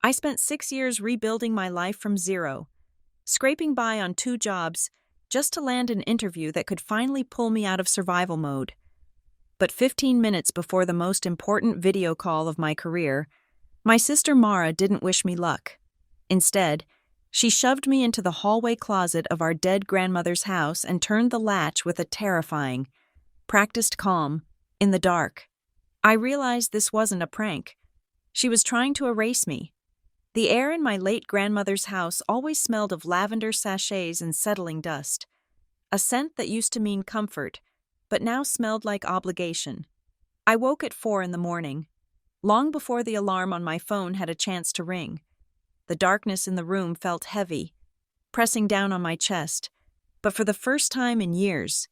I spent 6 years rebuilding my life from zero, scraping by on 2 jobs just to land an interview that could finally pull me out of survival mode. But 15 minutes before the most important video call of my career, my sister Mara didn't wish me luck. Instead, she shoved me into the hallway closet of our dead grandmother's house and turned the latch with a terrifying, practiced calm, in the dark. I realized this wasn't a prank. She was trying to erase me. The air in my late grandmother's house always smelled of lavender sachets and settling dust, a scent that used to mean comfort, but now smelled like obligation. I woke at 4 a.m, long before the alarm on my phone had a chance to ring. The darkness in the room felt heavy, pressing down on my chest, but for the first time in years,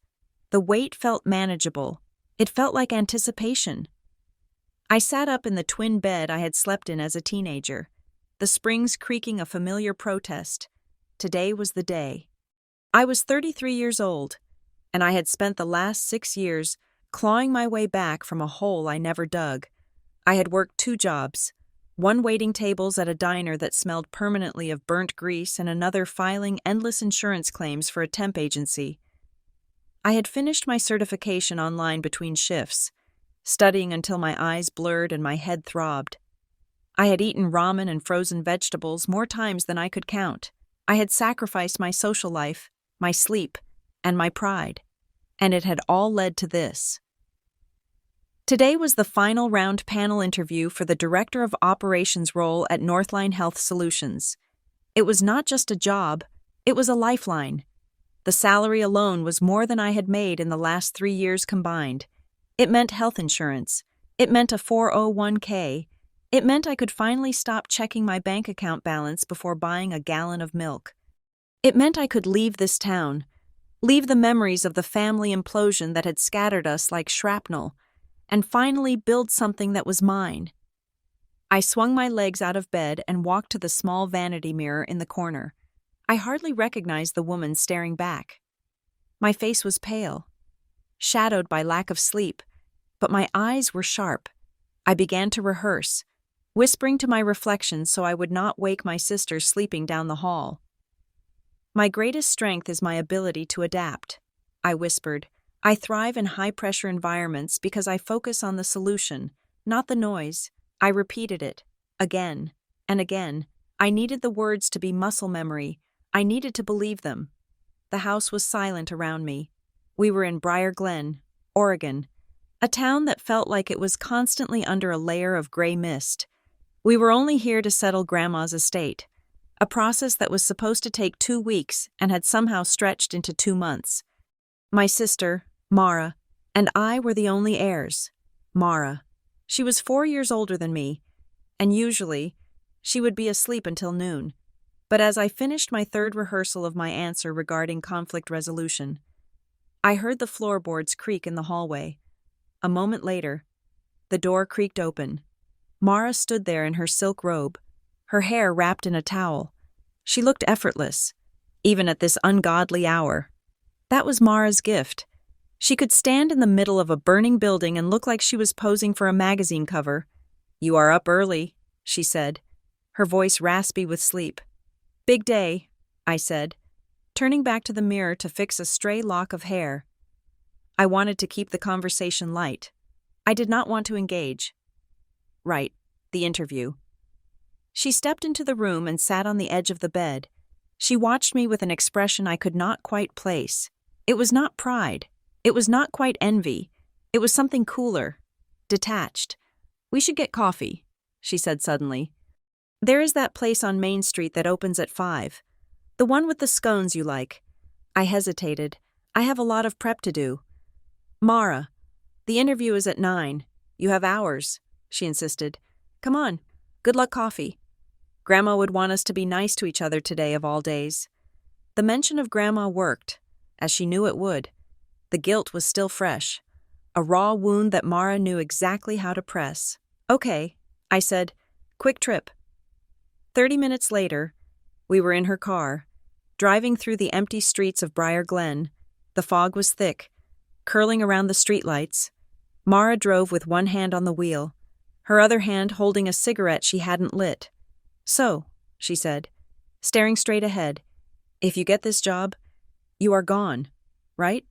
the weight felt manageable. It felt like anticipation. I sat up in the twin bed I had slept in as a teenager, the springs creaking a familiar protest. Today was the day. I was 33 years old, and I had spent the last 6 years clawing my way back from a hole I never dug. I had worked 2 jobs, one waiting tables at a diner that smelled permanently of burnt grease and another filing endless insurance claims for a temp agency. I had finished my certification online between shifts, studying until my eyes blurred and my head throbbed. I had eaten ramen and frozen vegetables more times than I could count. I had sacrificed my social life, my sleep, and my pride, and it had all led to this. Today was the final round panel interview for the Director of Operations role at Northline Health Solutions. It was not just a job, it was a lifeline. The salary alone was more than I had made in the last 3 years combined. It meant health insurance. It meant a 401k. It meant I could finally stop checking my bank account balance before buying a gallon of milk. It meant I could leave this town, leave the memories of the family implosion that had scattered us like shrapnel, and finally build something that was mine. I swung my legs out of bed and walked to the small vanity mirror in the corner. I hardly recognized the woman staring back. My face was pale, shadowed by lack of sleep, but my eyes were sharp. I began to rehearse, whispering to my reflection so I would not wake my sister sleeping down the hall. "My greatest strength is my ability to adapt," I whispered. "I thrive in high-pressure environments because I focus on the solution, not the noise." I repeated it, again and again. I needed the words to be muscle memory. I needed to believe them. The house was silent around me. We were in Briar Glen, Oregon, a town that felt like it was constantly under a layer of gray mist. We were only here to settle Grandma's estate, a process that was supposed to take 2 weeks and had somehow stretched into 2 months. My sister, Mara, and I were the only heirs. Mara. She was 4 years older than me, and usually, she would be asleep until noon. But as I finished my 3rd rehearsal of my answer regarding conflict resolution, I heard the floorboards creak in the hallway. A moment later, the door creaked open. Mara stood there in her silk robe, her hair wrapped in a towel. She looked effortless, even at this ungodly hour. That was Mara's gift. She could stand in the middle of a burning building and look like she was posing for a magazine cover. "You are up early," she said, her voice raspy with sleep. "Big day," I said, turning back to the mirror to fix a stray lock of hair. I wanted to keep the conversation light. I did not want to engage. "Right, the interview." She stepped into the room and sat on the edge of the bed. She watched me with an expression I could not quite place. It was not pride. It was not quite envy. It was something cooler, detached. "We should get coffee," she said suddenly. "There is that place on Main Street that opens at 5. The one with the scones you like." I hesitated. "I have a lot of prep to do." "Mara, the interview is at 9. You have hours," she insisted. "Come on. Good luck coffee. Grandma would want us to be nice to each other today of all days." The mention of Grandma worked, as she knew it would. The guilt was still fresh, a raw wound that Mara knew exactly how to press. "Okay," I said. "Quick trip." 30 minutes later, we were in her car, driving through the empty streets of Briar Glen. The fog was thick, curling around the streetlights. Mara drove with one hand on the wheel, her other hand holding a cigarette she hadn't lit. So, she said, staring straight ahead, if you get this job, you are gone, right?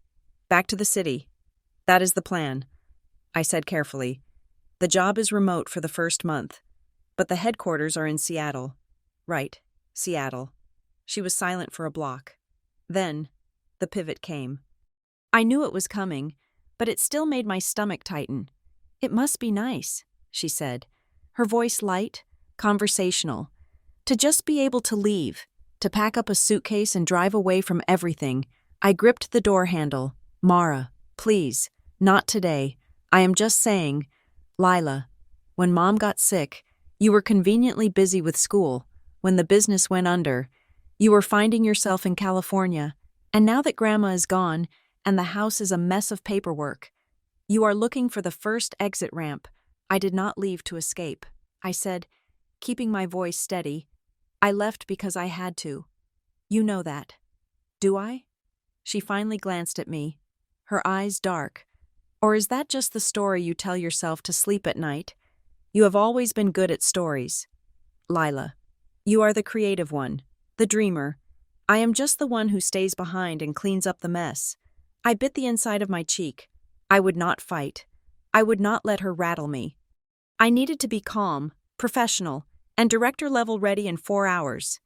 Back to the city. That is the plan. I said carefully. The job is remote for the first month, but the headquarters are in Seattle. Right, Seattle. She was silent for a block. Then, the pivot came. I knew it was coming, but it still made my stomach tighten. It must be nice, she said, her voice light, conversational. To just be able to leave, to pack up a suitcase and drive away from everything. I gripped the door handle. Mara, please, not today. I am just saying, Lila, when Mom got sick, you were conveniently busy with school. When the business went under, you were finding yourself in California. And now that Grandma is gone, and the house is a mess of paperwork, you are looking for the first exit ramp. I did not leave to escape. I said, keeping my voice steady, I left because I had to. You know that. Do I? She finally glanced at me, her eyes dark. Or is that just the story you tell yourself to sleep at night? You have always been good at stories. Lila, you are the creative one, the dreamer. I am just the one who stays behind and cleans up the mess. I bit the inside of my cheek. I would not fight. I would not let her rattle me. I needed to be calm, professional, and director-level ready in 4 hours.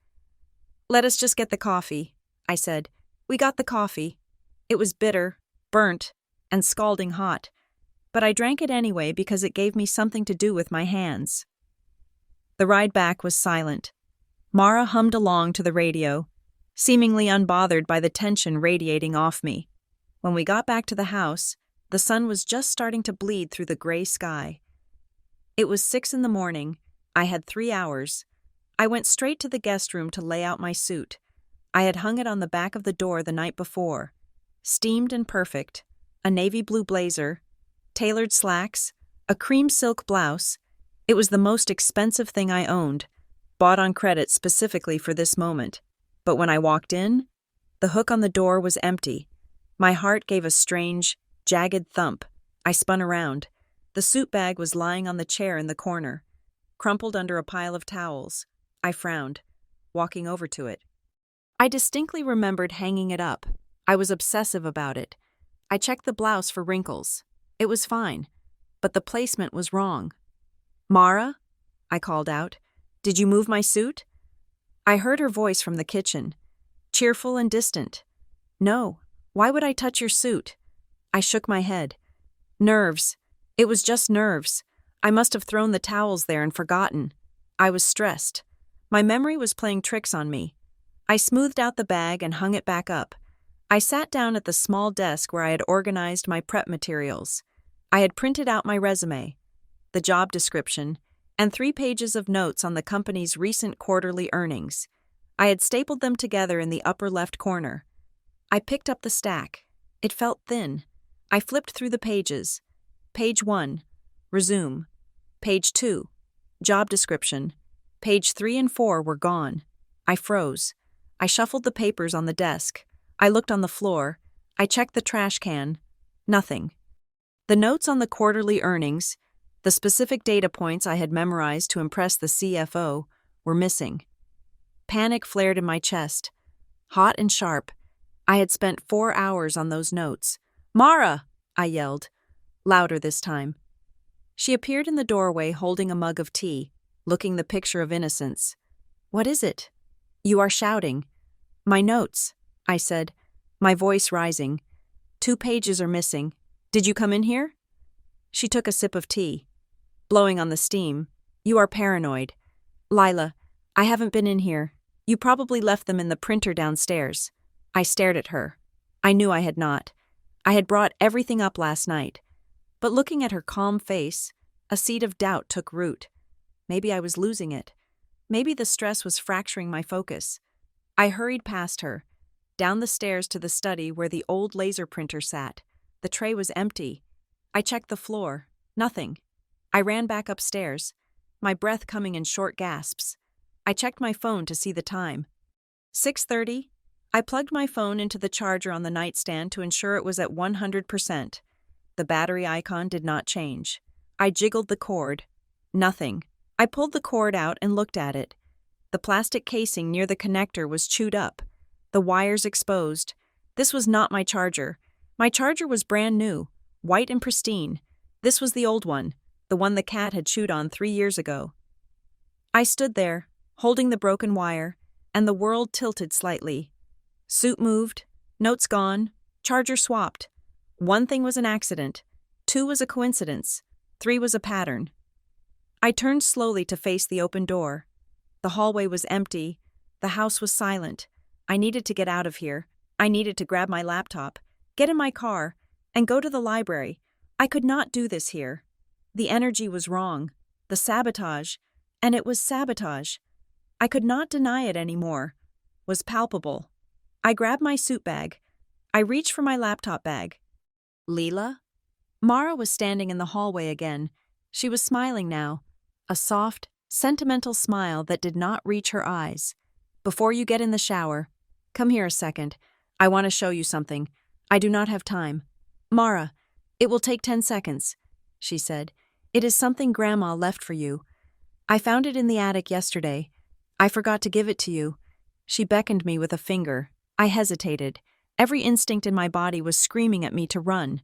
Let us just get the coffee, I said. We got the coffee. It was bitter, burnt, and scalding hot, but I drank it anyway because it gave me something to do with my hands. The ride back was silent. Mara hummed along to the radio, seemingly unbothered by the tension radiating off me. When we got back to the house, the sun was just starting to bleed through the gray sky. It was 6 a.m. I had 3 hours. I went straight to the guest room to lay out my suit. I had hung it on the back of the door the night before. Steamed and perfect, a navy blue blazer, tailored slacks, a cream silk blouse. It was the most expensive thing I owned, bought on credit specifically for this moment. But when I walked in, the hook on the door was empty. My heart gave a strange, jagged thump. I spun around. The suit bag was lying on the chair in the corner, crumpled under a pile of towels. I frowned, walking over to it. I distinctly remembered hanging it up. I was obsessive about it. I checked the blouse for wrinkles. It was fine, but the placement was wrong. Mara? I called out. Did you move my suit? I heard her voice from the kitchen, cheerful and distant. No, why would I touch your suit? I shook my head. Nerves. It was just nerves. I must have thrown the towels there and forgotten. I was stressed. My memory was playing tricks on me. I smoothed out the bag and hung it back up. I sat down at the small desk where I had organized my prep materials. I had printed out my resume, the job description, and 3 pages of notes on the company's recent quarterly earnings. I had stapled them together in the upper left corner. I picked up the stack. It felt thin. I flipped through the pages. Page 1, resume. Page 2, job description. Page 3 and 4 were gone. I froze. I shuffled the papers on the desk. I looked on the floor. I checked the trash can. Nothing. The notes on the quarterly earnings, the specific data points I had memorized to impress the CFO, were missing. Panic flared in my chest. Hot and sharp. I had spent 4 hours on those notes. Mara! I yelled, louder this time. She appeared in the doorway holding a mug of tea, looking the picture of innocence. What is it? You are shouting. My notes, I said, my voice rising. 2 pages are missing. Did you come in here? She took a sip of tea. Blowing on the steam. You are paranoid. Lila, I haven't been in here. You probably left them in the printer downstairs. I stared at her. I knew I had not. I had brought everything up last night. But looking at her calm face, a seed of doubt took root. Maybe I was losing it. Maybe the stress was fracturing my focus. I hurried past her, down the stairs to the study where the old laser printer sat. The tray was empty. I checked the floor. Nothing. I ran back upstairs, my breath coming in short gasps. I checked my phone to see the time. 6:30. I plugged my phone into the charger on the nightstand to ensure it was at 100%. The battery icon did not change. I jiggled the cord. Nothing. I pulled the cord out and looked at it. The plastic casing near the connector was chewed up, the wires exposed. This was not my charger. My charger was brand new, white and pristine. This was the old one, the one the cat had chewed on 3 years ago. I stood there, holding the broken wire, and the world tilted slightly. Suit moved, notes gone, charger swapped. 1 thing was an accident, 2 was a coincidence, 3 was a pattern. I turned slowly to face the open door. The hallway was empty, the house was silent. I needed to get out of here. I needed to grab my laptop, get in my car, and go to the library. I could not do this here. The energy was wrong, the sabotage, and it was sabotage. I could not deny it anymore, was palpable. I grabbed my suit bag. I reached for my laptop bag. Leela? Mara was standing in the hallway again. She was smiling now, a soft, sentimental smile that did not reach her eyes. Before you get in the shower, come here a second. I want to show you something. I do not have time. Mara, it will take 10 seconds, she said. It is something Grandma left for you. I found it in the attic yesterday. I forgot to give it to you. She beckoned me with a finger. I hesitated. Every instinct in my body was screaming at me to run,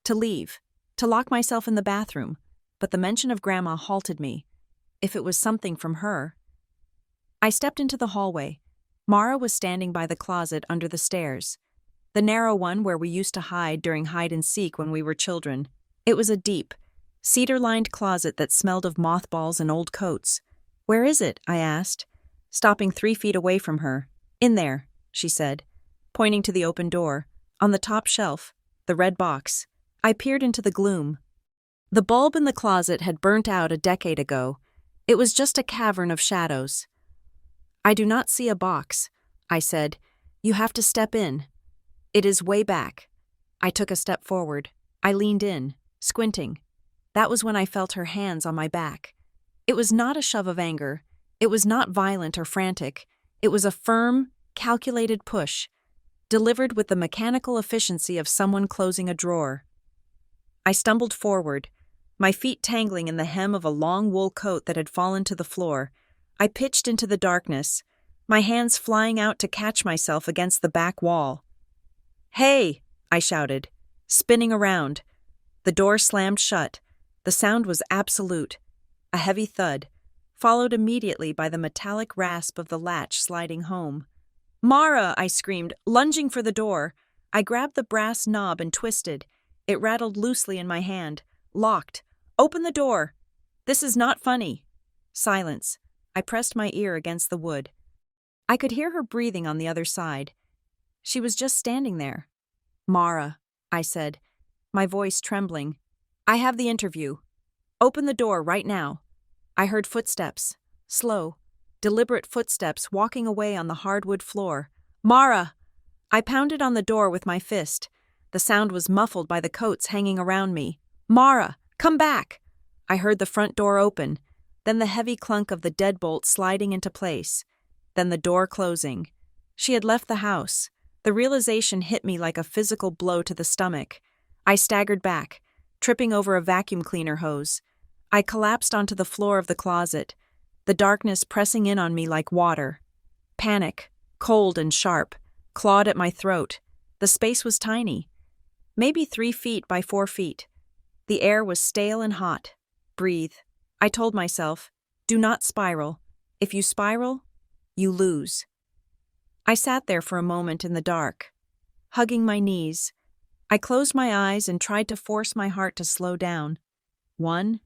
to leave, to lock myself in the bathroom. But the mention of Grandma halted me. If it was something from her. I stepped into the hallway. Mara was standing by the closet under the stairs, the narrow one where we used to hide during hide-and-seek when we were children. It was a deep, cedar-lined closet that smelled of mothballs and old coats. Where is it? I asked, stopping 3 feet away from her. In there, she said, pointing to the open door. On the top shelf, the red box. I peered into the gloom. The bulb in the closet had burnt out a decade ago. It was just a cavern of shadows. I do not see a box, I said. You have to step in. It is way back. I took a step forward. I leaned in, squinting. That was when I felt her hands on my back. It was not a shove of anger. It was not violent or frantic. It was a firm, calculated push, delivered with the mechanical efficiency of someone closing a drawer. I stumbled forward, my feet tangling in the hem of a long wool coat that had fallen to the floor. I pitched into the darkness, my hands flying out to catch myself against the back wall. "Hey!" I shouted, spinning around. The door slammed shut. The sound was absolute. A heavy thud, followed immediately by the metallic rasp of the latch sliding home. "Mara!" I screamed, lunging for the door. I grabbed the brass knob and twisted. It rattled loosely in my hand. Locked. "Open the door!" "This is not funny." Silence. I pressed my ear against the wood. I could hear her breathing on the other side. She was just standing there. "Mara," I said, my voice trembling. "I have the interview. Open the door right now." I heard footsteps, slow, deliberate footsteps walking away on the hardwood floor. "Mara!" I pounded on the door with my fist. The sound was muffled by the coats hanging around me. "Mara, come back!" I heard the front door open, then the heavy clunk of the deadbolt sliding into place, then the door closing. She had left the house. The realization hit me like a physical blow to the stomach. I staggered back, tripping over a vacuum cleaner hose. I collapsed onto the floor of the closet, the darkness pressing in on me like water. Panic, cold and sharp, clawed at my throat. The space was tiny, maybe 3 feet by 4 feet. The air was stale and hot. Breathe. I told myself, do not spiral. If you spiral, you lose. I sat there for a moment in the dark, hugging my knees. I closed my eyes and tried to force my heart to slow down. 1,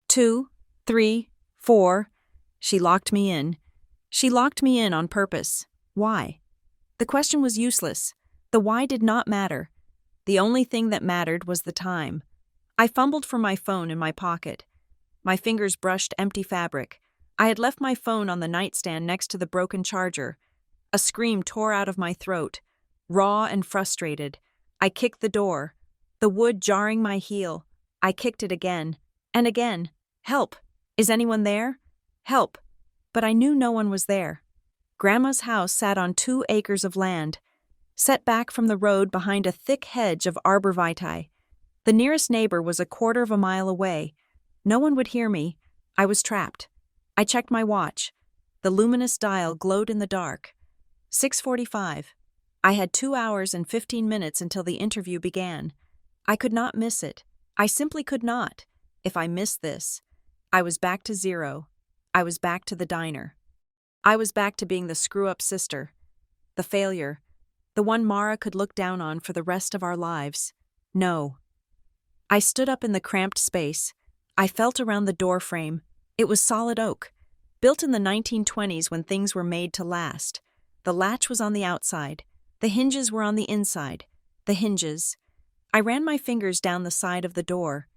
2, 3, 4. She locked me in. She locked me in on purpose. Why? The question was useless. The why did not matter. The only thing that mattered was the time. I fumbled for my phone in my pocket. My fingers brushed empty fabric. I had left my phone on the nightstand next to the broken charger. A scream tore out of my throat. Raw and frustrated, I kicked the door, the wood jarring my heel. I kicked it again, and again. Help! Is anyone there? Help! But I knew no one was there. Grandma's house sat on 2 acres of land, set back from the road behind a thick hedge of arborvitae. The nearest neighbor was 1/4 of a mile away. No one would hear me. I was trapped. I checked my watch. The luminous dial glowed in the dark. 6:45. I had 2 hours and 15 minutes until the interview began. I could not miss it. I simply could not. If I missed this, I was back to zero. I was back to the diner. I was back to being the screw-up sister, the failure, the one Mara could look down on for the rest of our lives. No. I stood up in the cramped space. I felt around the door frame. It was solid oak, built in the 1920s when things were made to last. The latch was on the outside. The hinges were on the inside. The hinges. I ran my fingers down the side of the door.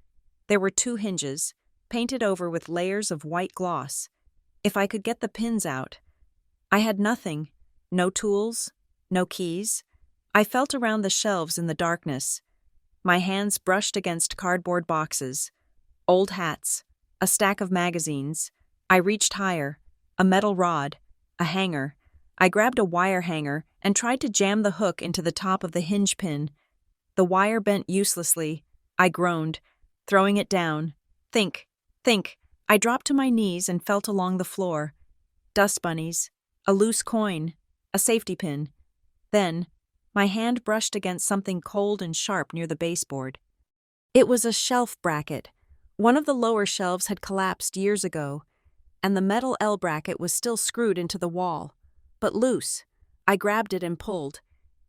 There were 2 hinges, painted over with layers of white gloss. If I could get the pins out. I had nothing. No tools. No keys. I felt around the shelves in the darkness. My hands brushed against cardboard boxes. Old hats. A stack of magazines. I reached higher. A metal rod. A hanger. I grabbed a wire hanger and tried to jam the hook into the top of the hinge pin. The wire bent uselessly. I groaned, throwing it down. Think. I dropped to my knees and felt along the floor. Dust bunnies. A loose coin. A safety pin. Then, my hand brushed against something cold and sharp near the baseboard. It was a shelf bracket. One of the lower shelves had collapsed years ago, and the metal L bracket was still screwed into the wall, but loose. I grabbed it and pulled.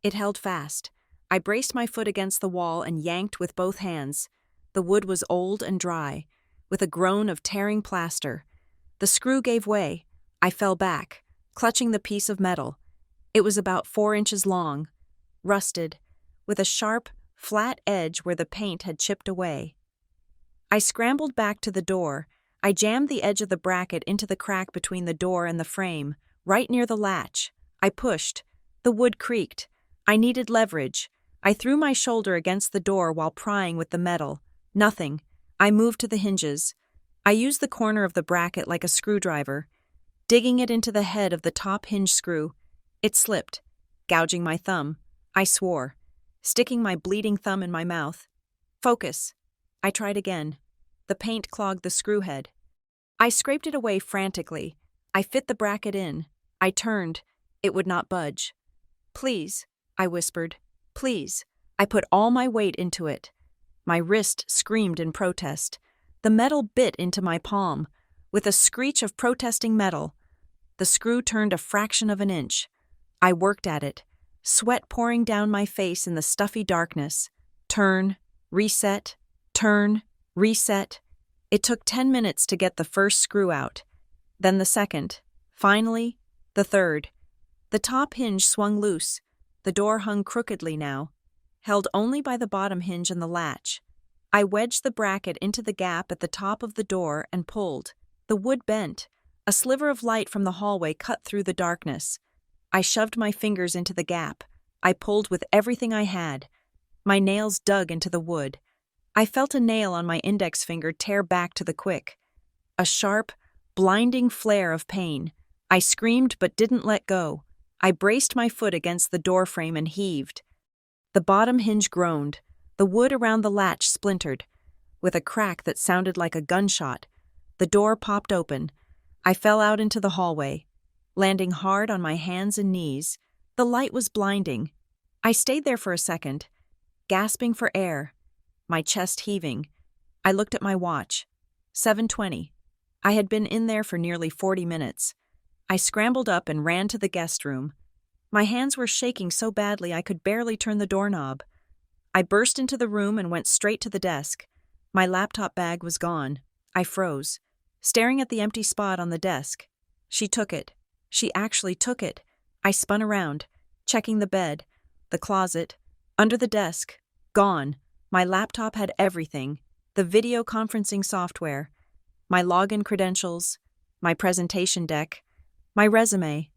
It held fast. I braced my foot against the wall and yanked with both hands. The wood was old and dry, with a groan of tearing plaster. The screw gave way. I fell back, clutching the piece of metal. It was about 4 inches long, rusted, with a sharp, flat edge where the paint had chipped away. I scrambled back to the door. I jammed the edge of the bracket into the crack between the door and the frame, right near the latch. I pushed. The wood creaked. I needed leverage. I threw my shoulder against the door while prying with the metal. Nothing. I moved to the hinges. I used the corner of the bracket like a screwdriver, digging it into the head of the top hinge screw. It slipped, gouging my thumb. I swore, sticking my bleeding thumb in my mouth. Focus. I tried again. The paint clogged the screw head. I scraped it away frantically. I fit the bracket in. I turned. It would not budge. Please, I whispered. Please. I put all my weight into it. My wrist screamed in protest. The metal bit into my palm. With a screech of protesting metal, the screw turned a fraction of an inch. I worked at it, sweat pouring down my face in the stuffy darkness. Turn, reset, turn, reset. It took 10 minutes to get the first screw out, then the second, finally, the third. The top hinge swung loose. The door hung crookedly now, held only by the bottom hinge and the latch. I wedged the bracket into the gap at the top of the door and pulled. The wood bent. A sliver of light from the hallway cut through the darkness. I shoved my fingers into the gap. I pulled with everything I had. My nails dug into the wood. I felt a nail on my index finger tear back to the quick. A sharp, blinding flare of pain. I screamed but didn't let go. I braced my foot against the door frame and heaved. The bottom hinge groaned. The wood around the latch splintered. With a crack that sounded like a gunshot, the door popped open. I fell out into the hallway, landing hard on my hands and knees. The light was blinding. I stayed there for a second, gasping for air, my chest heaving. I looked at my watch. 7:20. I had been in there for nearly 40 minutes. I scrambled up and ran to the guest room. My hands were shaking so badly I could barely turn the doorknob. I burst into the room and went straight to the desk. My laptop bag was gone. I froze, staring at the empty spot on the desk. She took it. She actually took it. I spun around, checking the bed, the closet, under the desk. Gone. My laptop had everything. The video conferencing software, my login credentials, my presentation deck, my resume.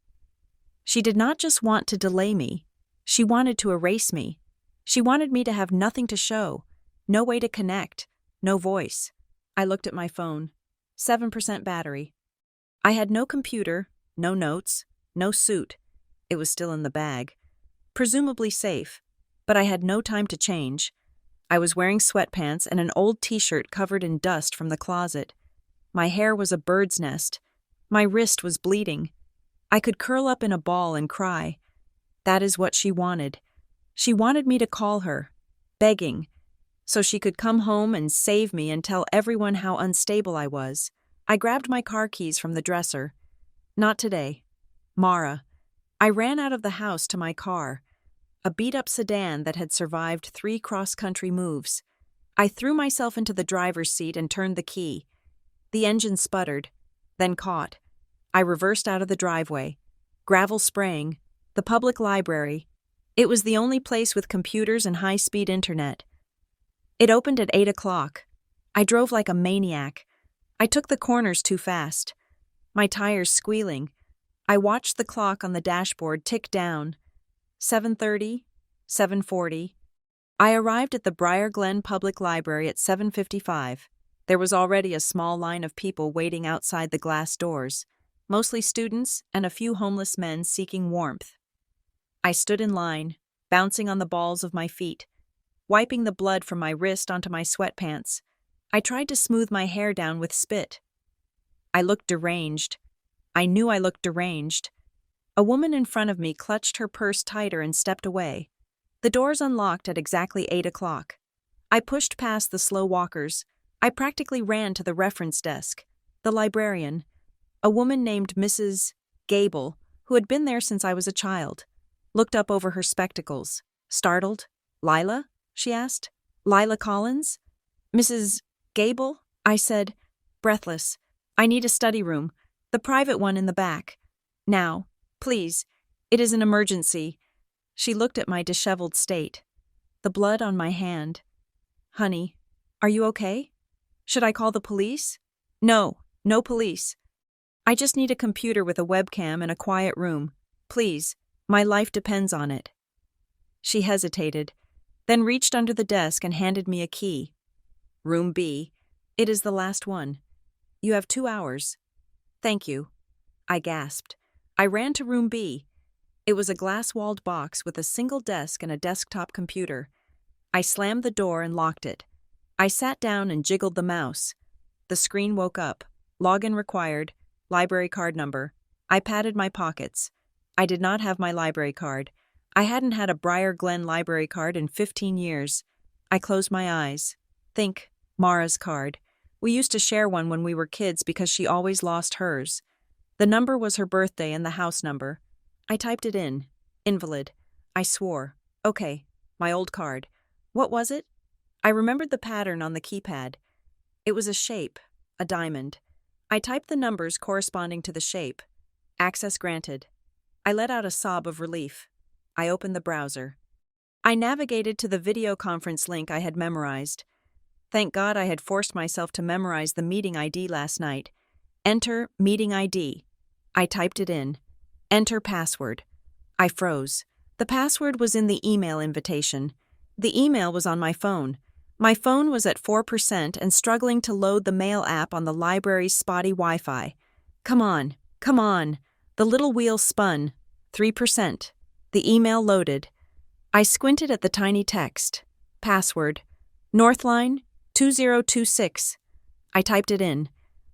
She did not just want to delay me. She wanted to erase me. She wanted me to have nothing to show, no way to connect, no voice. I looked at my phone. 7% battery. I had no computer, no notes, no suit. It was still in the bag. Presumably safe, but I had no time to change. I was wearing sweatpants and an old t-shirt covered in dust from the closet. My hair was a bird's nest. My wrist was bleeding. I could curl up in a ball and cry. That is what she wanted. She wanted me to call her, begging, so she could come home and save me and tell everyone how unstable I was. I grabbed my car keys from the dresser. Not today. Mara. I ran out of the house to my car, a beat-up sedan that had survived 3 cross-country moves. I threw myself into the driver's seat and turned the key. The engine sputtered, then caught. I reversed out of the driveway. Gravel spraying. The public library. It was the only place with computers and high-speed internet. It opened at 8 o'clock. I drove like a maniac. I took the corners too fast. My tires squealing. I watched the clock on the dashboard tick down. 7:30, 7:40. I arrived at the Briar Glen Public Library at 7:55. There was already a small line of people waiting outside the glass doors, mostly students and a few homeless men seeking warmth. I stood in line, bouncing on the balls of my feet, wiping the blood from my wrist onto my sweatpants. I tried to smooth my hair down with spit. I looked deranged. I knew I looked deranged. A woman in front of me clutched her purse tighter and stepped away. The doors unlocked at exactly 8 o'clock. I pushed past the slow walkers. I practically ran to the reference desk. The librarian, a woman named Mrs. Gable, who had been there since I was a child, looked up over her spectacles. Startled. "Lila?" she asked. "Lila Collins?" "Mrs. Gable?" I said, breathless. "I need a study room. The private one in the back. Now, please. It is an emergency." She looked at my disheveled state. The blood on my hand. "Honey, are you okay? Should I call the police?" "No, no police. I just need a computer with a webcam and a quiet room. Please, my life depends on it." She hesitated, then reached under the desk and handed me a key. "Room B. It is the last one. You have 2 hours." "Thank you," I gasped. I ran to room B. It was a glass-walled box with a single desk and a desktop computer. I slammed the door and locked it. I sat down and jiggled the mouse. The screen woke up. Login required. Library card number. I patted my pockets. I did not have my library card. I hadn't had a Briar Glen library card in 15 years. I closed my eyes. Think, Mara's card. We used to share one when we were kids because she always lost hers. The number was her birthday and the house number. I typed it in. Invalid. I swore. Okay, my old card. What was it? I remembered the pattern on the keypad. It was a shape, a diamond. I typed the numbers corresponding to the shape. Access granted. I let out a sob of relief. I opened the browser. I navigated to the video conference link I had memorized. Thank God I had forced myself to memorize the meeting ID last night. Enter meeting ID. I typed it in. Enter password. I froze. The password was in the email invitation. The email was on my phone. My phone was at 4% and struggling to load the mail app on the library's spotty Wi-Fi. Come on, come on. The little wheel spun. 3%. The email loaded. I squinted at the tiny text. Password. Northline 2026. I typed it in.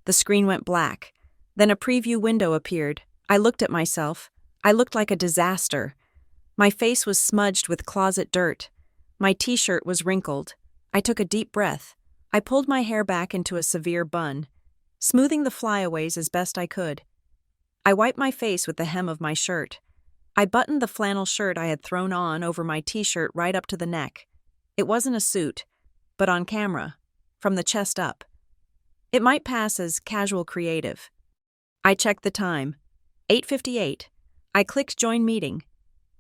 The screen went black. Then a preview window appeared. I looked at myself. I looked like a disaster. My face was smudged with closet dirt. My t-shirt was wrinkled. I took a deep breath. I pulled my hair back into a severe bun, smoothing the flyaways as best I could. I wiped my face with the hem of my shirt. I buttoned the flannel shirt I had thrown on over my t-shirt right up to the neck. It wasn't a suit, but on camera, from the chest up. It might pass as casual creative. I checked the time. 8:58. I clicked Join Meeting.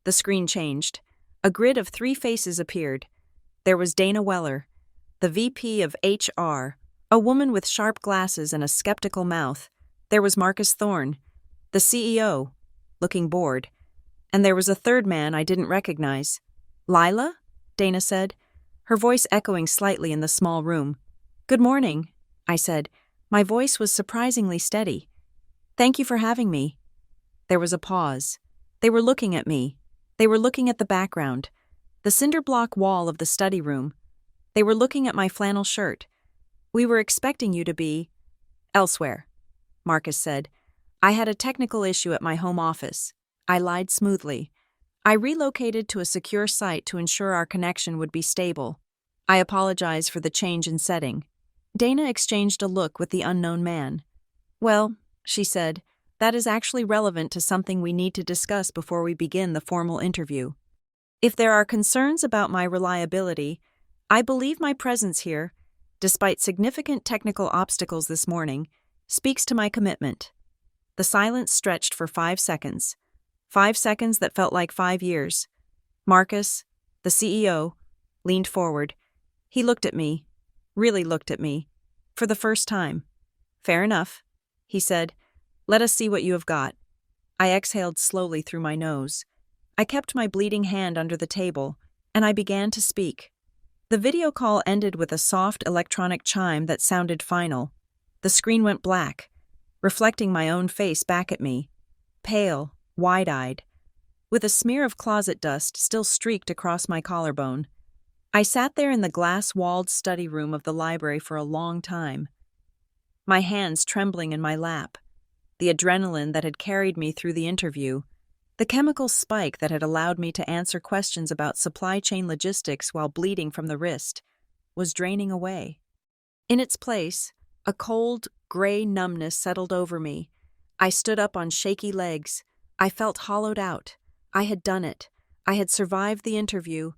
The screen changed. A grid of 3 faces appeared. There was Dana Weller, the VP of HR, a woman with sharp glasses and a skeptical mouth. There was Marcus Thorne, the CEO, looking bored. And there was a third man I didn't recognize. "Lila?" Dana said, her voice echoing slightly in the small room. "Good morning," I said. My voice was surprisingly steady. "Thank you for having me." There was a pause. They were looking at me. They were looking at the background, the cinder block wall of the study room. They were looking at my flannel shirt. "We were expecting you to be elsewhere," Marcus said. I had a technical issue at my home office. I lied smoothly. I relocated to a secure site to ensure our connection would be stable. I apologized for the change in setting. Dana exchanged a look with the unknown man. Well, she said, that is actually relevant to something we need to discuss before we begin the formal interview. If there are concerns about my reliability, I believe my presence here, despite significant technical obstacles this morning, speaks to my commitment. The silence stretched for 5 seconds. 5 seconds that felt like 5 years. Marcus, the CEO, leaned forward. He looked at me, really looked at me, for the first time. Fair enough, he said. Let us see what you have got. I exhaled slowly through my nose. I kept my bleeding hand under the table, and I began to speak. The video call ended with a soft electronic chime that sounded final. The screen went black, reflecting my own face back at me, pale, wide-eyed, with a smear of closet dust still streaked across my collarbone. I sat there in the glass-walled study room of the library for a long time, my hands trembling in my lap, the adrenaline that had carried me through the interview, the chemical spike that had allowed me to answer questions about supply chain logistics while bleeding from the wrist, was draining away. In its place, a cold, gray numbness settled over me. I stood up on shaky legs. I felt hollowed out. I had done it. I had survived the interview,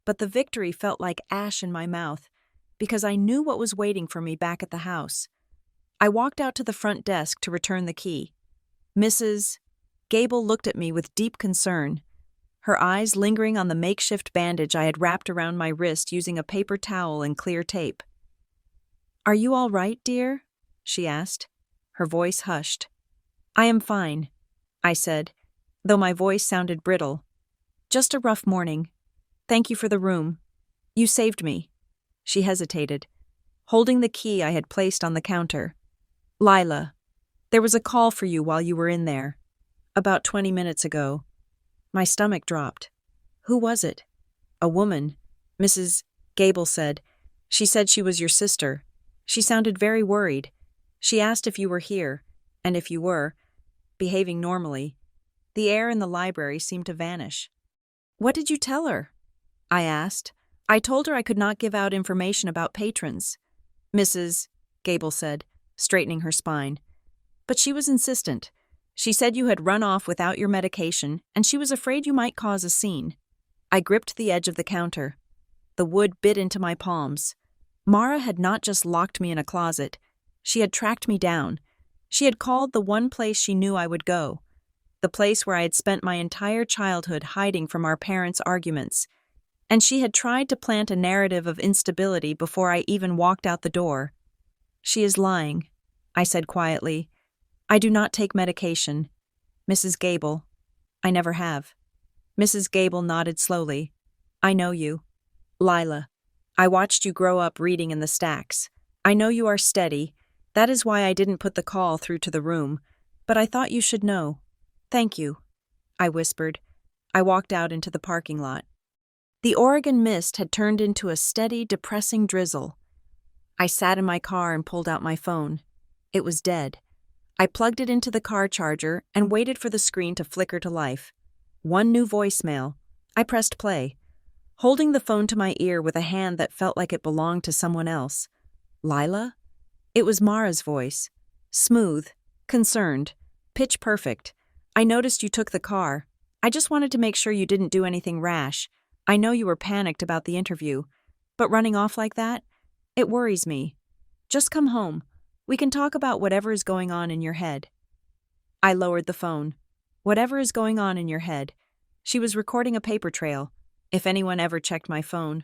but the victory felt like ash in my mouth because I knew what was waiting for me back at the house. I walked out to the front desk to return the key. Mrs. Gable looked at me with deep concern, her eyes lingering on the makeshift bandage I had wrapped around my wrist using a paper towel and clear tape. "Are you all right, dear?" she asked. Her voice hushed. "I am fine," I said, though my voice sounded brittle. "Just a rough morning. Thank you for the room. You saved me." She hesitated, holding the key I had placed on the counter. "Lila, there was a call for you while you were in there. About 20 minutes ago." My stomach dropped. "Who was it?" "A woman," Mrs. Gable said. "She said she was your sister. She sounded very worried. She asked if you were here, and if you were, behaving normally." The air in the library seemed to vanish. "What did you tell her?" I asked. "I told her I could not give out information about patrons," Mrs. Gable said, straightening her spine. "But she was insistent. She said you had run off without your medication, and she was afraid you might cause a scene." I gripped the edge of the counter. The wood bit into my palms. Mara had not just locked me in a closet. She had tracked me down. She had called the one place she knew I would go, the place where I had spent my entire childhood hiding from our parents' arguments, and she had tried to plant a narrative of instability before I even walked out the door. "She is lying," I said quietly. "I do not take medication, Mrs. Gable. I never have." Mrs. Gable nodded slowly. "I know you. Lila, I watched you grow up reading in the stacks. I know you are steady. That is why I didn't put the call through to the room, but I thought you should know. Thank you," I whispered. I walked out into the parking lot. The Oregon mist had turned into a steady, depressing drizzle. I sat in my car and pulled out my phone. It was dead. I plugged it into the car charger and waited for the screen to flicker to life. One new voicemail. I pressed play, holding the phone to my ear with a hand that felt like it belonged to someone else. "Lila?" It was Mara's voice. Smooth, concerned, pitch perfect. "I noticed you took the car. I just wanted to make sure you didn't do anything rash. I know you were panicked about the interview, but running off like that? It worries me. Just come home. We can talk about whatever is going on in your head." I lowered the phone. Whatever is going on in your head. She was recording a paper trail. If anyone ever checked my phone,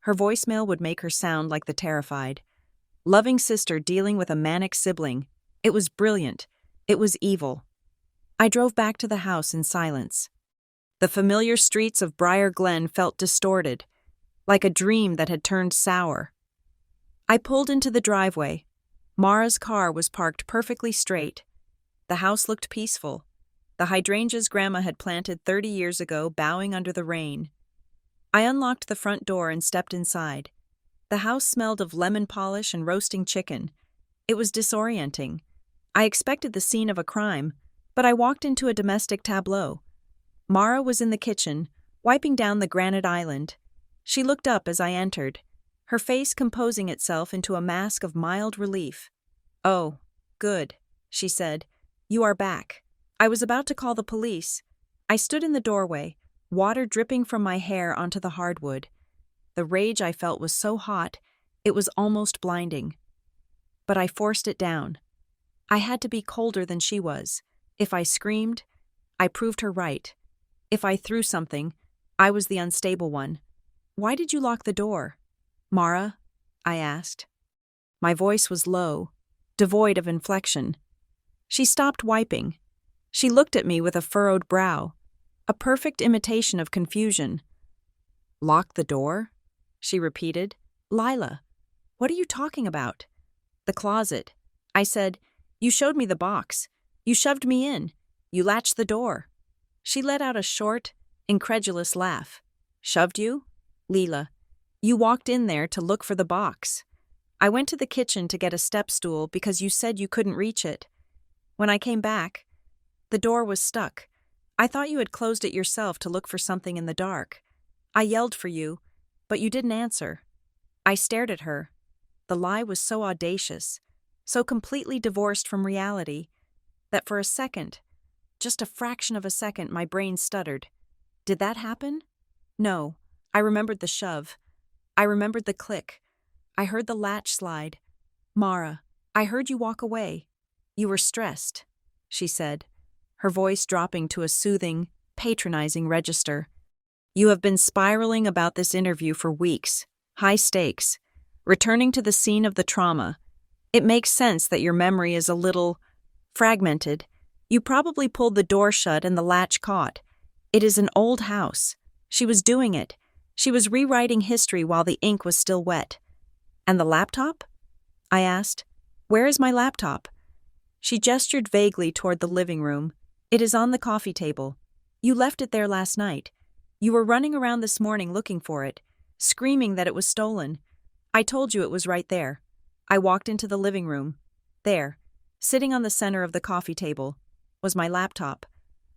her voicemail would make her sound like the terrified. Loving sister dealing with a manic sibling. It was brilliant. It was evil. I drove back to the house in silence. The familiar streets of Briar Glen felt distorted, like a dream that had turned sour. I pulled into the driveway. Mara's car was parked perfectly straight. The house looked peaceful. The hydrangeas Grandma had planted 30 years ago bowing under the rain. I unlocked the front door and stepped inside. The house smelled of lemon polish and roasting chicken. It was disorienting. I expected the scene of a crime, but I walked into a domestic tableau. Mara was in the kitchen, wiping down the granite island. She looked up as I entered, her face composing itself into a mask of mild relief. "Oh, good," she said. "You are back." I was about to call the police. I stood in the doorway, water dripping from my hair onto the hardwood. The rage I felt was so hot, it was almost blinding. But I forced it down. I had to be colder than she was. If I screamed, I proved her right. If I threw something, I was the unstable one. "Why did you lock the door, Mara?" I asked. My voice was low, devoid of inflection. She stopped wiping. She looked at me with a furrowed brow, a perfect imitation of confusion. "Lock the door?" she repeated. "Lila, what are you talking about?" "The closet," I said. "You showed me the box. You shoved me in. You latched the door." She let out a short, incredulous laugh. "Shoved you? Leela, you walked in there to look for the box. I went to the kitchen to get a step stool because you said you couldn't reach it. When I came back, the door was stuck. I thought you had closed it yourself to look for something in the dark. I yelled for you, but you didn't answer." I stared at her. The lie was so audacious, so completely divorced from reality, that for a second, just a fraction of a second, my brain stuttered. Did that happen? No. I remembered the shove. I remembered the click. I heard the latch slide. "Mara, I heard you walk away. You were stressed," she said, her voice dropping to a soothing, patronizing register. "You have been spiraling about this interview for weeks, high stakes, returning to the scene of the trauma. It makes sense that your memory is a little fragmented. You probably pulled the door shut and the latch caught. It is an old house. She was doing it. She was rewriting history while the ink was still wet." "And the laptop?" I asked. "Where is my laptop?" She gestured vaguely toward the living room. "It is on the coffee table. You left it there last night. You were running around this morning looking for it, screaming that it was stolen. I told you it was right there." I walked into the living room. There, sitting on the center of the coffee table, was my laptop.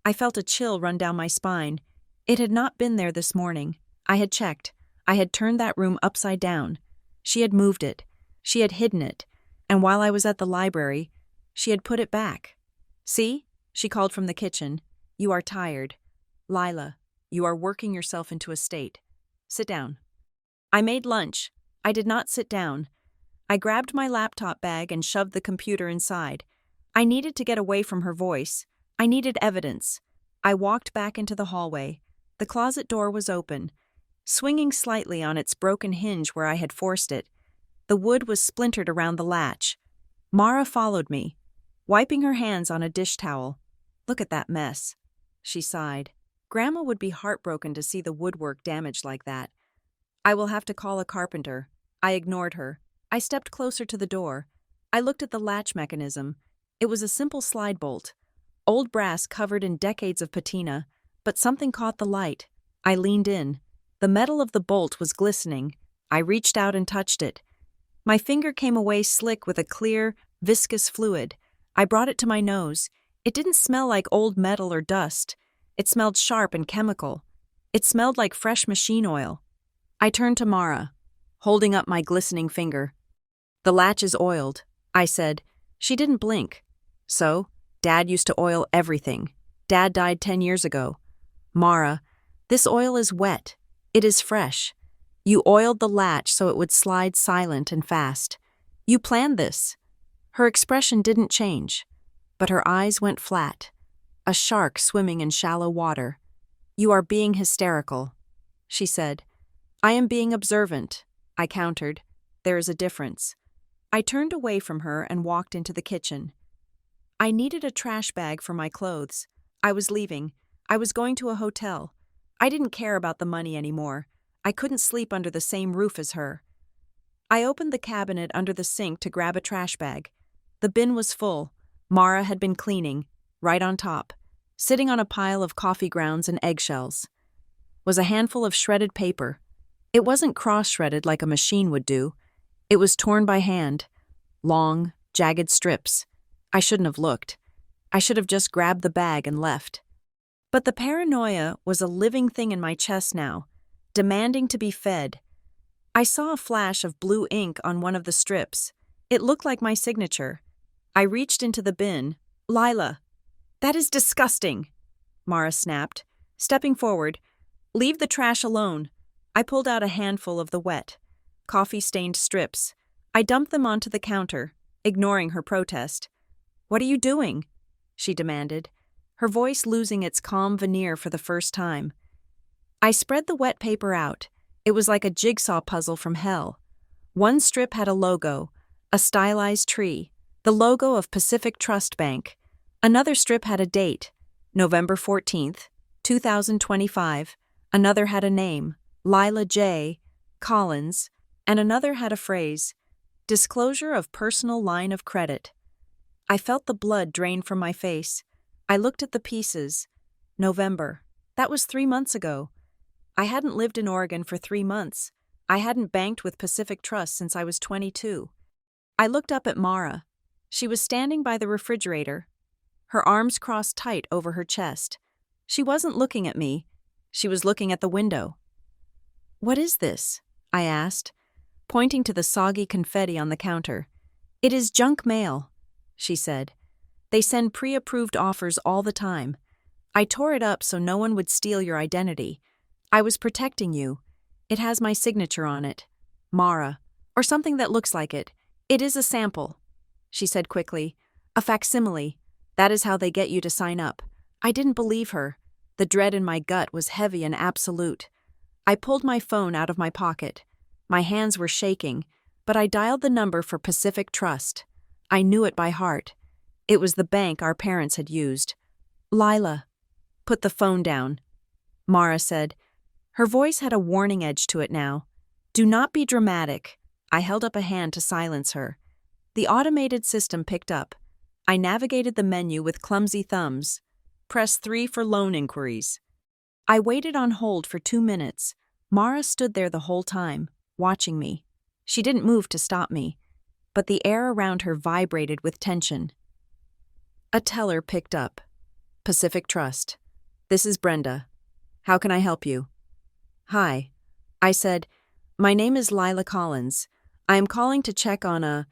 I felt a chill run down my spine. It had not been there this morning. I had checked. I had turned that room upside down. She had moved it. She had hidden it. And while I was at the library, she had put it back. "See?" she called from the kitchen. "You are tired. Lila, you are working yourself into a state. Sit down." I made lunch. I did not sit down. I grabbed my laptop bag and shoved the computer inside. I needed to get away from her voice. I needed evidence. I walked back into the hallway. The closet door was open, swinging slightly on its broken hinge where I had forced it. The wood was splintered around the latch. Mara followed me, wiping her hands on a dish towel. "Look at that mess," she sighed. "Grandma would be heartbroken to see the woodwork damaged like that. I will have to call a carpenter." I ignored her. I stepped closer to the door. I looked at the latch mechanism. It was a simple slide bolt, old brass covered in decades of patina, but something caught the light. I leaned in. The metal of the bolt was glistening. I reached out and touched it. My finger came away slick with a clear, viscous fluid. I brought it to my nose. It didn't smell like old metal or dust. It smelled sharp and chemical. It smelled like fresh machine oil. I turned to Mara, holding up my glistening finger. "The latch is oiled," I said. She didn't blink. "So, Dad used to oil everything. Dad died 10 years ago. Mara, this oil is wet. It is fresh. You oiled the latch so it would slide silent and fast. You planned this." Her expression didn't change, but her eyes went flat. A shark swimming in shallow water. "You are being hysterical," she said. "I am being observant," I countered. "There is a difference." I turned away from her and walked into the kitchen. I needed a trash bag for my clothes. I was leaving. I was going to a hotel. I didn't care about the money anymore. I couldn't sleep under the same roof as her. I opened the cabinet under the sink to grab a trash bag. The bin was full. Mara had been cleaning, right on top, sitting on a pile of coffee grounds and eggshells. Was a handful of shredded paper. It wasn't cross-shredded like a machine would do. It was torn by hand. Long, jagged strips. I shouldn't have looked. I should have just grabbed the bag and left. But the paranoia was a living thing in my chest now, demanding to be fed. I saw a flash of blue ink on one of the strips. It looked like my signature. I reached into the bin. Lila, that is disgusting, Mara snapped, stepping forward. Leave the trash alone. I pulled out a handful of the wet, coffee-stained strips. I dumped them onto the counter, ignoring her protest. What are you doing? She demanded, her voice losing its calm veneer for the first time. I spread the wet paper out. It was like a jigsaw puzzle from hell. One strip had a logo, a stylized tree, the logo of Pacific Trust Bank. Another strip had a date, November 14th, 2025. Another had a name, Lila J. Collins, and another had a phrase, disclosure of personal line of credit. I felt the blood drain from my face. I looked at the pieces. November. That was 3 months ago. I hadn't lived in Oregon for 3 months. I hadn't banked with Pacific Trust since I was 22. I looked up at Mara. She was standing by the refrigerator, her arms crossed tight over her chest. She wasn't looking at me. She was looking at the window. What is this? I asked, pointing to the soggy confetti on the counter. It is junk mail, she said. They send pre-approved offers all the time. I tore it up so no one would steal your identity. I was protecting you. It has my signature on it. Mara, or something that looks like it. It is a sample, she said quickly. A facsimile. That is how they get you to sign up. I didn't believe her. The dread in my gut was heavy and absolute. I pulled my phone out of my pocket. My hands were shaking, but I dialed the number for Pacific Trust. I knew it by heart. It was the bank our parents had used. Lila, put the phone down, Mara said. Her voice had a warning edge to it now. Do not be dramatic. I held up a hand to silence her. The automated system picked up. I navigated the menu with clumsy thumbs. Press 3 for loan inquiries. I waited on hold for 2 minutes. Mara stood there the whole time, watching me. She didn't move to stop me, but the air around her vibrated with tension. A teller picked up. Pacific Trust. This is Brenda. How can I help you? Hi. I said, my name is Lila Collins. I am calling to check on a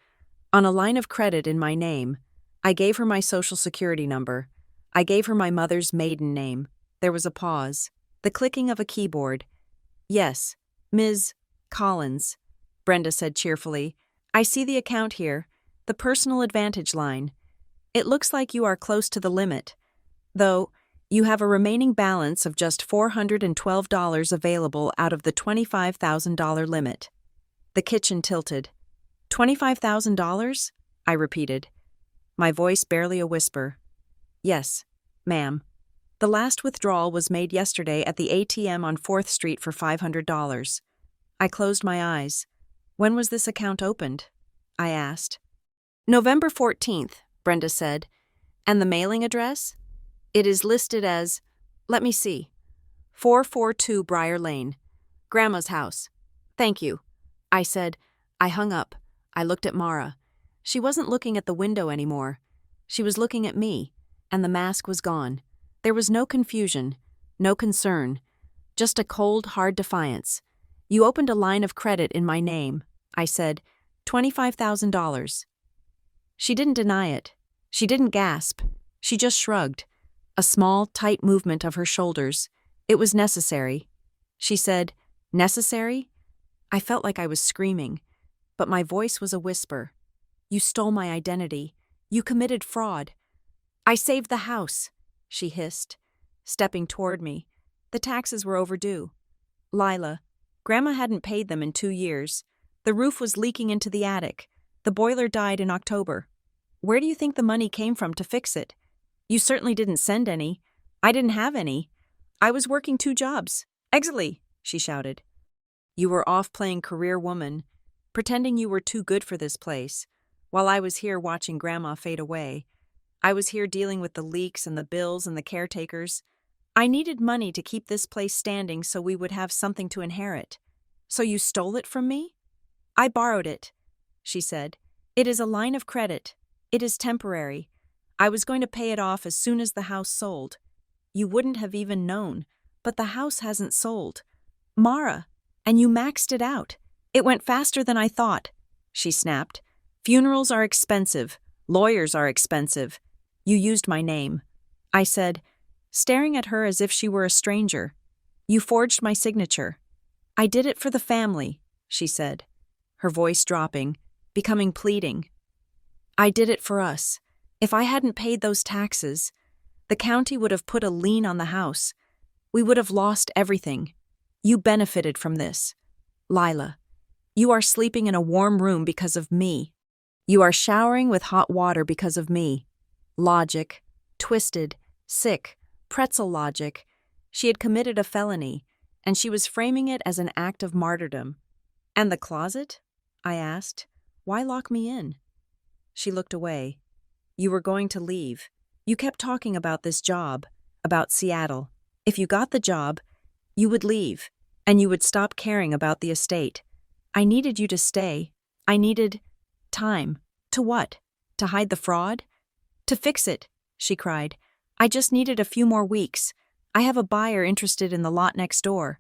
line of credit in my name. I gave her my social security number. I gave her my mother's maiden name. There was a pause. The clicking of a keyboard. Yes, Ms. Collins, Brenda said cheerfully. I see the account here, the personal advantage line. It looks like you are close to the limit, though you have a remaining balance of just $412 available out of the $25,000 limit. The kitchen tilted. $25,000? I repeated, my voice barely a whisper. Yes, ma'am. The last withdrawal was made yesterday at the ATM on 4th Street for $500. I closed my eyes. When was this account opened? I asked. November 14th, Brenda said. And the mailing address? It is listed as, let me see, 442 Briar Lane, Grandma's house. Thank you, I said. I hung up. I looked at Mara. She wasn't looking at the window anymore. She was looking at me, and the mask was gone. There was no confusion, no concern, just a cold, hard defiance. You opened a line of credit in my name, I said, $25,000. She didn't deny it. She didn't gasp. She just shrugged. A small, tight movement of her shoulders. It was necessary. She said, necessary? I felt like I was screaming, but my voice was a whisper. You stole my identity. You committed fraud. I saved the house, she hissed, stepping toward me. The taxes were overdue. Lila, Grandma hadn't paid them in 2 years. The roof was leaking into the attic. The boiler died in October. Where do you think the money came from to fix it? You certainly didn't send any. I didn't have any. I was working 2 jobs. Exily, she shouted. You were off playing career woman, pretending you were too good for this place, while I was here watching Grandma fade away. I was here dealing with the leaks and the bills and the caretakers. I needed money to keep this place standing so we would have something to inherit. So you stole it from me? I borrowed it, she said. It is a line of credit. It is temporary. I was going to pay it off as soon as the house sold. You wouldn't have even known, but the house hasn't sold. Mara, and you maxed it out. It went faster than I thought, she snapped. Funerals are expensive. Lawyers are expensive. You used my name, I said, staring at her as if she were a stranger. You forged my signature. I did it for the family, she said, her voice dropping, becoming pleading. I did it for us. If I hadn't paid those taxes, the county would have put a lien on the house. We would have lost everything. You benefited from this. Lila, you are sleeping in a warm room because of me. You are showering with hot water because of me. Logic, twisted, sick, pretzel logic. She had committed a felony, and she was framing it as an act of martyrdom. And the closet? I asked. Why lock me in? She looked away. You were going to leave. You kept talking about this job, about Seattle. If you got the job, you would leave, and you would stop caring about the estate. I needed you to stay. I needed time. To what? To hide the fraud? To fix it, she cried. I just needed a few more weeks. I have a buyer interested in the lot next door.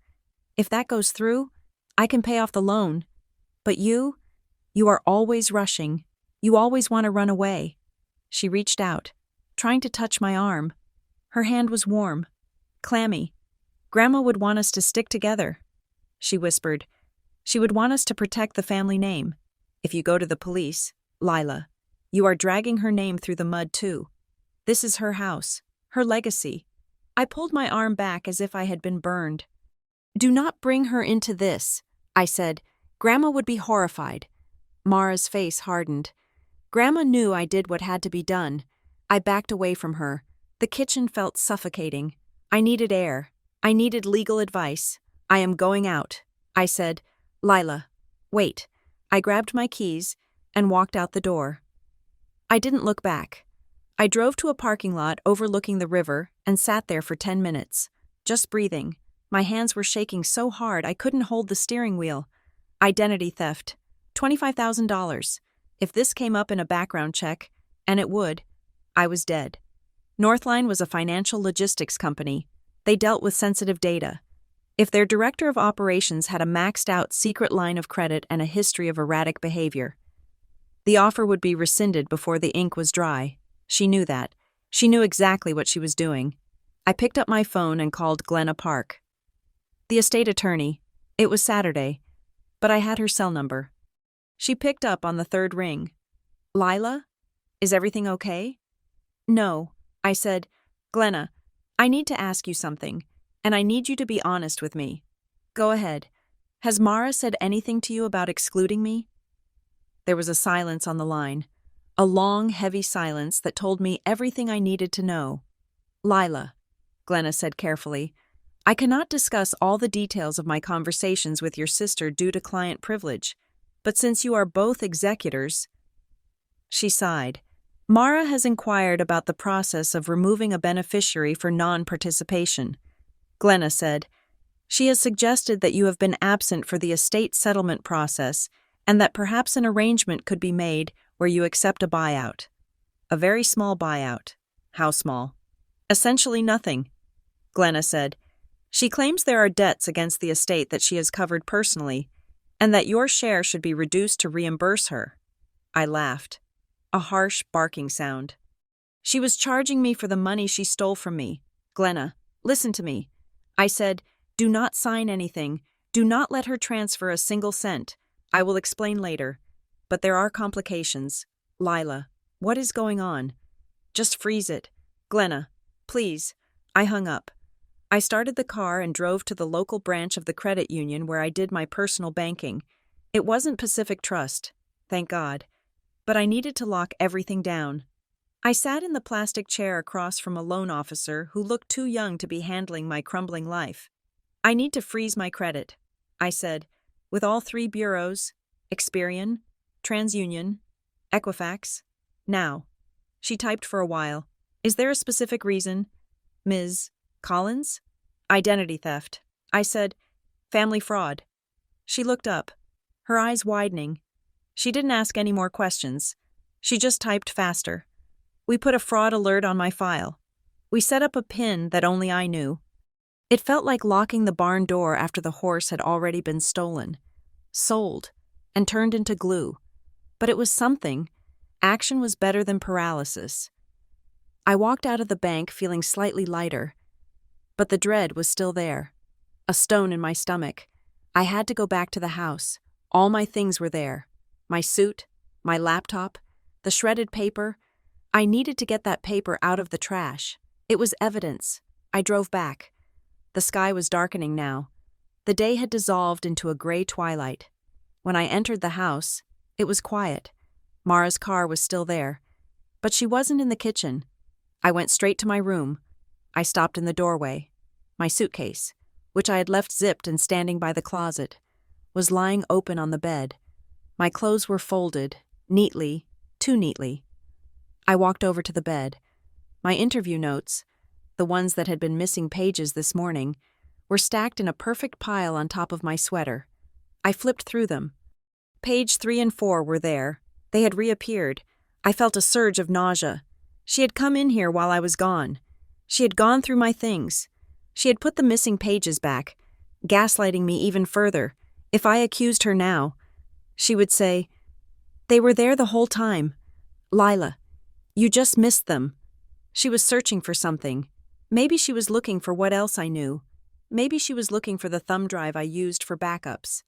If that goes through, I can pay off the loan. But you are always rushing. You always want to run away. She reached out, trying to touch my arm. Her hand was warm, clammy. Grandma would want us to stick together, she whispered. She would want us to protect the family name. If you go to the police, Lila, you are dragging her name through the mud too. This is her house, her legacy. I pulled my arm back as if I had been burned. Do not bring her into this, I said. Grandma would be horrified. Mara's face hardened. Grandma knew I did what had to be done. I backed away from her. The kitchen felt suffocating. I needed air. I needed legal advice. I am going out, I said. Lila, wait. I grabbed my keys and walked out the door. I didn't look back. I drove to a parking lot overlooking the river and sat there for 10 minutes, just breathing. My hands were shaking so hard I couldn't hold the steering wheel. Identity theft. $25,000. If this came up in a background check, and it would, I was dead. Northline was a financial logistics company. They dealt with sensitive data. If their director of operations had a maxed-out secret line of credit and a history of erratic behavior, the offer would be rescinded before the ink was dry. She knew that. She knew exactly what she was doing. I picked up my phone and called Glenna Park, the estate attorney. It was Saturday, but I had her cell number. She picked up on the third ring. Lila? Is everything okay? No, I said. Glenna, I need to ask you something, and I need you to be honest with me. Go ahead. Has Mara said anything to you about excluding me? There was a silence on the line, a long, heavy silence that told me everything I needed to know. Lila, Glenna said carefully, I cannot discuss all the details of my conversations with your sister due to client privilege, but since you are both executors... She sighed. Mara has inquired about the process of removing a beneficiary for non-participation. Glenna said, she has suggested that you have been absent for the estate settlement process and that perhaps an arrangement could be made where you accept a buyout. A very small buyout. How small? Essentially nothing, Glenna said. She claims there are debts against the estate that she has covered personally, and that your share should be reduced to reimburse her. I laughed. A harsh barking sound. She was charging me for the money she stole from me. Glenna, listen to me. I said, do not sign anything. Do not let her transfer a single cent. I will explain later. But there are complications. Lila, what is going on? Just freeze it. Glenna, please. I hung up. I started the car and drove to the local branch of the credit union where I did my personal banking. It wasn't Pacific Trust, thank God, but I needed to lock everything down. I sat in the plastic chair across from a loan officer who looked too young to be handling my crumbling life. I need to freeze my credit, I said, with all 3 bureaus, Experian, TransUnion, Equifax. Now. She typed for a while. Is there a specific reason? Ms. Collins? Identity theft. I said, family fraud. She looked up, her eyes widening. She didn't ask any more questions. She just typed faster. We put a fraud alert on my file. We set up a pin that only I knew. It felt like locking the barn door after the horse had already been stolen, sold, and turned into glue. But it was something. Action was better than paralysis. I walked out of the bank feeling slightly lighter, but the dread was still there. A stone in my stomach. I had to go back to the house. All my things were there. My suit, my laptop, the shredded paper. I needed to get that paper out of the trash. It was evidence. I drove back. The sky was darkening now. The day had dissolved into a gray twilight. When I entered the house, it was quiet. Mara's car was still there, but she wasn't in the kitchen. I went straight to my room. I stopped in the doorway. My suitcase, which I had left zipped and standing by the closet, was lying open on the bed. My clothes were folded, neatly, too neatly. I walked over to the bed. My interview notes, the ones that had been missing pages this morning, were stacked in a perfect pile on top of my sweater. I flipped through them. Page 3 and 4 were there. They had reappeared. I felt a surge of nausea. She had come in here while I was gone. She had gone through my things. She had put the missing pages back, gaslighting me even further. If I accused her now, she would say, "They were there the whole time. Lila, you just missed them." She was searching for something. Maybe she was looking for what else I knew. Maybe she was looking for the thumb drive I used for backups.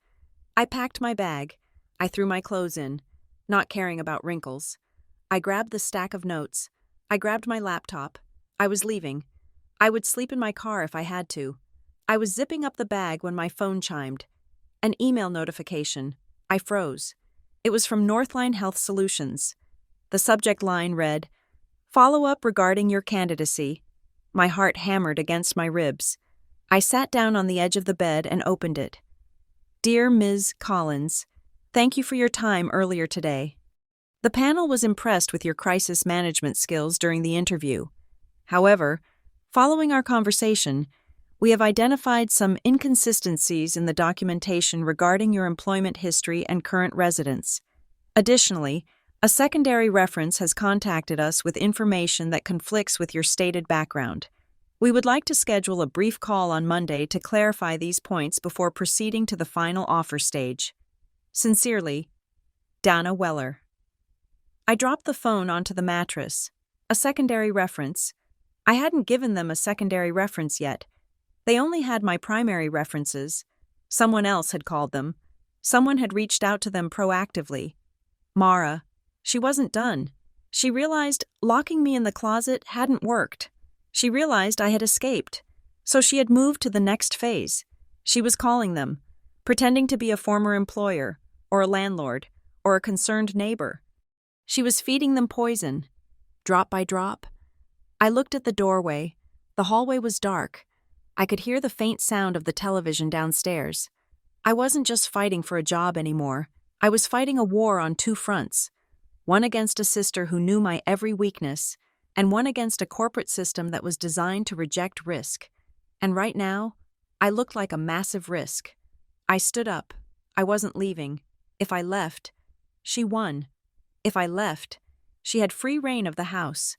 I packed my bag. I threw my clothes in, not caring about wrinkles. I grabbed the stack of notes. I grabbed my laptop. I was leaving. I would sleep in my car if I had to. I was zipping up the bag when my phone chimed. An email notification. I froze. It was from Northline Health Solutions. The subject line read, "Follow-up regarding your candidacy." My heart hammered against my ribs. I sat down on the edge of the bed and opened it. "Dear Ms. Collins, thank you for your time earlier today. The panel was impressed with your crisis management skills during the interview. However, following our conversation, we have identified some inconsistencies in the documentation regarding your employment history and current residence. Additionally, a secondary reference has contacted us with information that conflicts with your stated background. We would like to schedule a brief call on Monday to clarify these points before proceeding to the final offer stage. Sincerely, Dana Weller." I dropped the phone onto the mattress. A secondary reference. I hadn't given them a secondary reference yet. They only had my primary references. Someone else had called them. Someone had reached out to them proactively. Mara. She wasn't done. She realized locking me in the closet hadn't worked. She realized I had escaped. So she had moved to the next phase. She was calling them, pretending to be a former employer, or a landlord, or a concerned neighbor. She was feeding them poison, drop by drop. I looked at the doorway. The hallway was dark. I could hear the faint sound of the television downstairs. I wasn't just fighting for a job anymore. I was fighting a war on two fronts. One against a sister who knew my every weakness, and one against a corporate system that was designed to reject risk. And right now, I looked like a massive risk. I stood up. I wasn't leaving. If I left, she won. If I left, she had free reign of the house.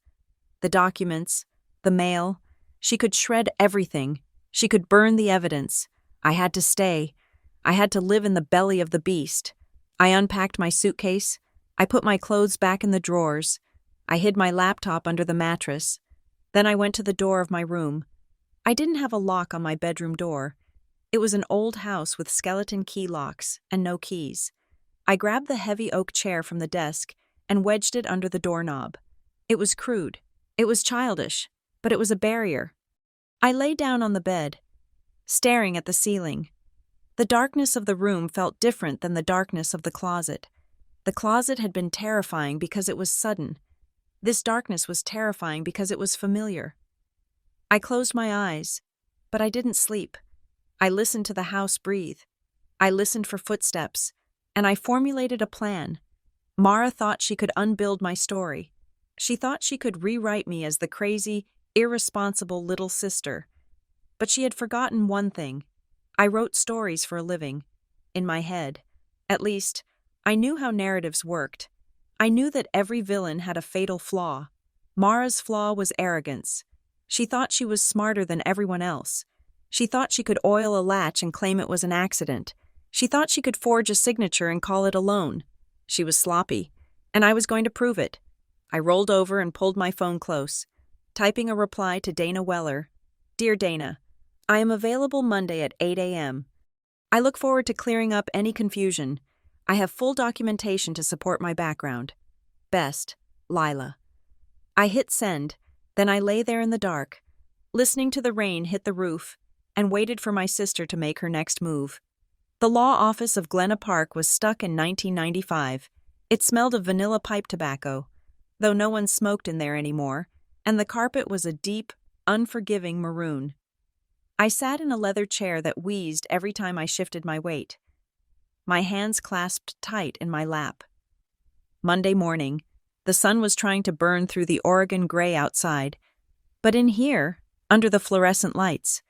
The documents, the mail, she could shred everything. She could burn the evidence. I had to stay. I had to live in the belly of the beast. I unpacked my suitcase. I put my clothes back in the drawers. I hid my laptop under the mattress. Then I went to the door of my room. I didn't have a lock on my bedroom door. It was an old house with skeleton key locks and no keys. I grabbed the heavy oak chair from the desk and wedged it under the doorknob. It was crude. It was childish, but it was a barrier. I lay down on the bed, staring at the ceiling. The darkness of the room felt different than the darkness of the closet. The closet had been terrifying because it was sudden. This darkness was terrifying because it was familiar. I closed my eyes, but I didn't sleep. I listened to the house breathe. I listened for footsteps, and I formulated a plan. Mara thought she could unbuild my story. She thought she could rewrite me as the crazy, irresponsible little sister. But she had forgotten one thing. I wrote stories for a living. In my head. At least, I knew how narratives worked. I knew that every villain had a fatal flaw. Mara's flaw was arrogance. She thought she was smarter than everyone else. She thought she could oil a latch and claim it was an accident. She thought she could forge a signature and call it a loan. She was sloppy, and I was going to prove it. I rolled over and pulled my phone close, typing a reply to Dana Weller. Dear Dana, I am available Monday at 8 a.m. I look forward to clearing up any confusion. I have full documentation to support my background. Best, Lila. I hit send, then I lay there in the dark, listening to the rain hit the roof, and waited for my sister to make her next move. The law office of Glenna Park was stuck in 1995. It smelled of vanilla pipe tobacco, though no one smoked in there anymore, and the carpet was a deep, unforgiving maroon. I sat in a leather chair that wheezed every time I shifted my weight. My hands clasped tight in my lap. Monday morning, the sun was trying to burn through the Oregon gray outside, but in here, under the fluorescent lights,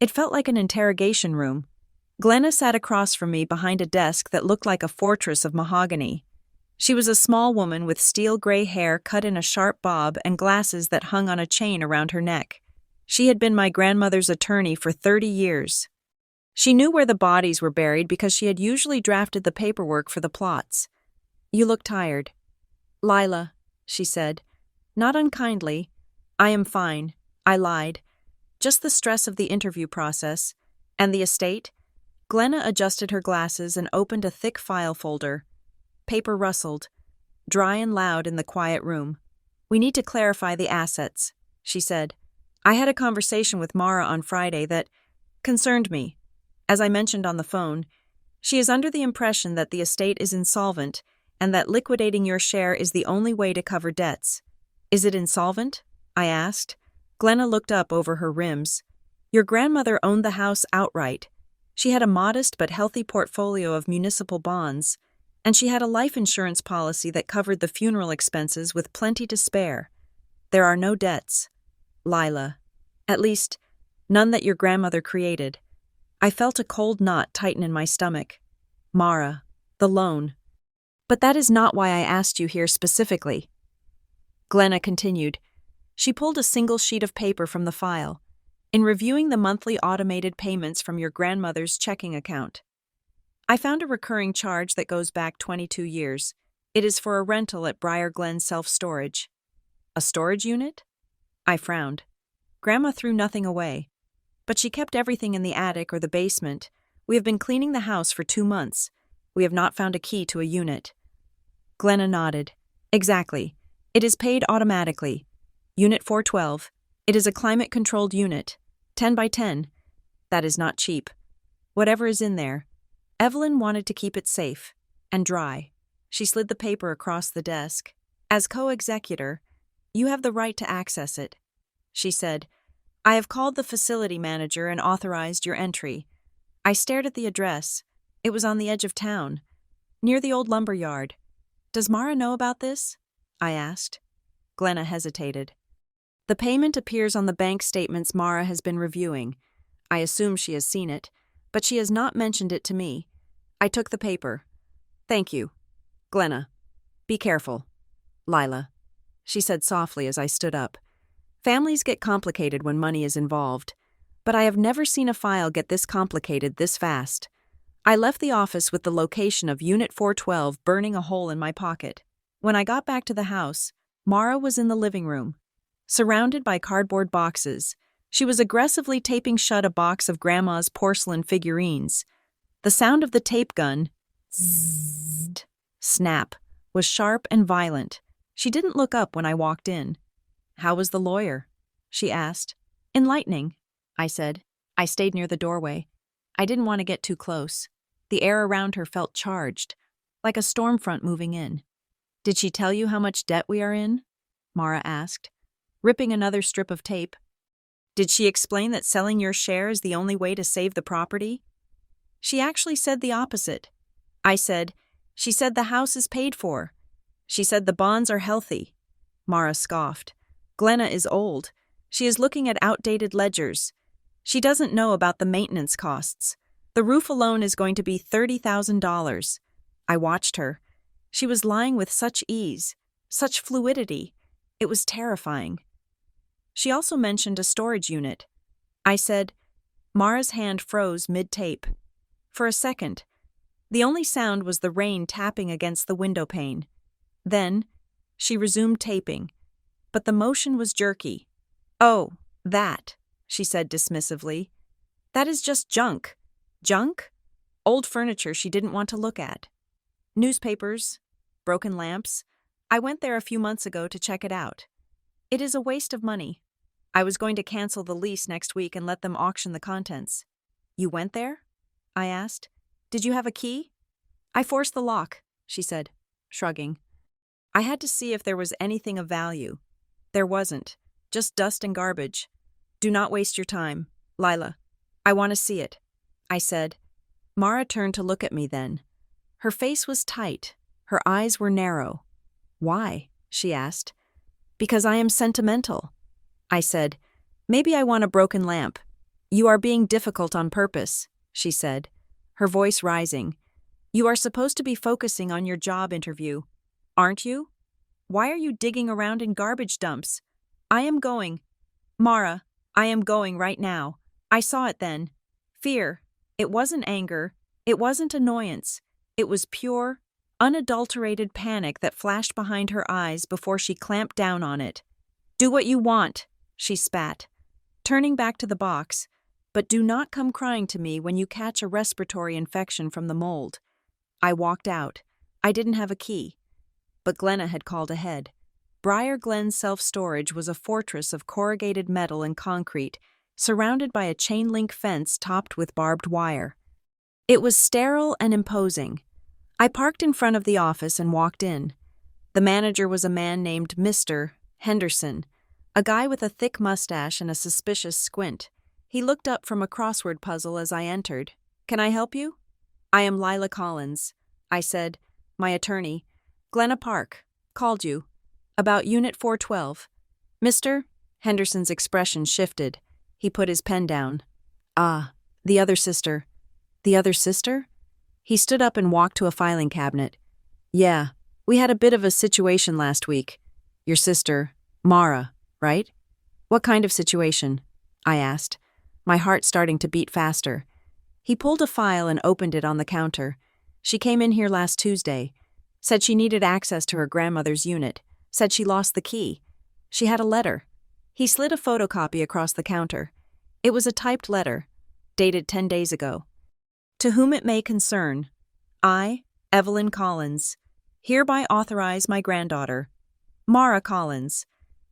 it felt like an interrogation room. Glenna sat across from me behind a desk that looked like a fortress of mahogany. She was a small woman with steel gray hair cut in a sharp bob and glasses that hung on a chain around her neck. She had been my grandmother's attorney for 30 years. She knew where the bodies were buried because she had usually drafted the paperwork for the plots. You look tired. Lila, she said, not unkindly. I am fine. I lied. Just the stress of the interview process. And the estate? Glenna adjusted her glasses and opened a thick file folder. Paper rustled, dry and loud in the quiet room. We need to clarify the assets, she said. I had a conversation with Mara on Friday that concerned me. As I mentioned on the phone, she is under the impression that the estate is insolvent and that liquidating your share is the only way to cover debts. Is it insolvent? I asked. Glenna looked up over her rims. Your grandmother owned the house outright. She had a modest but healthy portfolio of municipal bonds, and she had a life insurance policy that covered the funeral expenses with plenty to spare. There are no debts, Lila. At least, none that your grandmother created. I felt a cold knot tighten in my stomach. Mara, the loan. But that is not why I asked you here specifically. Glenna continued. She pulled a single sheet of paper from the file. In reviewing the monthly automated payments from your grandmother's checking account, I found a recurring charge that goes back 22 years. It is for a rental at Briar Glen Self-Storage. A storage unit? I frowned. Grandma threw nothing away, but she kept everything in the attic or the basement. We have been cleaning the house for 2 months. We have not found a key to a unit. Glenna nodded. Exactly. It is paid automatically. Unit 412. It is a climate-controlled unit. 10 by 10. That is not cheap. Whatever is in there. Evelyn wanted to keep it safe and dry. She slid the paper across the desk. As co-executor, you have the right to access it, she said. I have called the facility manager and authorized your entry. I stared at the address. It was on the edge of town, near the old lumber yard. Does Mara know about this? I asked. Glenna hesitated. The payment appears on the bank statements Mara has been reviewing. I assume she has seen it, but she has not mentioned it to me. I took the paper. Thank you. Glenna, be careful. Lila, she said softly as I stood up. Families get complicated when money is involved, but I have never seen a file get this complicated this fast. I left the office with the location of Unit 412 burning a hole in my pocket. When I got back to the house, Mara was in the living room. Surrounded by cardboard boxes, she was aggressively taping shut a box of Grandma's porcelain figurines. The sound of the tape gun, zzz, snap, was sharp and violent. She didn't look up when I walked in. How was the lawyer? She asked. Enlightening, I said. I stayed near the doorway. I didn't want to get too close. The air around her felt charged, like a storm front moving in. Did she tell you how much debt we are in? Mara asked, ripping another strip of tape. Did she explain that selling your share is the only way to save the property? She actually said the opposite. I said, she said the house is paid for. She said the bonds are healthy. Mara scoffed. Glenna is old. She is looking at outdated ledgers. She doesn't know about the maintenance costs. The roof alone is going to be $30,000. I watched her. She was lying with such ease, such fluidity. It was terrifying. She also mentioned a storage unit. I said, Mara's hand froze mid-tape. For a second, the only sound was the rain tapping against the window pane. Then, she resumed taping, but the motion was jerky. Oh, that, she said dismissively. That is just junk. Junk? Old furniture she didn't want to look at. Newspapers, broken lamps. I went there a few months ago to check it out. It is a waste of money. I was going to cancel the lease next week and let them auction the contents. You went there? I asked. Did you have a key? I forced the lock, she said, shrugging. I had to see if there was anything of value. There wasn't, just dust and garbage. Do not waste your time, Lila. I want to see it, I said. Mara turned to look at me then. Her face was tight, her eyes were narrow. Why? She asked. Because I am sentimental. I said, maybe I want a broken lamp. You are being difficult on purpose, she said, her voice rising. You are supposed to be focusing on your job interview, aren't you? Why are you digging around in garbage dumps? I am going. Mara, I am going right now. I saw it then. Fear. It wasn't anger. It wasn't annoyance. It was pure, unadulterated panic that flashed behind her eyes before she clamped down on it. Do what you want, she spat, turning back to the box, but do not come crying to me when you catch a respiratory infection from the mold. I walked out. I didn't have a key. But Glenna had called ahead. Briar Glen's self-storage was a fortress of corrugated metal and concrete, surrounded by a chain-link fence topped with barbed wire. It was sterile and imposing. I parked in front of the office and walked in. The manager was a man named Mr. Henderson, a guy with a thick mustache and a suspicious squint. He looked up from a crossword puzzle as I entered. Can I help you? I am Lila Collins, I said. My attorney. Glenna Park. Called you. About Unit 412. Mr. Henderson's expression shifted. He put his pen down. Ah, the other sister. The other sister? He stood up and walked to a filing cabinet. Yeah, we had a bit of a situation last week. Your sister, Mara, right? What kind of situation? I asked, my heart starting to beat faster. He pulled a file and opened it on the counter. She came in here last Tuesday. Said she needed access to her grandmother's unit. Said she lost the key. She had a letter. He slid a photocopy across the counter. It was a typed letter, dated 10 days ago. To whom it may concern, I, Evelyn Collins, hereby authorize my granddaughter, Mara Collins,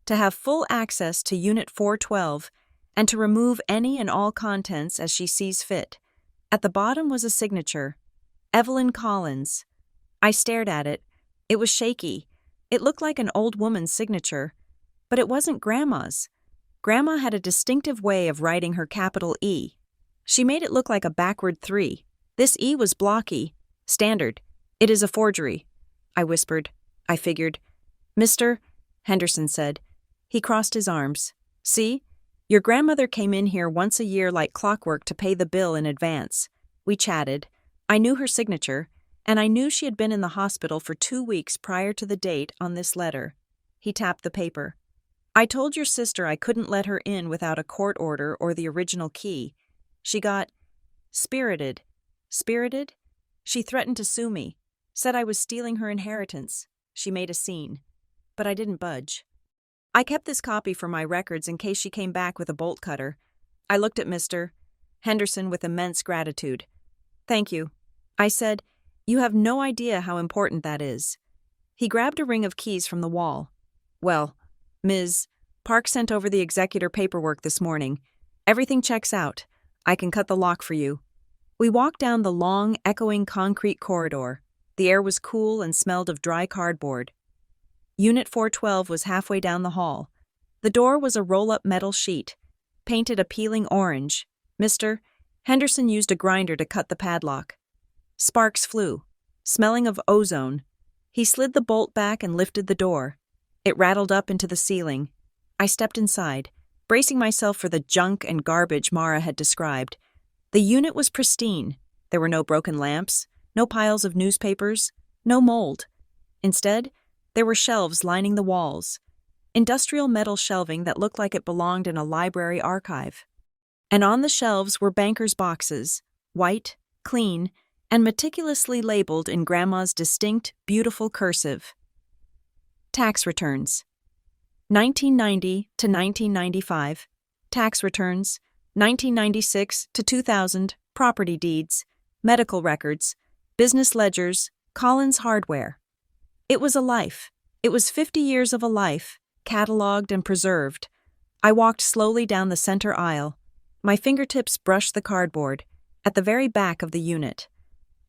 to have full access to Unit 412 and to remove any and all contents as she sees fit. At the bottom was a signature, Evelyn Collins. I stared at it. It was shaky. It looked like an old woman's signature, but it wasn't Grandma's. Grandma had a distinctive way of writing her capital E. She made it look like a backward 3. This E was blocky, standard. It is a forgery, I whispered. I figured. Mr. Henderson said. He crossed his arms. See? Your grandmother came in here once a year like clockwork to pay the bill in advance. We chatted. I knew her signature, and I knew she had been in the hospital for 2 weeks prior to the date on this letter. He tapped the paper. I told your sister I couldn't let her in without a court order or the original key. She got spirited. Spirited? She threatened to sue me, said I was stealing her inheritance. She made a scene. But I didn't budge. I kept this copy for my records in case she came back with a bolt cutter. I looked at Mr. Henderson with immense gratitude. Thank you. I said, you have no idea how important that is. He grabbed a ring of keys from the wall. Well, Ms. Park sent over the executor paperwork this morning. Everything checks out. I can cut the lock for you. We walked down the long, echoing concrete corridor. The air was cool and smelled of dry cardboard. Unit 412 was halfway down the hall. The door was a roll-up metal sheet, painted a peeling orange. Mr. Henderson used a grinder to cut the padlock. Sparks flew, smelling of ozone. He slid the bolt back and lifted the door. It rattled up into the ceiling. I stepped inside, bracing myself for the junk and garbage Mara had described. The unit was pristine. There were no broken lamps, no piles of newspapers, no mold. Instead, there were shelves lining the walls. industrial metal shelving that looked like it belonged in a library archive. And on the shelves were bankers' boxes, white, clean, and meticulously labeled in Grandma's distinct, beautiful cursive. Tax returns. 1990 to 1995. Tax returns. 1996 to 2000. Property deeds. Medical records. Business ledgers. Collins Hardware. It was a life. It was 50 years of a life, catalogued and preserved. I walked slowly down the center aisle. My fingertips brushed the cardboard, at the very back of the unit.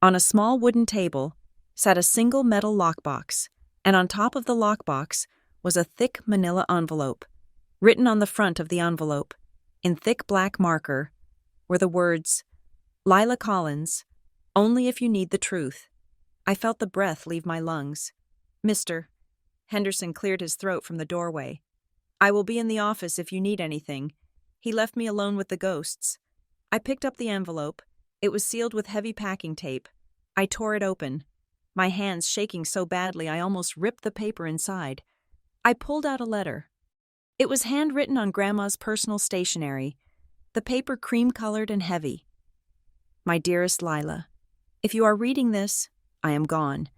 On a small wooden table sat a single metal lockbox, and on top of the lockbox was a thick manila envelope. Written on the front of the envelope, in thick black marker, were the words, "Lila Collins, only if you need the truth." I felt the breath leave my lungs. "Mr." Henderson cleared his throat from the doorway. "I will be in the office if you need anything." He left me alone with the ghosts. I picked up the envelope. It was sealed with heavy packing tape. I tore it open, my hands shaking so badly I almost ripped the paper inside. I pulled out a letter. It was handwritten on Grandma's personal stationery, the paper cream-colored and heavy. "My dearest Lila, if you are reading this, I am gone,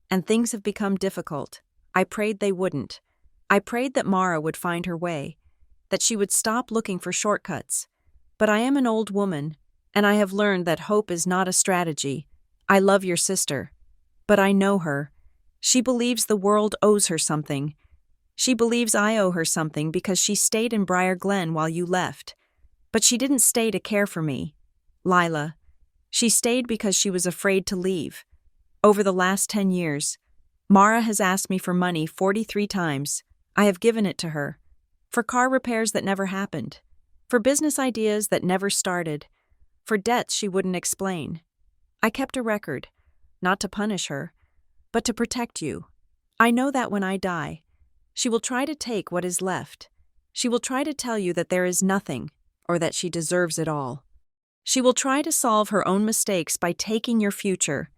and things have become difficult. I prayed they wouldn't. I prayed that Mara would find her way, that she would stop looking for shortcuts. But I am an old woman, and I have learned that hope is not a strategy. I love your sister, but I know her. She believes the world owes her something. She believes I owe her something because she stayed in Briar Glen while you left. But she didn't stay to care for me. Lila, she stayed because she was afraid to leave. Over the last 10 years, Mara has asked me for money 43 times. I have given it to her. For car repairs that never happened. For business ideas that never started. For debts she wouldn't explain. I kept a record, not to punish her, but to protect you. I know that when I die, she will try to take what is left. She will try to tell you that there is nothing, or that she deserves it all. She will try to solve her own mistakes by taking your future.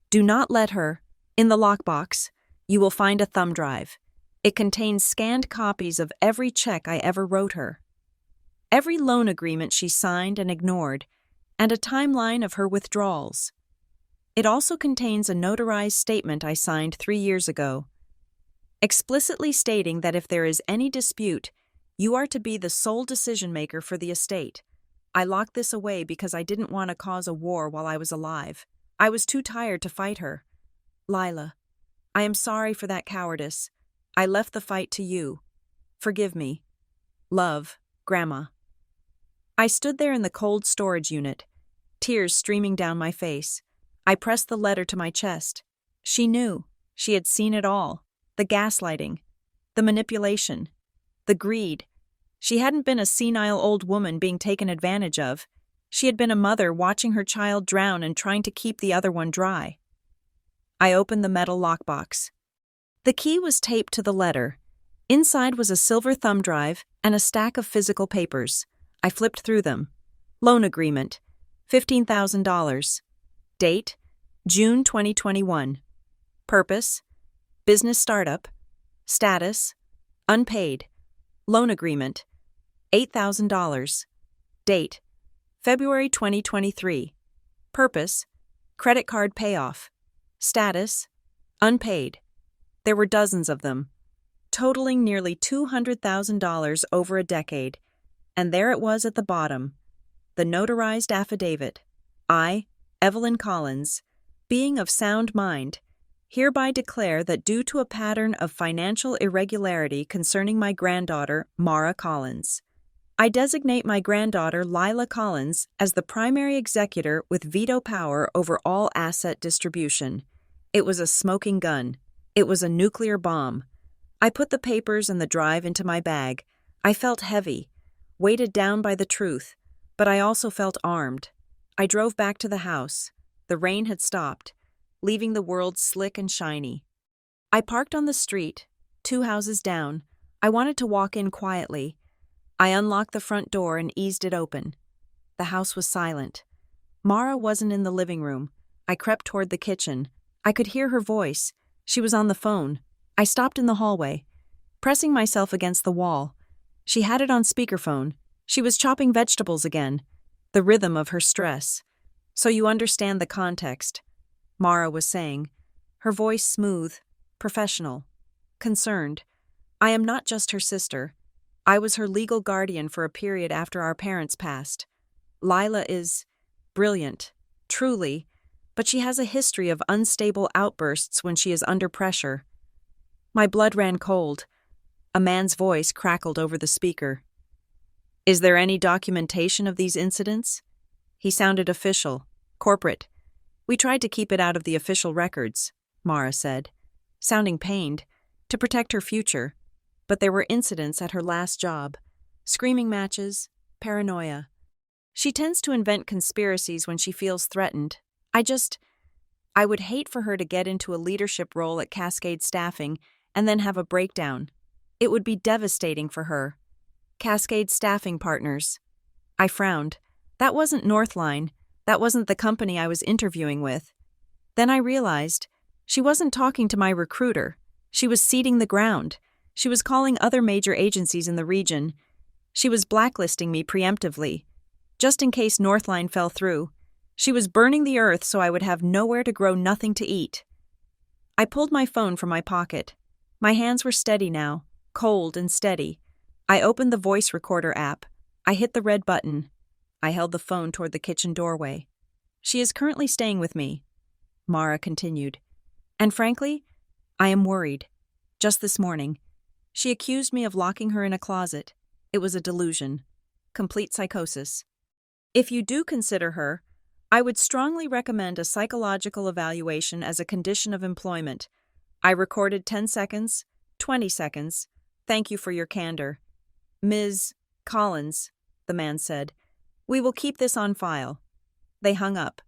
Do not let her. In the lockbox, you will find a thumb drive. It contains scanned copies of every check I ever wrote her, every loan agreement she signed and ignored, and a timeline of her withdrawals. It also contains a notarized statement I signed 3 years ago, explicitly stating that if there is any dispute, you are to be the sole decision-maker for the estate. I locked this away because I didn't want to cause a war while I was alive. I was too tired to fight her. Lila, I am sorry for that cowardice. I left the fight to you. Forgive me. Love, Grandma. I stood there in the cold storage unit, tears streaming down my face. I pressed the letter to my chest. She knew. She had seen it all. The gaslighting, the manipulation, the greed. She hadn't been a senile old woman being taken advantage of. She had been a mother watching her child drown and trying to keep the other one dry. I opened the metal lockbox. The key was taped to the letter. Inside was a silver thumb drive and a stack of physical papers. I flipped through them. Loan agreement, $15,000. Date, June 2021. Purpose, business startup. Status, unpaid. Loan agreement, $8,000. Date, February 2023. Purpose, credit card payoff. Status, unpaid. There were dozens of them, totaling nearly $200,000 over a decade, and there it was at the bottom, the notarized affidavit. I, Evelyn Collins, being of sound mind, hereby declare that due to a pattern of financial irregularity concerning my granddaughter, Mara Collins, I designate my granddaughter, Lila Collins, as the primary executor with veto power over all asset distribution. It was a smoking gun. It was a nuclear bomb. I put the papers and the drive into my bag. I felt heavy, weighted down by the truth, but I also felt armed. I drove back to the house. The rain had stopped, leaving the world slick and shiny. I parked on the street, 2 houses down. I wanted to walk in quietly. I unlocked the front door and eased it open. The house was silent. Mara wasn't in the living room. I crept toward the kitchen. I could hear her voice. She was on the phone. I stopped in the hallway. pressing myself against the wall. She had it on speakerphone. She was chopping vegetables again, the rhythm of her stress. "So you understand the context," Mara was saying, her voice smooth, professional, concerned. "I am not just her sister. I was her legal guardian for a period after our parents passed. Lila is brilliant, truly, but she has a history of unstable outbursts when she is under pressure." My blood ran cold. A man's voice crackled over the speaker. "Is there any documentation of these incidents?" He sounded official, corporate. "We tried to keep it out of the official records," Mara said, sounding pained, to protect her future. But there were incidents at her last job. Screaming matches, paranoia. She tends to invent conspiracies when she feels threatened. I would hate for her to get into a leadership role at Cascade Staffing and then have a breakdown. It would be devastating for her. Cascade Staffing Partners. I frowned. That wasn't Northline. That wasn't the company I was interviewing with. Then I realized she wasn't talking to my recruiter. She was seeding the ground. She was calling other major agencies in the region. She was blacklisting me preemptively, just in case Northline fell through. She was burning the earth so I would have nowhere to grow nothing to eat. I pulled my phone from my pocket. My hands were steady now, cold and steady. I opened the voice recorder app. I hit the red button. I held the phone toward the kitchen doorway. "She is currently staying with me," Mara continued. "And frankly, I am worried. Just this morning, she accused me of locking her in a closet. It was a delusion. Complete psychosis. If you do consider her, I would strongly recommend a psychological evaluation as a condition of employment. I recorded 10 seconds, 20 seconds. Thank you for your candor." "Ms. Collins," the man said, "we will keep this on file." They hung up.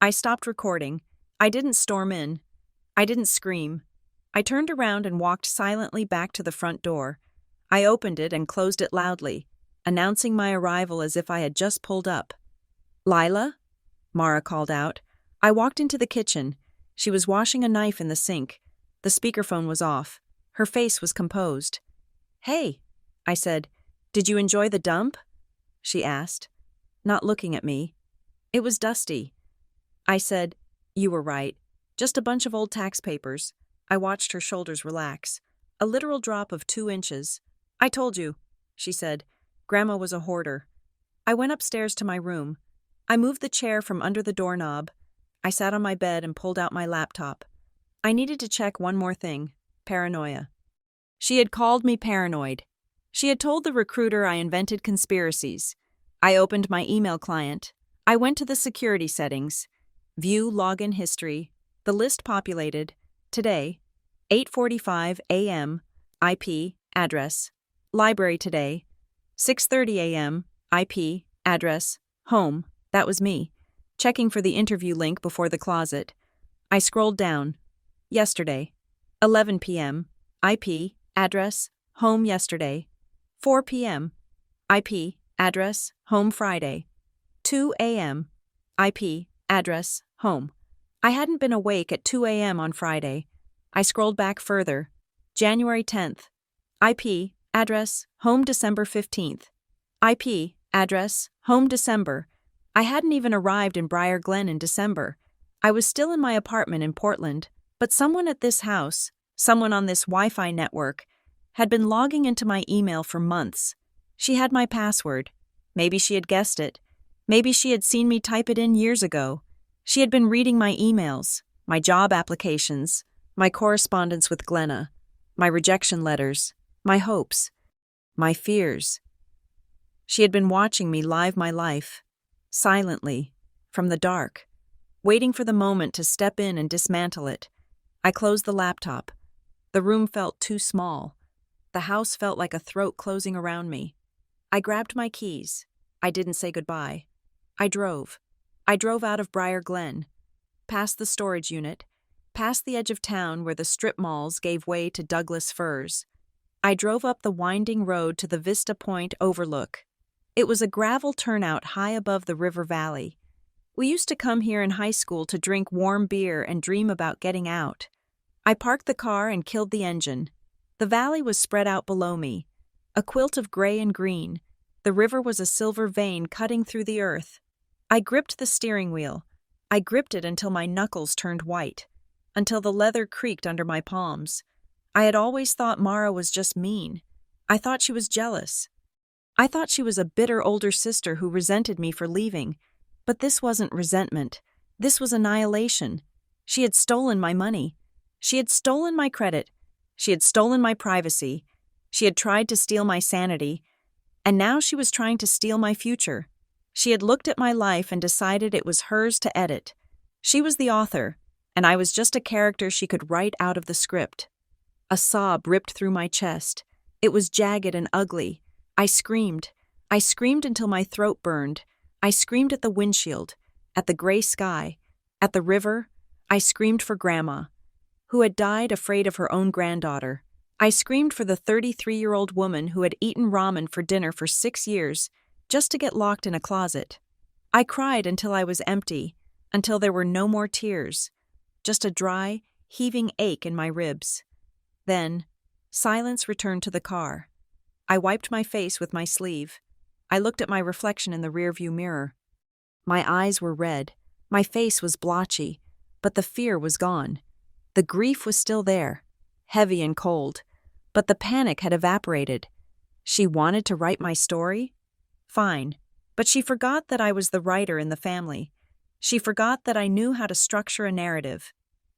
I stopped recording. I didn't storm in. I didn't scream. I turned around and walked silently back to the front door. I opened it and closed it loudly, announcing my arrival as if I had just pulled up. "Lila?" Mara called out. I walked into the kitchen. She was washing a knife in the sink. The speakerphone was off. Her face was composed. "Hey," I said. "Did you enjoy the dump?" she asked, not looking at me. "It was dusty." I said, "You were right. Just a bunch of old tax papers." I watched her shoulders relax. A literal drop of 2 inches. "I told you," she said. "Grandma was a hoarder." I went upstairs to my room. I moved the chair from under the doorknob. I sat on my bed and pulled out my laptop. I needed to check one more thing. Paranoia. She had called me paranoid. She had told the recruiter I invented conspiracies. I opened my email client. I went to the security settings. View login history. The list populated. Today, 8:45 a.m., IP, address. Library today, 6:30 a.m., IP, address, home. That was me, checking for the interview link before the closet. I scrolled down. Yesterday, 11 p.m., IP, address, home yesterday. 4 p.m., IP, address, home Friday. 2 a.m., IP, address, home. I hadn't been awake at 2 a.m. on Friday. I scrolled back further. January 10th. IP, address, home December 15th. IP, address, home December. I hadn't even arrived in Briar Glen in December. I was still in my apartment in Portland, but someone at this house, someone on this Wi-Fi network, had been logging into my email for months. She had my password. Maybe she had guessed it. Maybe she had seen me type it in years ago. She had been reading my emails, my job applications, my correspondence with Glenna, my rejection letters, my hopes, my fears. She had been watching me live my life, silently, from the dark, waiting for the moment to step in and dismantle it. I closed the laptop. The room felt too small. The house felt like a throat closing around me. I grabbed my keys. I didn't say goodbye. I drove. I drove out of Briar Glen, past the storage unit, past the edge of town where the strip malls gave way to Douglas firs. I drove up the winding road to the Vista Point overlook. It was a gravel turnout high above the river valley. We used to come here in high school to drink warm beer and dream about getting out. I parked the car and killed the engine. The valley was spread out below me, a quilt of gray and green. The river was a silver vein cutting through the earth. I gripped the steering wheel. I gripped it until my knuckles turned white, until the leather creaked under my palms. I had always thought Mara was just mean. I thought she was jealous. I thought she was a bitter older sister who resented me for leaving. But this wasn't resentment. This was annihilation. She had stolen my money. She had stolen my credit. She had stolen my privacy. She had tried to steal my sanity. And now she was trying to steal my future. She had looked at my life and decided it was hers to edit. She was the author, and I was just a character she could write out of the script. A sob ripped through my chest. It was jagged and ugly. I screamed. I screamed until my throat burned. I screamed at the windshield, at the gray sky, at the river. I screamed for Grandma, who had died afraid of her own granddaughter. I screamed for the 33-year-old woman who had eaten ramen for dinner for 6 years, just to get locked in a closet. I cried until I was empty, until there were no more tears, just a dry, heaving ache in my ribs. Then, silence returned to the car. I wiped my face with my sleeve. I looked at my reflection in the rearview mirror. My eyes were red, my face was blotchy, but the fear was gone. The grief was still there, heavy and cold, but the panic had evaporated. She wanted to write my story? Fine, but she forgot that I was the writer in the family. She forgot that I knew how to structure a narrative.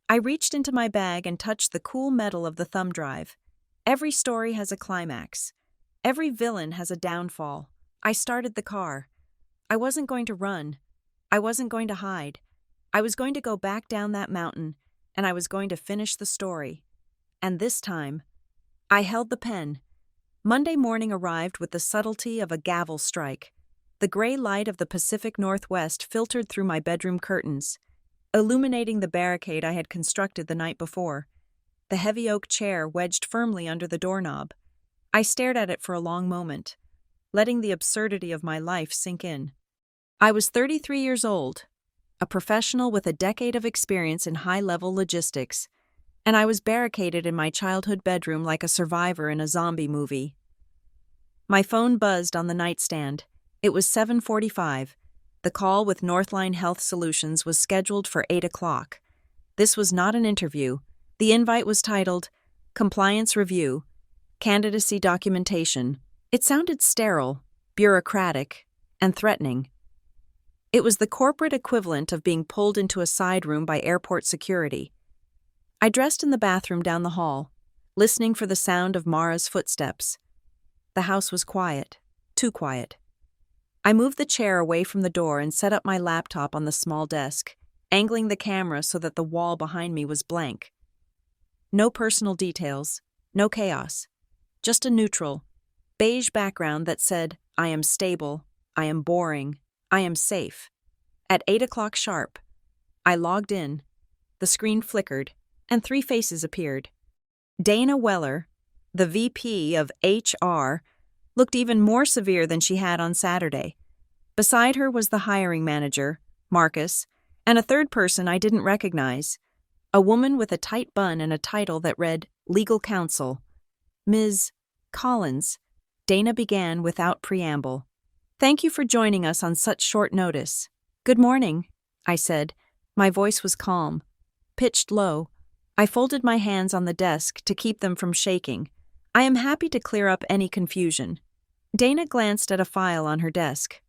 I reached into my bag and touched the cool metal of the thumb drive. Every story has a climax. Every villain has a downfall. I started the car. I wasn't going to run. I wasn't going to hide. I was going to go back down that mountain, and I was going to finish the story. And this time, I held the pen. Monday morning arrived with the subtlety of a gavel strike. The gray light of the Pacific Northwest filtered through my bedroom curtains, illuminating the barricade I had constructed the night before. The heavy oak chair wedged firmly under the doorknob. I stared at it for a long moment, letting the absurdity of my life sink in. I was 33 years old, a professional with a decade of experience in high-level logistics, and I was barricaded in my childhood bedroom like a survivor in a zombie movie. My phone buzzed on the nightstand. It was 7:45. The call with Northline Health Solutions was scheduled for 8 o'clock. This was not an interview. The invite was titled, Compliance Review, Candidacy Documentation. It sounded sterile, bureaucratic, and threatening. It was the corporate equivalent of being pulled into a side room by airport security. I dressed in the bathroom down the hall, listening for the sound of Mara's footsteps. The house was quiet, too quiet. I moved the chair away from the door and set up my laptop on the small desk, angling the camera so that the wall behind me was blank. No personal details, no chaos, just a neutral, beige background that said, I am stable, I am boring, I am safe. At 8 o'clock sharp, I logged in. The screen flickered, and 3 faces appeared. Dana Weller, the VP of HR, looked even more severe than she had on Saturday. Beside her was the hiring manager, Marcus, and a third person I didn't recognize, a woman with a tight bun and a title that read Legal Counsel. Ms. Collins, Dana began without preamble. Thank you for joining us on such short notice. Good morning, I said. My voice was calm, pitched low. I folded my hands on the desk to keep them from shaking. I am happy to clear up any confusion. Dana glanced at a file on her desk.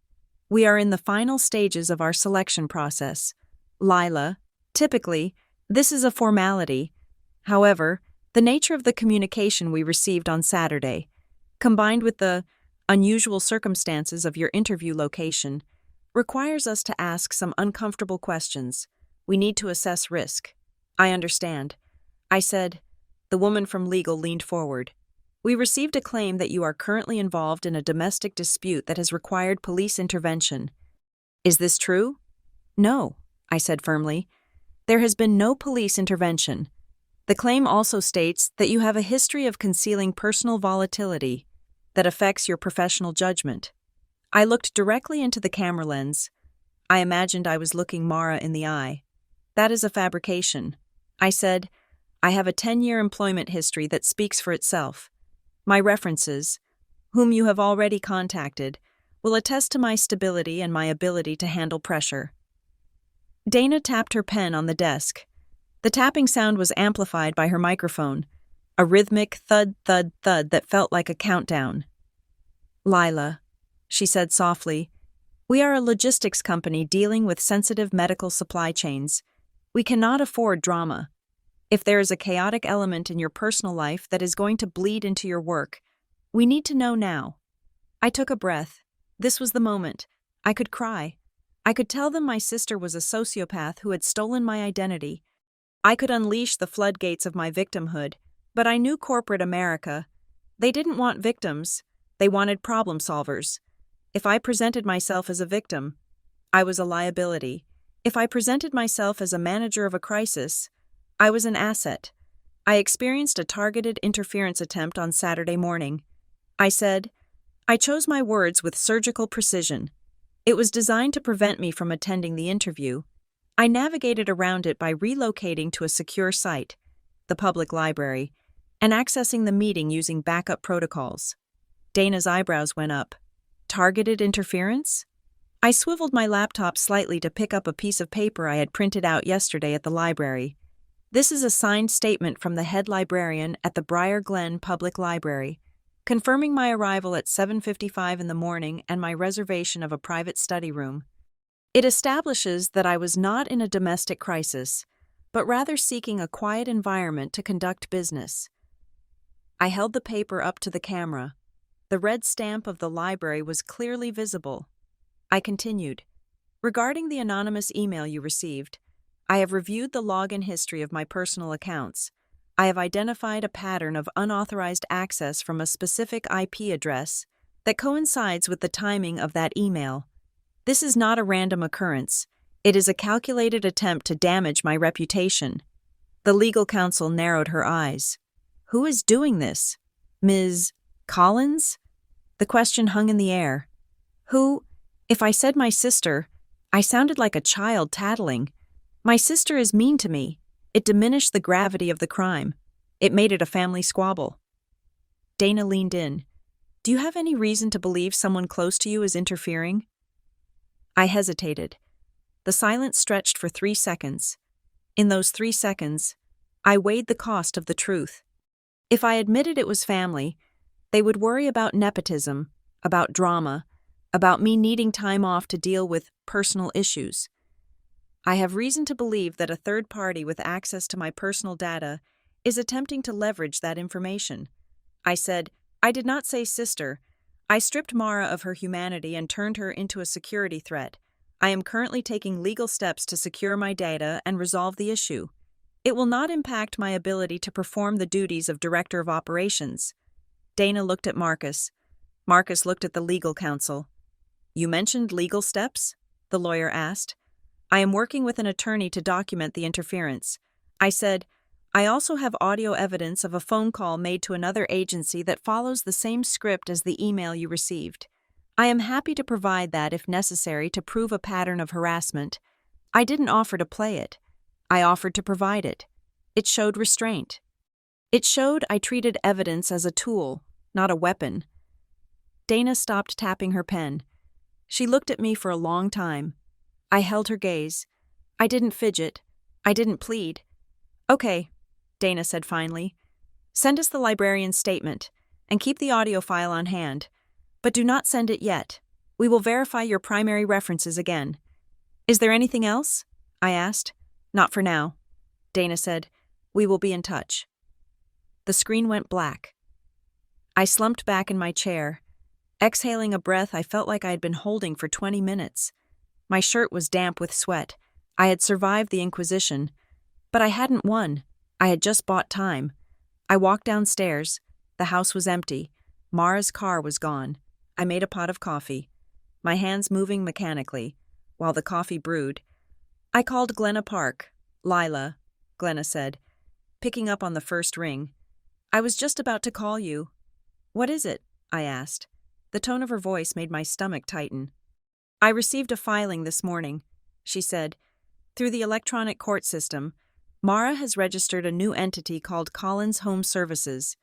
We are in the final stages of our selection process. Lila, typically, this is a formality. However, the nature of the communication we received on Saturday, combined with the unusual circumstances of your interview location, requires us to ask some uncomfortable questions. We need to assess risk. I understand. I said. The woman from legal leaned forward. We received a claim that you are currently involved in a domestic dispute that has required police intervention. Is this true? No, I said firmly. There has been no police intervention. The claim also states that you have a history of concealing personal volatility that affects your professional judgment. I looked directly into the camera lens. I imagined I was looking Mara in the eye. That is a fabrication. I said, I have a 10-year employment history that speaks for itself. My references, whom you have already contacted, will attest to my stability and my ability to handle pressure." Dana tapped her pen on the desk. The tapping sound was amplified by her microphone, a rhythmic thud, thud, thud that felt like a countdown. "Lila," she said softly, "we are a logistics company dealing with sensitive medical supply chains. We cannot afford drama. If there is a chaotic element in your personal life that is going to bleed into your work, we need to know now." I took a breath. This was the moment. I could cry. I could tell them my sister was a sociopath who had stolen my identity. I could unleash the floodgates of my victimhood, but I knew corporate America. They didn't want victims. They wanted problem solvers. If I presented myself as a victim, I was a liability. If I presented myself as a manager of a crisis, I was an asset. I experienced a targeted interference attempt on Saturday morning. I chose my words with surgical precision. It was designed to prevent me from attending the interview. I navigated around it by relocating to a secure site, the public library, and accessing the meeting using backup protocols. Dana's eyebrows went up. Targeted interference? I swiveled my laptop slightly to pick up a piece of paper I had printed out yesterday at the library. This is a signed statement from the head librarian at the Briar Glen Public Library, confirming my arrival at 7:55 in the morning and my reservation of a private study room. It establishes that I was not in a domestic crisis, but rather seeking a quiet environment to conduct business. I held the paper up to the camera. The red stamp of the library was clearly visible. I continued, "Regarding the anonymous email you received, I have reviewed the login history of my personal accounts. I have identified a pattern of unauthorized access from a specific IP address that coincides with the timing of that email. This is not a random occurrence. It is a calculated attempt to damage my reputation." The legal counsel narrowed her eyes. "Who is doing this? Ms. Collins?" The question hung in the air. "Who?" If I said my sister, I sounded like a child tattling. My sister is mean to me. It diminished the gravity of the crime. It made it a family squabble. Dana leaned in. "Do you have any reason to believe someone close to you is interfering?" I hesitated. The silence stretched for 3 seconds. In those 3 seconds, I weighed the cost of the truth. If I admitted it was family, they would worry about nepotism, about drama, about me needing time off to deal with personal issues. I have reason to believe that a third party with access to my personal data is attempting to leverage that information. I said, "I did not say sister. I stripped Mara of her humanity and turned her into a security threat. I am currently taking legal steps to secure my data and resolve the issue. It will not impact my ability to perform the duties of Director of Operations." Dana looked at Marcus. Marcus looked at the legal counsel. "You mentioned legal steps?" the lawyer asked. "I am working with an attorney to document the interference." I said, "I also have audio evidence of a phone call made to another agency that follows the same script as the email you received. I am happy to provide that if necessary to prove a pattern of harassment. I didn't offer to play it. I offered to provide it. It showed restraint. It showed I treated evidence as a tool, not a weapon." Dana stopped tapping her pen. She looked at me for a long time. I held her gaze. I didn't fidget. I didn't plead. "Okay," Dana said finally. "Send us the librarian's statement, and keep the audio file on hand. But do not send it yet. We will verify your primary references again." "Is there anything else?" I asked. "Not for now," Dana said. "We will be in touch." The screen went black. I slumped back in my chair. Exhaling a breath I felt like I had been holding for 20 minutes. My shirt was damp with sweat. I had survived the Inquisition. But I hadn't won. I had just bought time. I walked downstairs. The house was empty. Mara's car was gone. I made a pot of coffee, my hands moving mechanically, while the coffee brewed. I called Glenna Park. "Lila," Glenna said, picking up on the first ring. "I was just about to call you." "What is it?" I asked. The tone of her voice made my stomach tighten. "I received a filing this morning," she said. "Through the electronic court system, Mara has registered a new entity called Collins Home Services,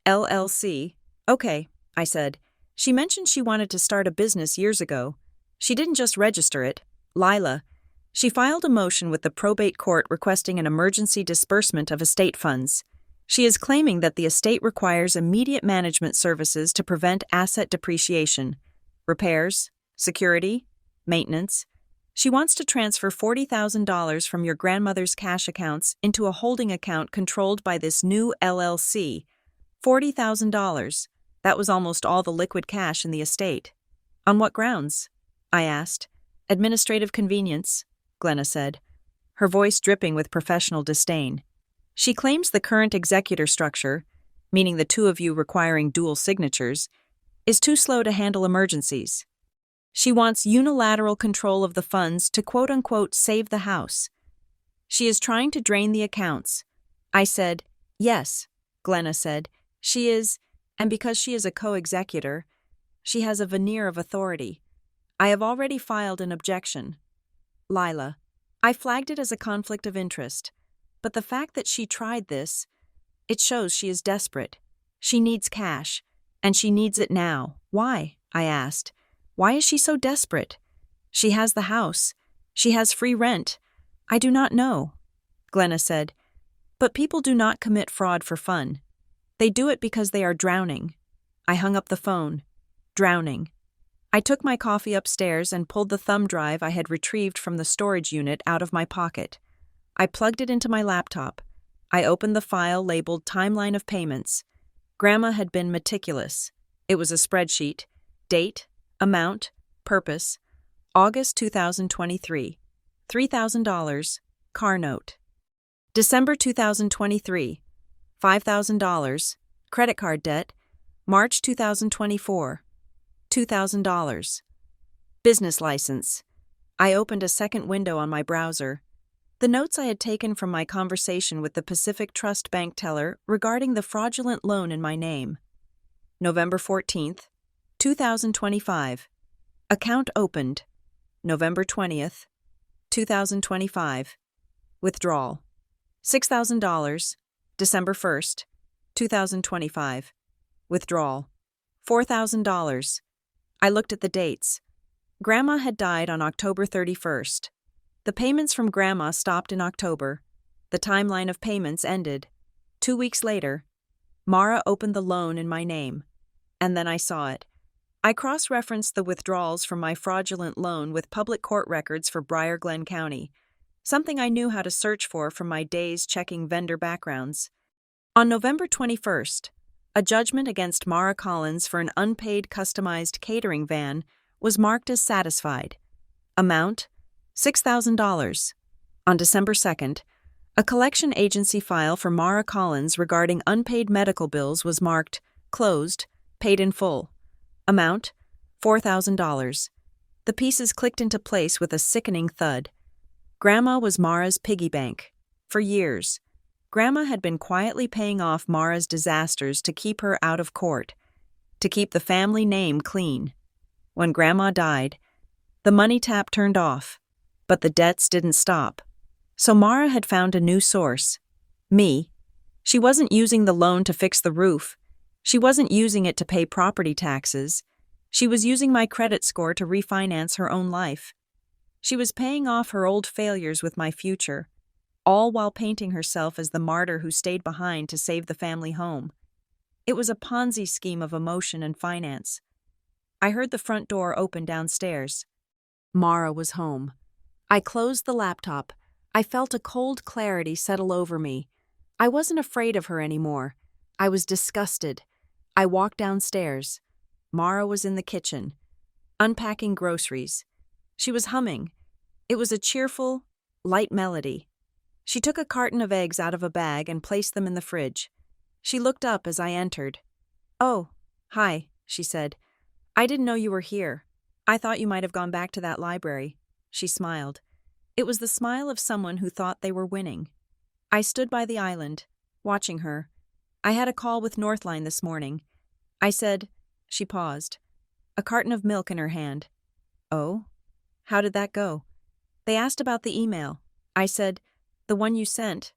LLC. Okay, I said. She mentioned she wanted to start a business years ago. She didn't just register it, Lila. She filed a motion with the probate court requesting an emergency disbursement of estate funds. She is claiming that the estate requires immediate management services to prevent asset depreciation, repairs, security, maintenance. She wants to transfer $40,000 from your grandmother's cash accounts into a holding account controlled by this new LLC. $40,000. That was almost all the liquid cash in the estate. On what grounds? I asked. Administrative convenience, Glenna said, her voice dripping with professional disdain. She claims the current executor structure, meaning the two of you requiring dual signatures, is too slow to handle emergencies. She wants unilateral control of the funds to quote-unquote save the house. She is trying to drain the accounts. I said, yes, Glenna said, she is, and because she is a co-executor, she has a veneer of authority. I have already filed an objection. Lila, I flagged it as a conflict of interest, but the fact that she tried this, it shows she is desperate. She needs cash, and she needs it now. Why? I asked. Why is she so desperate? She has the house. She has free rent. I do not know, Glenna said. But people do not commit fraud for fun. They do it because they are drowning. I hung up the phone. Drowning. I took my coffee upstairs and pulled the thumb drive I had retrieved from the storage unit out of my pocket. I plugged it into my laptop. I opened the file labeled Timeline of Payments. Grandma had been meticulous. It was a spreadsheet. Date, amount, purpose, August 2023, $3,000, car note. December 2023, $5,000, credit card debt, March 2024, $2,000. Business license. I opened a second window on my browser. The notes I had taken from my conversation with the Pacific Trust bank teller regarding the fraudulent loan in my name. November 14th, 2025. Account opened. November 20th, 2025. Withdrawal. $6,000. December 1st, 2025. Withdrawal. $4,000. I looked at the dates. Grandma had died on October 31st. The payments from Grandma stopped in October. The timeline of payments ended. 2 weeks later, Mara opened the loan in my name. And then I saw it. I cross-referenced the withdrawals from my fraudulent loan with public court records for Briar Glen County, something I knew how to search for from my days checking vendor backgrounds. On November 21st, a judgment against Mara Collins for an unpaid customized catering van was marked as satisfied. Amount, $6,000. On December 2nd, a collection agency file for Mara Collins regarding unpaid medical bills was marked closed, paid in full. Amount, $4,000. The pieces clicked into place with a sickening thud. Grandma was Mara's piggy bank. For years, Grandma had been quietly paying off Mara's disasters to keep her out of court, to keep the family name clean. When Grandma died, the money tap turned off, but the debts didn't stop. So Mara had found a new source. Me. She wasn't using the loan to fix the roof. She wasn't using it to pay property taxes. She was using my credit score to refinance her own life. She was paying off her old failures with my future, all while painting herself as the martyr who stayed behind to save the family home. It was a Ponzi scheme of emotion and finance. I heard the front door open downstairs. Mara was home. I closed the laptop. I felt a cold clarity settle over me. I wasn't afraid of her anymore. I was disgusted. I walked downstairs. Mara was in the kitchen, unpacking groceries. She was humming. It was a cheerful, light melody. She took a carton of eggs out of a bag and placed them in the fridge. She looked up as I entered. "Oh, hi," she said. "I didn't know you were here. I thought you might have gone back to that library." She smiled. It was the smile of someone who thought they were winning. I stood by the island, watching her. "I had a call with Northline this morning." I said. She paused, a carton of milk in her hand. "Oh? How did that go?" "They asked about the email." I said, "The one you sent.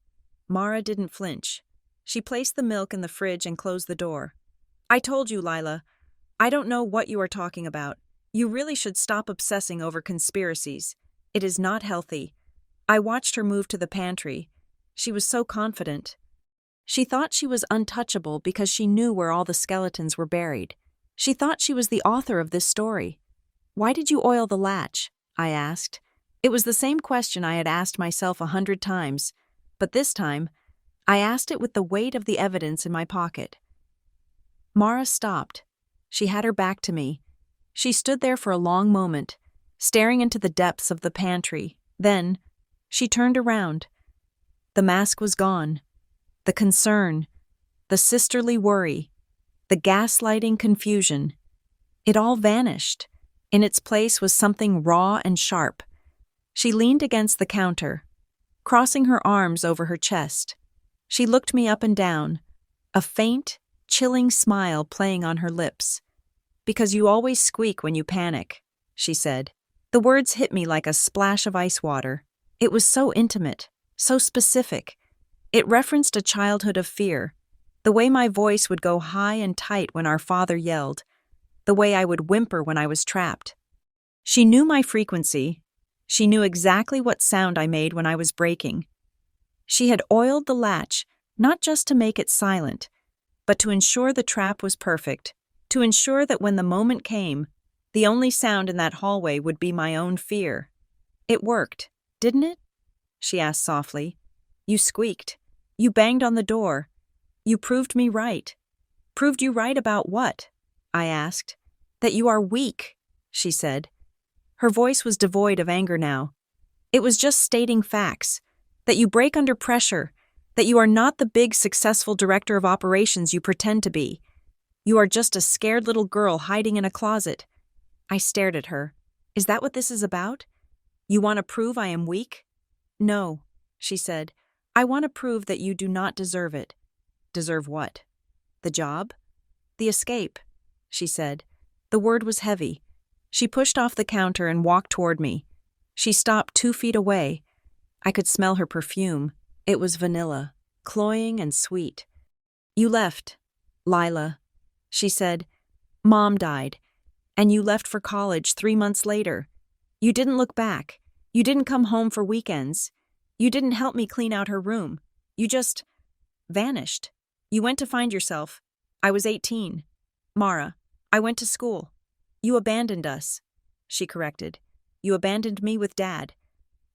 Mara didn't flinch. She placed the milk in the fridge and closed the door. I told you, Lila. I don't know what you are talking about. You really should stop obsessing over conspiracies. It is not healthy. I watched her move to the pantry. She was so confident. She thought she was untouchable because she knew where all the skeletons were buried. She thought she was the author of this story. Why did you oil the latch? I asked. It was the same question I had asked myself 100 times, but this time, I asked it with the weight of the evidence in my pocket. Mara stopped. She had her back to me. She stood there for a long moment, staring into the depths of the pantry. Then, she turned around. The mask was gone. The concern, the sisterly worry, the gaslighting confusion. It all vanished. In its place was something raw and sharp. She leaned against the counter, crossing her arms over her chest. She looked me up and down, a faint, chilling smile playing on her lips. Because you always squeak when you panic, she said. The words hit me like a splash of ice water. It was so intimate, so specific. It referenced a childhood of fear, the way my voice would go high and tight when our father yelled, the way I would whimper when I was trapped. She knew my frequency. She knew exactly what sound I made when I was breaking. She had oiled the latch, not just to make it silent, but to ensure the trap was perfect, to ensure that when the moment came, the only sound in that hallway would be my own fear. It worked, didn't it? She asked softly. You squeaked. You banged on the door. You proved me right. Proved you right about what? I asked. That you are weak, she said. Her voice was devoid of anger now. It was just stating facts. That you break under pressure. That you are not the big, successful director of operations you pretend to be. You are just a scared little girl hiding in a closet. I stared at her. Is that what this is about? You want to prove I am weak? No, she said. I want to prove that you do not deserve it. Deserve what? The job? The escape, she said. The word was heavy. She pushed off the counter and walked toward me. She stopped 2 feet away. I could smell her perfume. It was vanilla, cloying and sweet. You left, Lila, she said. Mom died, and you left for college 3 months later. You didn't look back. You didn't come home for weekends. You didn't help me clean out her room. You just vanished. You went to find yourself. I was 18. Mara, I went to school. You abandoned us, she corrected. You abandoned me with Dad.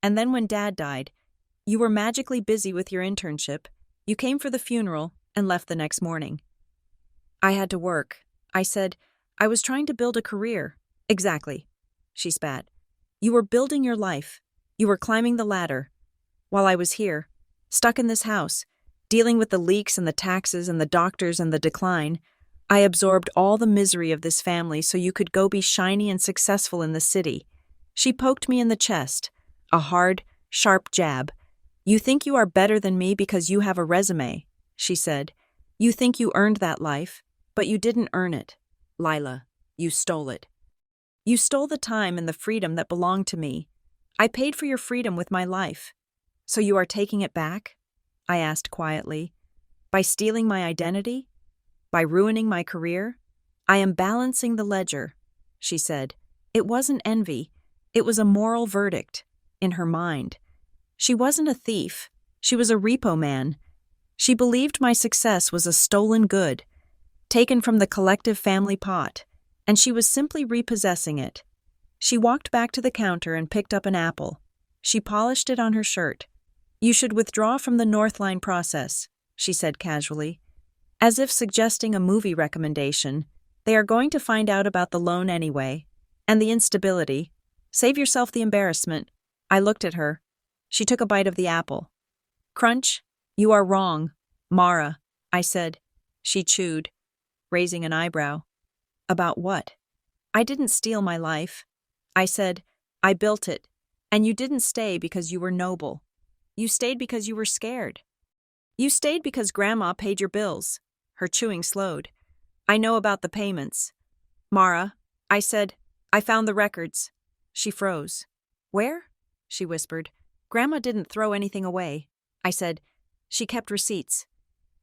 And then when Dad died, you were magically busy with your internship. You came for the funeral and left the next morning. I had to work. I said, I was trying to build a career. Exactly, she spat. You were building your life. You were climbing the ladder. While I was here, stuck in this house, dealing with the leaks and the taxes and the doctors and the decline, I absorbed all the misery of this family so you could go be shiny and successful in the city. She poked me in the chest, a hard, sharp jab. You think you are better than me because you have a resume, she said. You think you earned that life, but you didn't earn it. Lila, you stole it. You stole the time and the freedom that belonged to me. I paid for your freedom with my life. So you are taking it back? I asked quietly. By stealing my identity? By ruining my career? I am balancing the ledger, she said. It wasn't envy. It was a moral verdict, in her mind. She wasn't a thief. She was a repo man. She believed my success was a stolen good, taken from the collective family pot, and she was simply repossessing it. She walked back to the counter and picked up an apple. She polished it on her shirt. You should withdraw from the Northline process, she said casually, as if suggesting a movie recommendation. They are going to find out about the loan anyway, and the instability. Save yourself the embarrassment. I looked at her. She took a bite of the apple. Crunch, you are wrong, Mara, I said. She chewed, raising an eyebrow. About what? I didn't steal my life. I said, I built it, and you didn't stay because you were noble. You stayed because you were scared. You stayed because Grandma paid your bills. Her chewing slowed. I know about the payments. Mara, I said, I found the records. She froze. Where? She whispered. Grandma didn't throw anything away. I said, She kept receipts.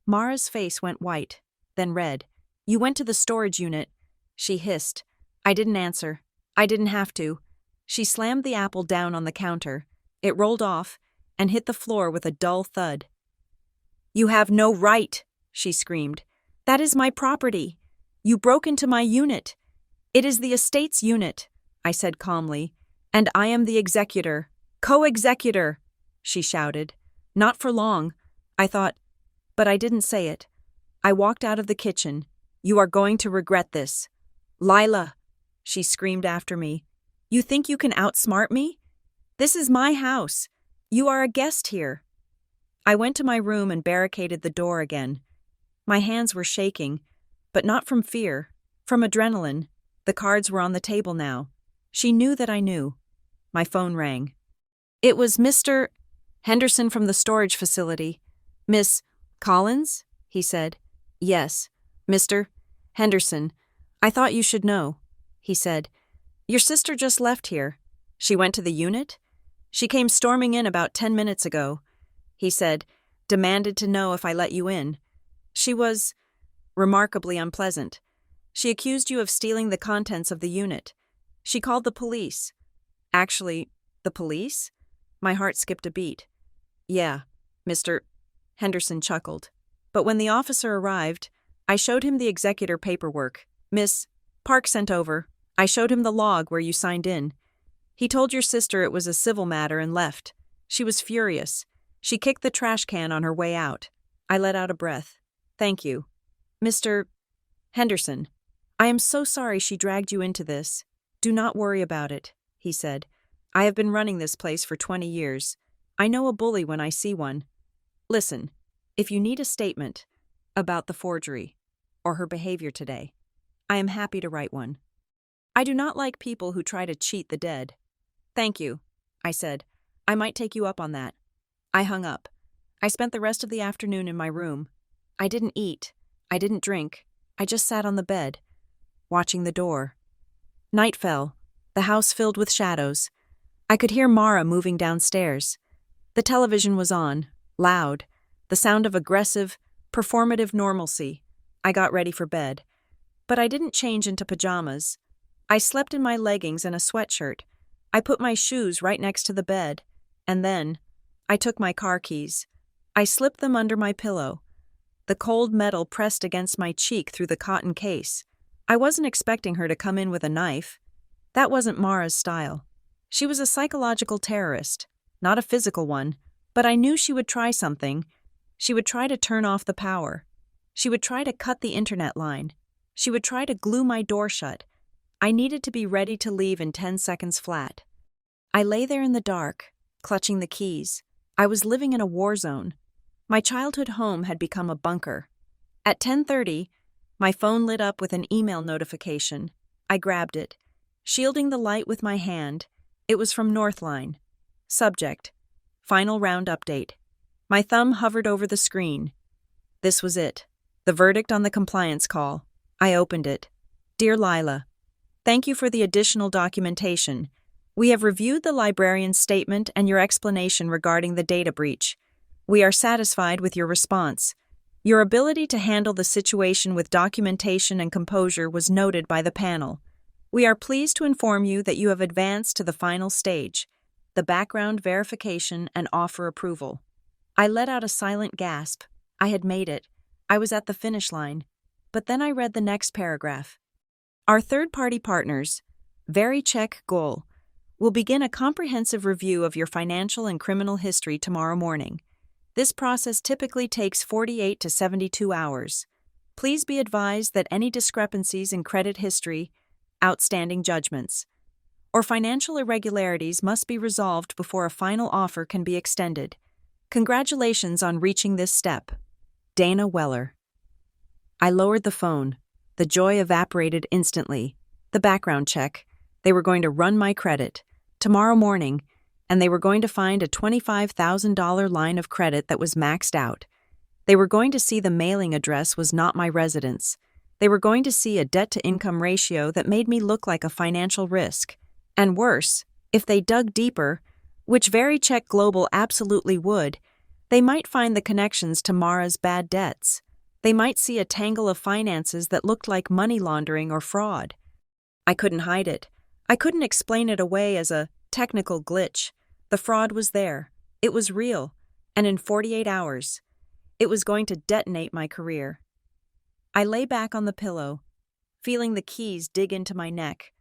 Mara's face went white, then red. You went to the storage unit, she hissed. I didn't answer. I didn't have to. She slammed the apple down on the counter. It rolled off and hit the floor with a dull thud. You have no right, she screamed. That is my property. You broke into my unit. It is the estate's unit, I said calmly, and I am the executor. Co-executor, she shouted. Not for long, I thought, but I didn't say it. I walked out of the kitchen. You are going to regret this. Lila, she screamed after me. You think you can outsmart me? This is my house. You are a guest here. I went to my room and barricaded the door again. My hands were shaking, but not from fear, from adrenaline. The cards were on the table now. She knew that I knew. My phone rang. It was Mr. Henderson from the storage facility. Miss Collins? He said. Yes, Mr. Henderson. I thought you should know, he said. Your sister just left here. She went to the unit? She came storming in about 10 minutes ago, he said, demanded to know if I let you in. She was remarkably unpleasant. She accused you of stealing the contents of the unit. She called the police. Actually, the police? My heart skipped a beat. Yeah, Mr. Henderson chuckled. But when the officer arrived, I showed him the executor paperwork. Miss Park sent over. I showed him the log where you signed in. He told your sister it was a civil matter and left. She was furious. She kicked the trash can on her way out. I let out a breath. Thank you. Mr. Henderson, I am so sorry she dragged you into this. Do not worry about it, he said. I have been running this place for 20 years. I know a bully when I see one. Listen, if you need a statement about the forgery or her behavior today, I am happy to write one. I do not like people who try to cheat the dead. Thank you, I said. I might take you up on that. I hung up. I spent the rest of the afternoon in my room. I didn't eat. I didn't drink. I just sat on the bed, watching the door. Night fell, the house filled with shadows. I could hear Mara moving downstairs. The television was on, loud, the sound of aggressive, performative normalcy. I got ready for bed. But I didn't change into pajamas. I slept in my leggings and a sweatshirt. I put my shoes right next to the bed, and then I took my car keys. I slipped them under my pillow. The cold metal pressed against my cheek through the cotton case. I wasn't expecting her to come in with a knife. That wasn't Mara's style. She was a psychological terrorist, not a physical one, but I knew she would try something. She would try to turn off the power. She would try to cut the internet line. She would try to glue my door shut. I needed to be ready to leave in 10 seconds flat. I lay there in the dark, clutching the keys. I was living in a war zone. My childhood home had become a bunker. At 10:30, my phone lit up with an email notification. I grabbed it, shielding the light with my hand. It was from Northline. Subject: Final round update. My thumb hovered over the screen. This was it. The verdict on the compliance call. I opened it. Dear Lila, thank you for the additional documentation. We have reviewed the librarian's statement and your explanation regarding the data breach. We are satisfied with your response. Your ability to handle the situation with documentation and composure was noted by the panel. We are pleased to inform you that you have advanced to the final stage, the background verification and offer approval. I let out a silent gasp. I had made it. I was at the finish line. But then I read the next paragraph. Our third-party partners, Vericheck Goal, will begin a comprehensive review of your financial and criminal history tomorrow morning. This process typically takes 48 to 72 hours. Please be advised that any discrepancies in credit history, outstanding judgments, or financial irregularities must be resolved before a final offer can be extended. Congratulations on reaching this step. Dana Weller. I lowered the phone. The joy evaporated instantly. The background check. They were going to run my credit. Tomorrow morning, and they were going to find a $25,000 line of credit that was maxed out. They were going to see the mailing address was not my residence. They were going to see a debt-to-income ratio that made me look like a financial risk. And worse, if they dug deeper, which Vericheck Global absolutely would, They might find the connections to Mara's bad debts. They might see a tangle of finances that looked like money laundering or fraud. I couldn't hide it. I couldn't explain it away as a technical glitch. The fraud was there. It was real. And in 48 hours, it was going to detonate my career. I lay back on the pillow, feeling the keys dig into my neck.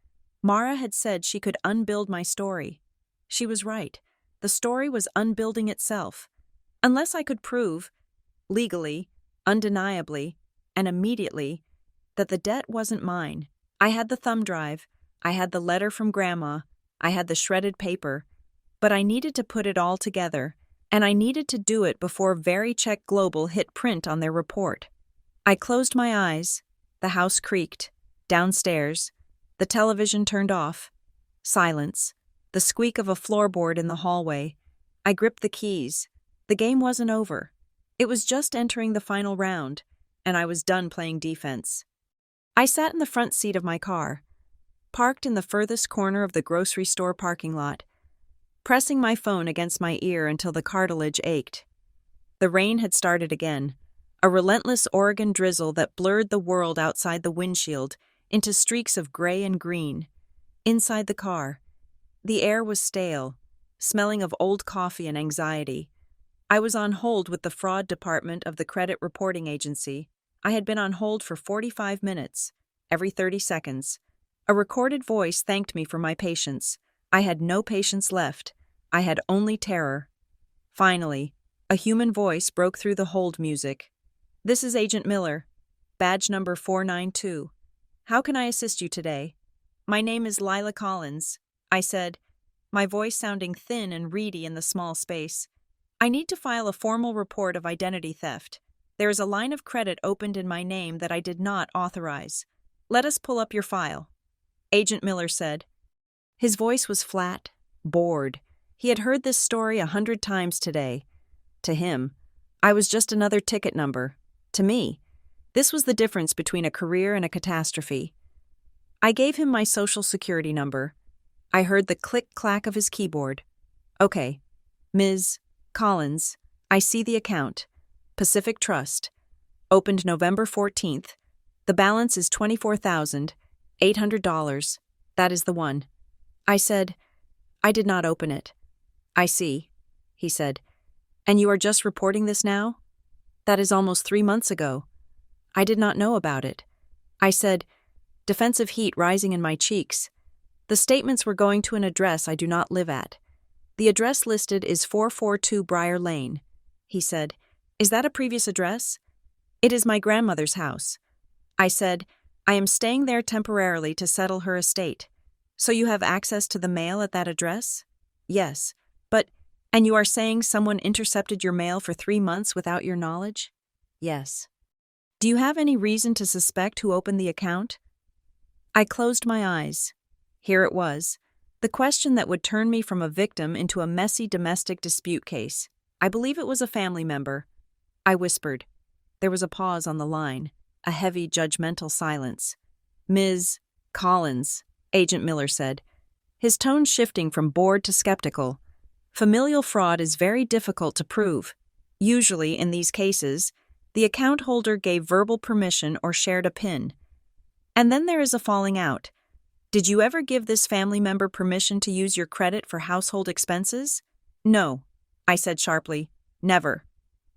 Mara had said she could unbuild my story. She was right. The story was unbuilding itself. Unless I could prove, legally, undeniably, and immediately, that the debt wasn't mine. I had the thumb drive, I had the letter from Grandma, I had the shredded paper, but I needed to put it all together, and I needed to do it before Vericheck Global hit print on their report. I closed my eyes, the house creaked, downstairs, the television turned off, silence, the squeak of a floorboard in the hallway. I gripped the keys. The game wasn't over. It was just entering the final round, and I was done playing defense. I sat in the front seat of my car, parked in the furthest corner of the grocery store parking lot, pressing my phone against my ear until the cartilage ached. The rain had started again, a relentless Oregon drizzle that blurred the world outside the windshield into streaks of gray and green. Inside the car, the air was stale, smelling of old coffee and anxiety. I was on hold with the fraud department of the credit reporting agency. I had been on hold for 45 minutes, every 30 seconds. A recorded voice thanked me for my patience. I had no patience left. I had only terror. Finally, a human voice broke through the hold music. "This is Agent Miller, badge number 492. How can I assist you today?" "My name is Lila Collins," I said, my voice sounding thin and reedy in the small space. "I need to file a formal report of identity theft. There is a line of credit opened in my name that I did not authorize. Let us pull up your file," Agent Miller said. His voice was flat, bored. He had heard this story 100 times today. To him, I was just another ticket number. To me, this was the difference between a career and a catastrophe. I gave him my social security number. I heard the click-clack of his keyboard. "Okay, Ms. Collins, I see the account. Pacific Trust. Opened November 14th. The balance is $24,800. That is the one." I said, "I did not open it." "I see," he said. "And you are just reporting this now? That is almost 3 months ago. I did not know about it." I said, defensive heat rising in my cheeks. "The statements were going to an address I do not live at. The address listed is 442 Briar Lane." He said, "Is that a previous address?" "It is my grandmother's house." I said, "I am staying there temporarily to settle her estate. So you have access to the mail at that address?" "Yes, but, and you are saying someone intercepted your mail for 3 months without your knowledge?" "Yes." "Do you have any reason to suspect who opened the account?" I closed my eyes. Here it was, the question that would turn me from a victim into a messy domestic dispute case. "I believe it was a family member," I whispered. There was a pause on the line, a heavy, judgmental silence. "Ms. Collins," Agent Miller said, his tone shifting from bored to skeptical. "Familial fraud is very difficult to prove. Usually, in these cases, the account holder gave verbal permission or shared a PIN. And then there is a falling out. Did you ever give this family member permission to use your credit for household expenses?" "No," I said sharply. "Never."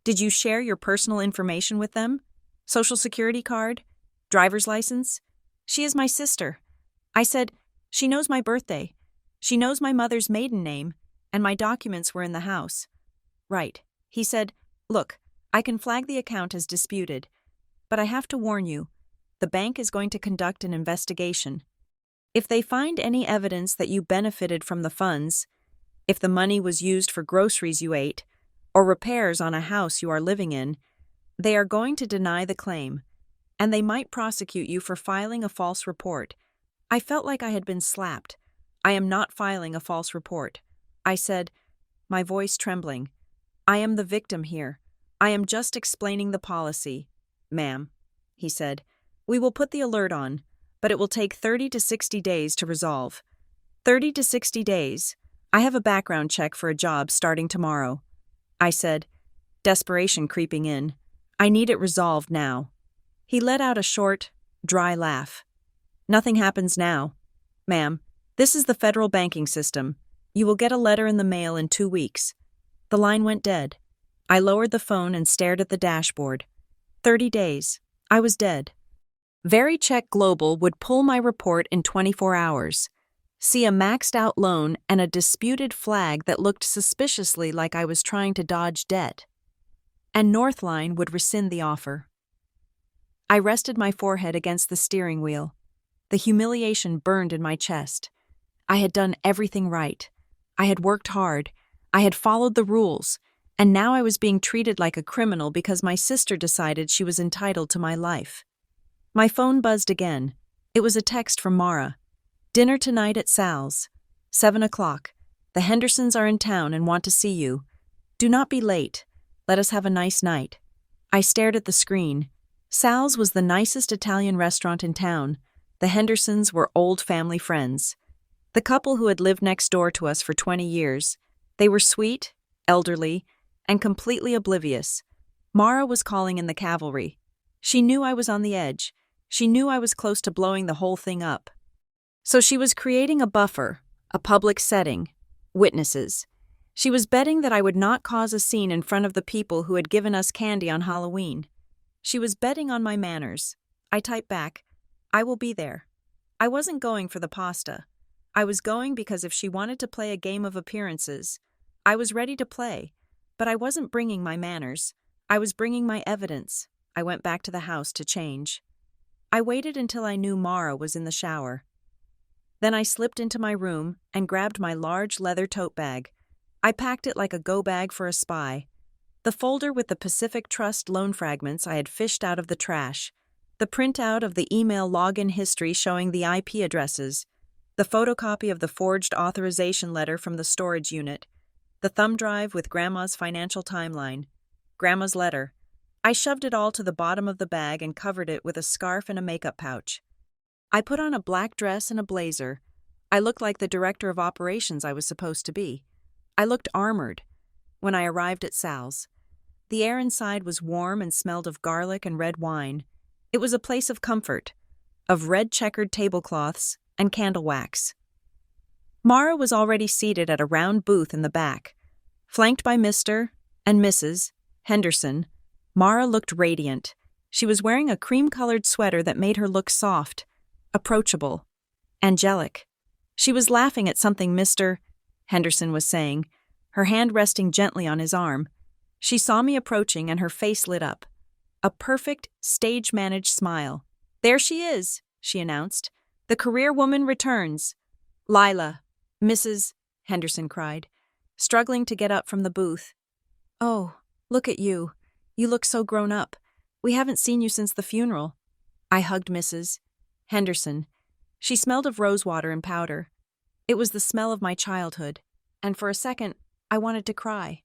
"Did you share your personal information with them? Social security card? Driver's license?" "She is my sister." I said, "She knows my birthday. She knows my mother's maiden name, and my documents were in the house." "Right." He said, "Look, I can flag the account as disputed, but I have to warn you, the bank is going to conduct an investigation. If they find any evidence that you benefited from the funds, if the money was used for groceries you ate, or repairs on a house you are living in, they are going to deny the claim, and they might prosecute you for filing a false report." I felt like I had been slapped. "I am not filing a false report," I said, my voice trembling. "I am the victim here. I am just explaining the policy." "Ma'am," he said, "we will put the alert on, but it will take 30 to 60 days to resolve." 30 to 60 days. I have a background check for a job starting tomorrow. I said, desperation creeping in. I need it resolved now. He let out a short, dry laugh. Nothing happens now. Ma'am, this is the federal banking system. You will get a letter in the mail in 2 weeks. The line went dead. I lowered the phone and stared at the dashboard. 30 days. I was dead. VeriCheck Global would pull my report in 24 hours. See a maxed-out loan and a disputed flag that looked suspiciously like I was trying to dodge debt. And Northline would rescind the offer. I rested my forehead against the steering wheel. The humiliation burned in my chest. I had done everything right. I had worked hard. I had followed the rules. And now I was being treated like a criminal because my sister decided she was entitled to my life. My phone buzzed again. It was a text from Mara. Dinner tonight at Sal's. 7 o'clock. The Hendersons are in town and want to see you. Do not be late. Let us have a nice night. I stared at the screen. Sal's was the nicest Italian restaurant in town. The Hendersons were old family friends. The couple who had lived next door to us for 20 years. They were sweet, elderly, and completely oblivious. Mara was calling in the cavalry. She knew I was on the edge. She knew I was close to blowing the whole thing up. So she was creating a buffer, a public setting, witnesses. She was betting that I would not cause a scene in front of the people who had given us candy on Halloween. She was betting on my manners. I typed back, I will be there. I wasn't going for the pasta. I was going because if she wanted to play a game of appearances, I was ready to play, but I wasn't bringing my manners. I was bringing my evidence. I went back to the house to change. I waited until I knew Mara was in the shower. Then I slipped into my room and grabbed my large leather tote bag. I packed it like a go bag for a spy. The folder with the Pacific Trust loan fragments I had fished out of the trash, the printout of the email login history showing the IP addresses, the photocopy of the forged authorization letter from the storage unit, the thumb drive with Grandma's financial timeline, Grandma's letter. I shoved it all to the bottom of the bag and covered it with a scarf and a makeup pouch. I put on a black dress and a blazer. I looked like the director of operations I was supposed to be. I looked armored. When I arrived at Sal's, the air inside was warm and smelled of garlic and red wine. It was a place of comfort, of red checkered tablecloths and candle wax. Mara was already seated at a round booth in the back. Flanked by Mr. and Mrs. Henderson, Mara looked radiant. She was wearing a cream-colored sweater that made her look soft, approachable, angelic. She was laughing at something Mr. Henderson was saying, her hand resting gently on his arm. She saw me approaching and her face lit up. A perfect, stage-managed smile. There she is, she announced. The career woman returns. Lila, Mrs. Henderson cried, struggling to get up from the booth. Oh, look at you. You look so grown up. We haven't seen you since the funeral. I hugged Mrs. Henderson. She smelled of rosewater and powder. It was the smell of my childhood, and for a second, I wanted to cry.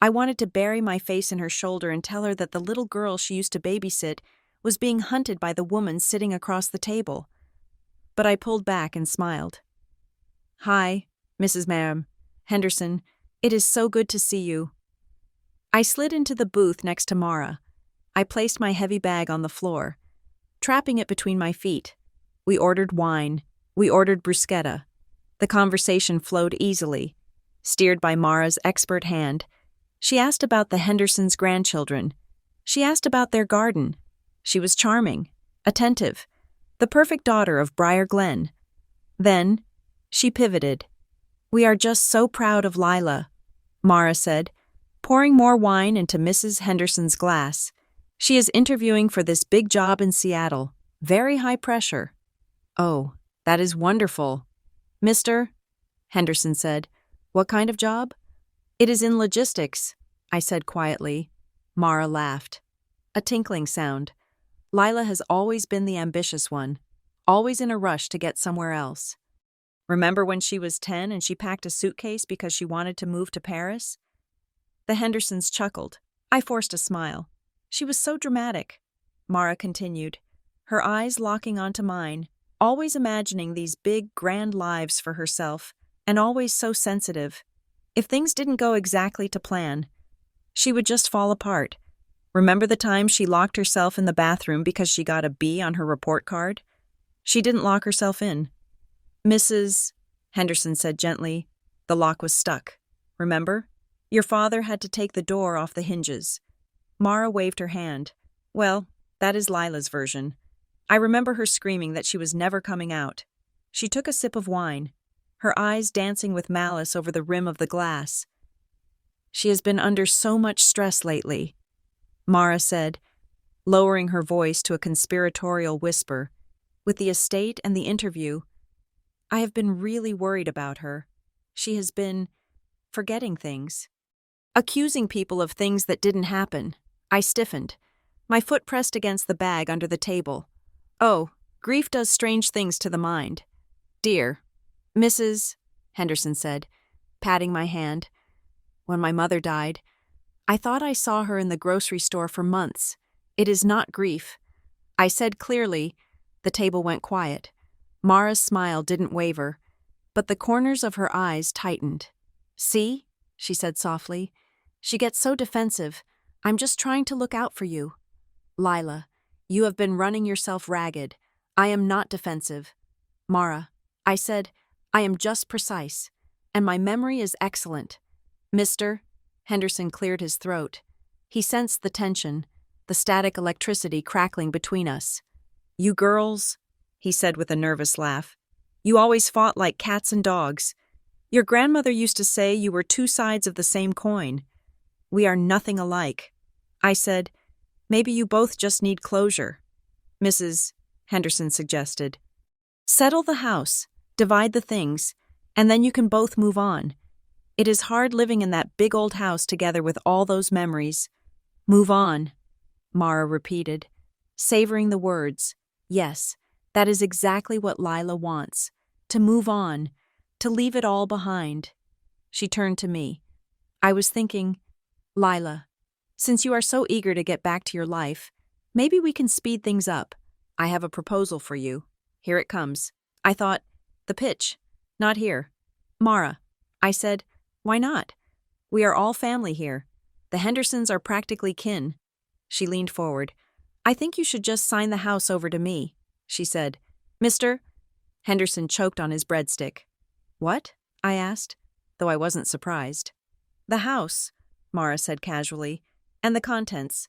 I wanted to bury my face in her shoulder and tell her that the little girl she used to babysit was being hunted by the woman sitting across the table. But I pulled back and smiled. Hi, Mrs. Ma'am Henderson. It is so good to see you. I slid into the booth next to Mara. I placed my heavy bag on the floor, trapping it between my feet. We ordered wine. We ordered bruschetta. The conversation flowed easily, steered by Mara's expert hand. She asked about the Hendersons' grandchildren. She asked about their garden. She was charming, attentive, the perfect daughter of Briar Glen. Then, she pivoted. We are just so proud of Lila, Mara said, pouring more wine into Mrs. Henderson's glass. She is interviewing for this big job in Seattle. Very high pressure. Oh, that is wonderful. Mr. Henderson said, what kind of job? It is in logistics, I said quietly. Mara laughed. A tinkling sound. Lila has always been the ambitious one, always in a rush to get somewhere else. Remember when she was 10 and she packed a suitcase because she wanted to move to Paris? The Hendersons chuckled. I forced a smile. She was so dramatic. Mara continued, her eyes locking onto mine, always imagining these big, grand lives for herself, and always so sensitive. If things didn't go exactly to plan, She would just fall apart. Remember the time she locked herself in the bathroom because she got a B on her report card? She didn't lock herself in. Mrs. Henderson said gently, the lock was stuck. Remember? Your father had to take the door off the hinges. Mara waved her hand. Well, that is Lila's version. I remember her screaming that she was never coming out. She took a sip of wine, her eyes dancing with malice over the rim of the glass. She has been under so much stress lately, Mara said, lowering her voice to a conspiratorial whisper. With the estate and the interview, I have been really worried about her. She has been forgetting things, accusing people of things that didn't happen. I stiffened, my foot pressed against the bag under the table. Oh, grief does strange things to the mind. Dear, Mrs. Henderson said, patting my hand. When my mother died, I thought I saw her in the grocery store for months. It is not grief. I said clearly. The table went quiet. Mara's smile didn't waver, but the corners of her eyes tightened. See, she said softly. She gets so defensive. I'm just trying to look out for you. Lila, you have been running yourself ragged. I am not defensive. Mara, I said, I am just precise, and my memory is excellent. Mr. Henderson cleared his throat. He sensed the tension, the static electricity crackling between us. You girls, he said with a nervous laugh, you always fought like cats and dogs. Your grandmother used to say you were two sides of the same coin. We are nothing alike. I said, maybe you both just need closure. Mrs. Henderson suggested. Settle the house, divide the things, and then you can both move on. It is hard living in that big old house together with all those memories. Move on, Mara repeated, savoring the words. Yes, that is exactly what Lila wants. To move on, to leave it all behind. She turned to me. I was thinking, Lila, since you are so eager to get back to your life, maybe we can speed things up. I have a proposal for you. Here it comes. I thought, the pitch. Not here. Mara, I said, why not? We are all family here. The Hendersons are practically kin. She leaned forward. I think you should just sign the house over to me, she said. Mr. Henderson choked on his breadstick. What? I asked, though I wasn't surprised. The house, Mara said casually, and the contents.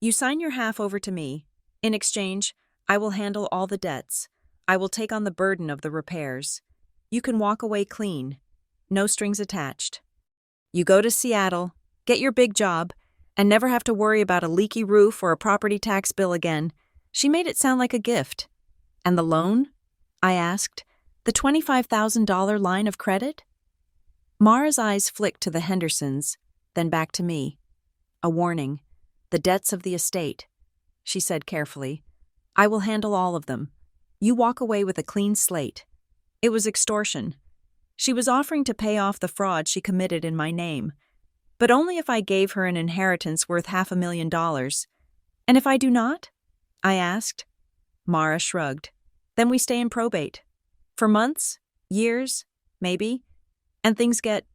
You sign your half over to me. In exchange, I will handle all the debts. I will take on the burden of the repairs. You can walk away clean. No strings attached. You go to Seattle, get your big job, and never have to worry about a leaky roof or a property tax bill again. She made it sound like a gift. And the loan? I asked. The $25,000 line of credit? Mara's eyes flicked to the Hendersons, then back to me. A warning. The debts of the estate. She said carefully. I will handle all of them. You walk away with a clean slate. It was extortion. She was offering to pay off the fraud she committed in my name, but only if I gave her an inheritance worth $500,000. And if I do not? I asked. Mara shrugged. Then we stay in probate. For months, years, maybe, and things get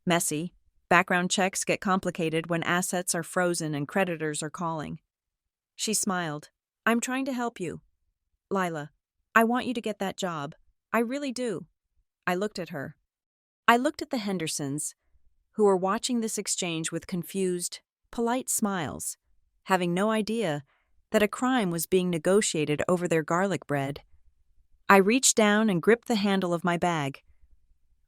messy. Background checks get complicated when assets are frozen and creditors are calling. She smiled. I'm trying to help you. Lila, I want you to get that job. I really do. I looked at her. I looked at the Hendersons, who were watching this exchange with confused, polite smiles, having no idea that a crime was being negotiated over their garlic bread. I reached down and gripped the handle of my bag.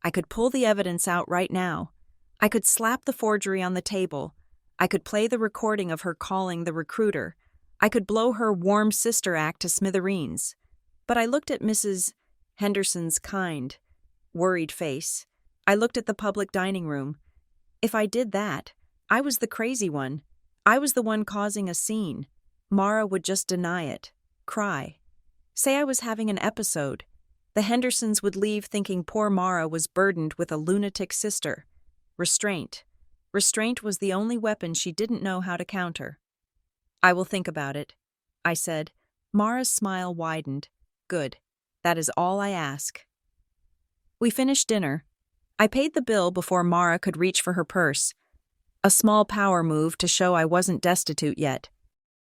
I could pull the evidence out right now. I could slap the forgery on the table. I could play the recording of her calling the recruiter. I could blow her warm sister act to smithereens. But I looked at Mrs. Henderson's kind, worried face. I looked at the public dining room. If I did that, I was the crazy one. I was the one causing a scene. Mara would just deny it, cry. Say I was having an episode. The Hendersons would leave thinking poor Mara was burdened with a lunatic sister. Restraint. Restraint was the only weapon she didn't know how to counter. I will think about it, I said. Mara's smile widened. Good. That is all I ask. We finished dinner. I paid the bill before Mara could reach for her purse. a small power move to show I wasn't destitute yet.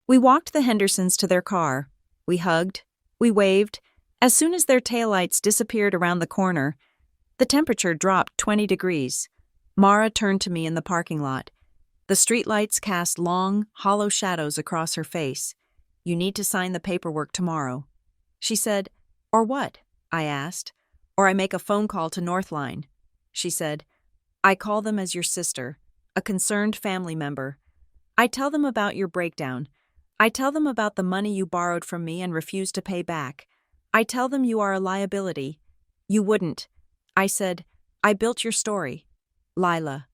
We walked the Hendersons to their car. We hugged. We waved. As soon as their taillights disappeared around the corner, the temperature dropped 20 degrees. Mara turned to me in the parking lot. The streetlights cast long, hollow shadows across her face. "You need to sign the paperwork tomorrow." She said, "Or what?" I asked. "Or I make a phone call to Northline." She said, "I call them as your sister, a concerned family member. I tell them about your breakdown. I tell them about the money you borrowed from me and refused to pay back. I tell them you are a liability. You wouldn't." I said, "I built your story." "Lila,"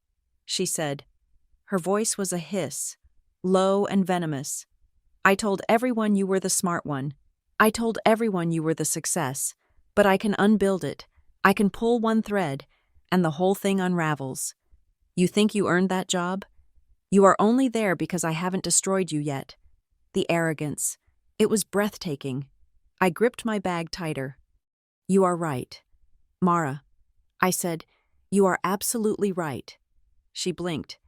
she said. Her voice was a hiss, low and venomous. "I told everyone you were the smart one. I told everyone you were the success. But I can unbuild it. I can pull one thread, and the whole thing unravels. You think you earned that job? You are only there because I haven't destroyed you yet." The arrogance. It was breathtaking. I gripped my bag tighter. "You are right, Mara." I said, "You are absolutely right." She blinked,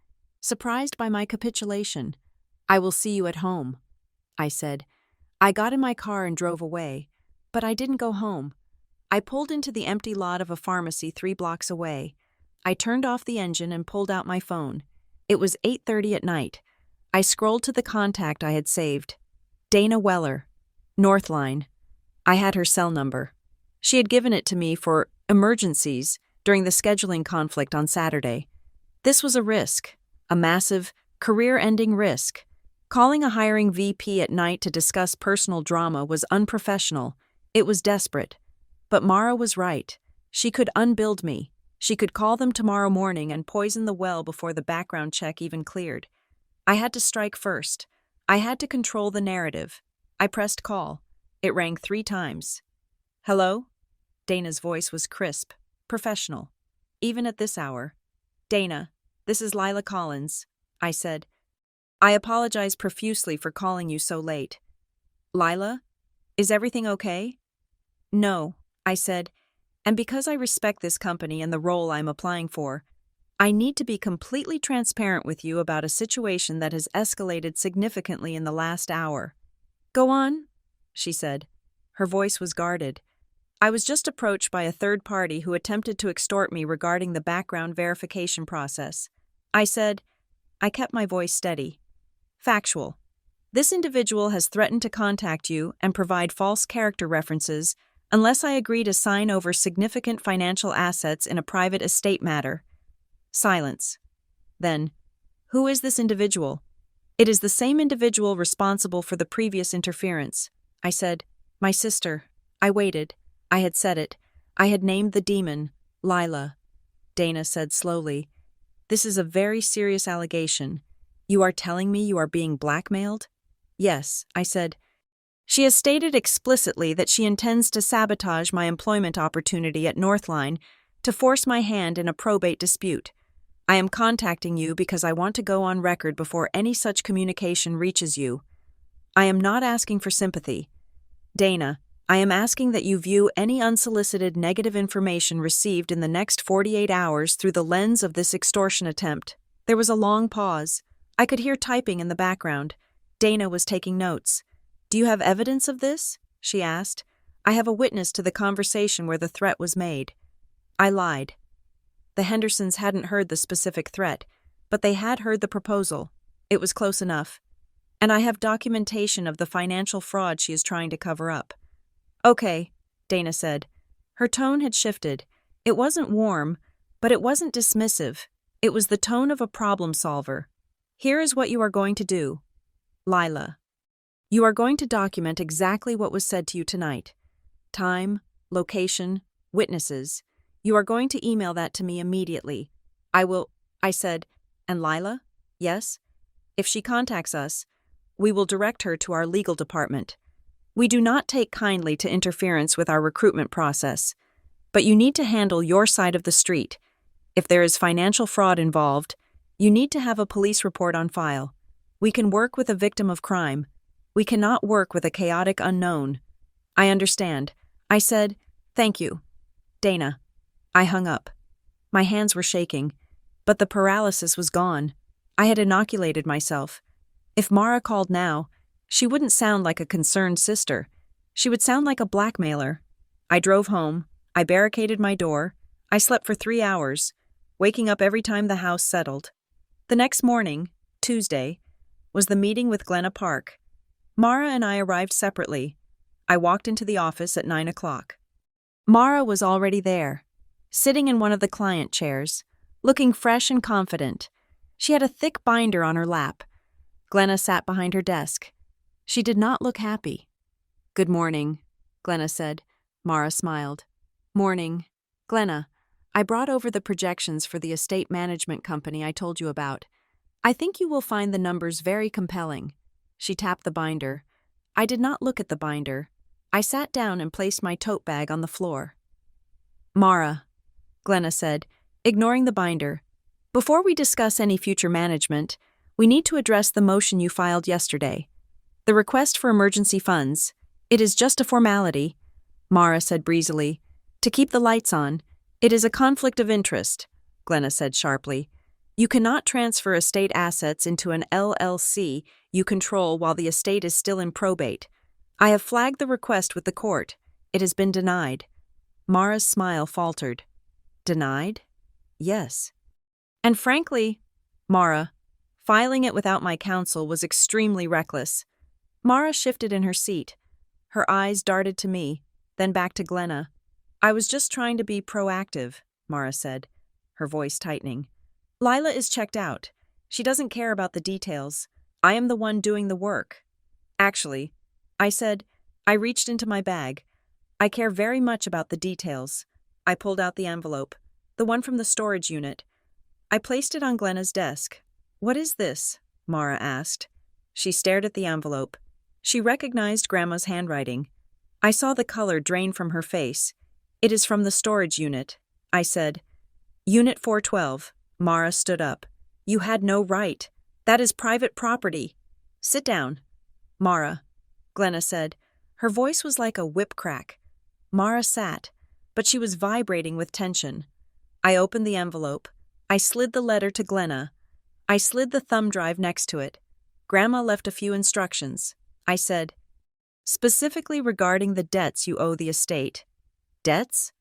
surprised by my capitulation. "I will see you at home," I said. I got in my car and drove away, but I didn't go home. I pulled into the empty lot of a pharmacy 3 blocks away. I turned off the engine and pulled out my phone. It was 8:30 at night. I scrolled to the contact I had saved. Dana Weller, Northline. I had her cell number. She had given it to me for emergencies during the scheduling conflict on Saturday. This was a risk, a massive, career-ending risk. Calling a hiring VP at night to discuss personal drama was unprofessional. It was desperate. But Mara was right. She could unbuild me. She could call them tomorrow morning and poison the well before the background check even cleared. I had to strike first. I had to control the narrative. I pressed call. It rang 3 times. "Hello?" Dana's voice was crisp, professional. Even at this hour. "Dana, this is Lila Collins," I said. "I apologize profusely for calling you so late." "Lila? Is everything okay?" "No," I said, "and because I respect this company and the role I'm applying for, I need to be completely transparent with you about a situation that has escalated significantly in the last hour." "Go on," she said. Her voice was guarded. "I was just approached by a third party who attempted to extort me regarding the background verification process." I said. I kept my voice steady. "Factual. This individual has threatened to contact you and provide false character references unless I agree to sign over significant financial assets in a private estate matter." Silence. Then, "Who is this individual?" "It is the same individual responsible for the previous interference." I said, "My sister." I waited. I had said it. I had named the demon, Lila. Dana said slowly, "This is a very serious allegation. You are telling me you are being blackmailed?" "Yes," I said. "She has stated explicitly that she intends to sabotage my employment opportunity at Northline to force my hand in a probate dispute. I am contacting you because I want to go on record before any such communication reaches you. I am not asking for sympathy. Dana, I am asking that you view any unsolicited negative information received in the next 48 hours through the lens of this extortion attempt." There was a long pause. I could hear typing in the background. Dana was taking notes. "Do you have evidence of this?" she asked. "I have a witness to the conversation where the threat was made." I lied. The Hendersons hadn't heard the specific threat, but they had heard the proposal. It was close enough. "And I have documentation of the financial fraud she is trying to cover up." "Okay," Dana said. Her tone had shifted. It wasn't warm, but it wasn't dismissive. It was the tone of a problem solver. "Here is what you are going to do, Lila. You are going to document exactly what was said to you tonight. Time, location, witnesses. You are going to email that to me immediately." "I will," I said. "And Lila?" "Yes?" "If she contacts us, we will direct her to our legal department. We do not take kindly to interference with our recruitment process, but you need to handle your side of the street. If there is financial fraud involved, you need to have a police report on file. We can work with a victim of crime. We cannot work with a chaotic unknown." "I understand." I said, "Thank you, Dana." I hung up. My hands were shaking, but the paralysis was gone. I had inoculated myself. If Mara called now, she wouldn't sound like a concerned sister. She would sound like a blackmailer. I drove home. I barricaded my door. I slept for 3 hours, waking up every time the house settled. The next morning, Tuesday, was the meeting with Glenna Park. Mara and I arrived separately. I walked into the office at 9 o'clock. Mara was already there, sitting in one of the client chairs, looking fresh and confident. She had a thick binder on her lap. Glenna sat behind her desk. She did not look happy. "Good morning," Glenna said. Mara smiled. "Morning. Glenna, I brought over the projections for the estate management company I told you about. I think you will find the numbers very compelling." She tapped the binder. I did not look at the binder. I sat down and placed my tote bag on the floor. "Mara," Glenna said, ignoring the binder, "before we discuss any future management, we need to address the motion you filed yesterday. The request for emergency funds. It is just a formality," Mara said breezily. "To keep the lights on. It is a conflict of interest," Glenna said sharply. "You cannot transfer estate assets into an LLC you control while the estate is still in probate. I have flagged the request with the court. It has been denied." Mara's smile faltered. "Denied?" "Yes. And frankly, Mara, filing it without my counsel was extremely reckless." Mara shifted in her seat. Her eyes darted to me, then back to Glenna. "I was just trying to be proactive," Mara said, her voice tightening. "Lila is checked out. She doesn't care about the details. I am the one doing the work. Actually," I said, I reached into my bag. "I care very much about the details." I pulled out the envelope, the one from the storage unit. I placed it on Glenna's desk. "What is this?" Mara asked. She stared at the envelope. She recognized Grandma's handwriting. I saw the color drain from her face. "It is from the storage unit," I said. "Unit 412. Mara stood up. "You had no right. That is private property." "Sit down." "Mara," Glenna said. Her voice was like a whip crack. Mara sat, but she was vibrating with tension. I opened the envelope. I slid the letter to Glenna. I slid the thumb drive next to it. Grandma left a few instructions. I said, "Specifically regarding the debts you owe the estate." "Debts?"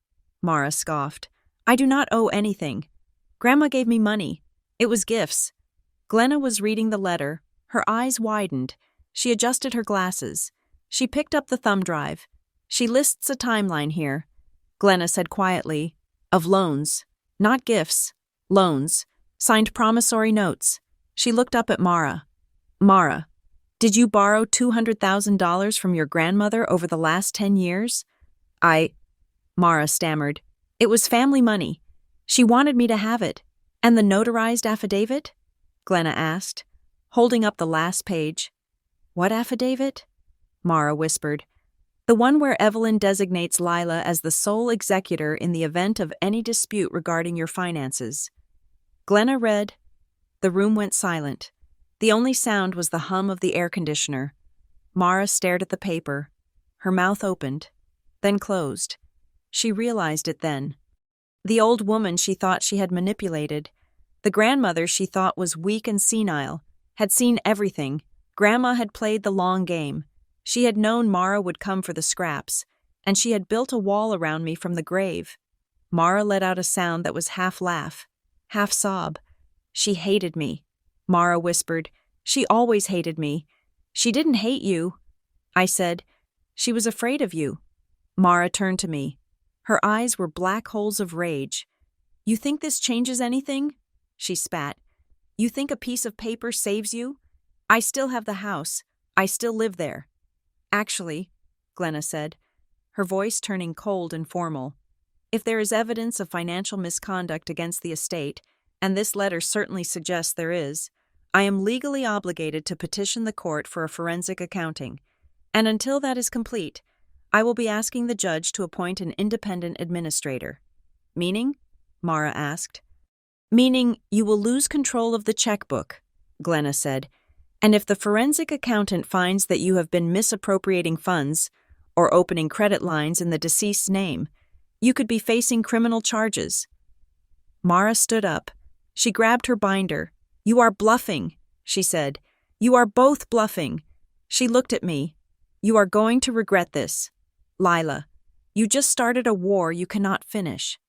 Mara scoffed. "I do not owe anything. Grandma gave me money. It was gifts." Glenna was reading the letter. Her eyes widened. She adjusted her glasses. She picked up the thumb drive. "She lists a timeline here," Glenna said quietly, "of loans. Not gifts. Loans. Signed promissory notes." She looked up at Mara. "Mara, did you borrow $200,000 from your grandmother over the last 10 years? Mara stammered. "It was family money. She wanted me to have it." "And the notarized affidavit?" Glenna asked, holding up the last page. "What affidavit?" Mara whispered. "The one where Evelyn designates Lila as the sole executor in the event of any dispute regarding your finances." Glenna read. The room went silent. The only sound was the hum of the air conditioner. Mara stared at the paper. Her mouth opened, then closed. She realized it then. The old woman she thought she had manipulated, the grandmother she thought was weak and senile, had seen everything. Grandma had played the long game. She had known Mara would come for the scraps, and she had built a wall around me from the grave. Mara let out a sound that was half laugh, half sob. "She hated me," Mara whispered. "She always hated me." "She didn't hate you," I said. "She was afraid of you." Mara turned to me. Her eyes were black holes of rage. "You think this changes anything?" She spat. "You think a piece of paper saves you? I still have the house. I still live there." "Actually," Glenna said, her voice turning cold and formal, "if there is evidence of financial misconduct against the estate, and this letter certainly suggests there is, I am legally obligated to petition the court for a forensic accounting, and until that is complete, I will be asking the judge to appoint an independent administrator." "Meaning?" Mara asked. "Meaning you will lose control of the checkbook," Glenna said, "and if the forensic accountant finds that you have been misappropriating funds or opening credit lines in the deceased's name, you could be facing criminal charges." Mara stood up. She grabbed her binder. "You are bluffing," she said. "You are both bluffing." She looked at me. "You are going to regret this. Lila, you just started a war you cannot finish."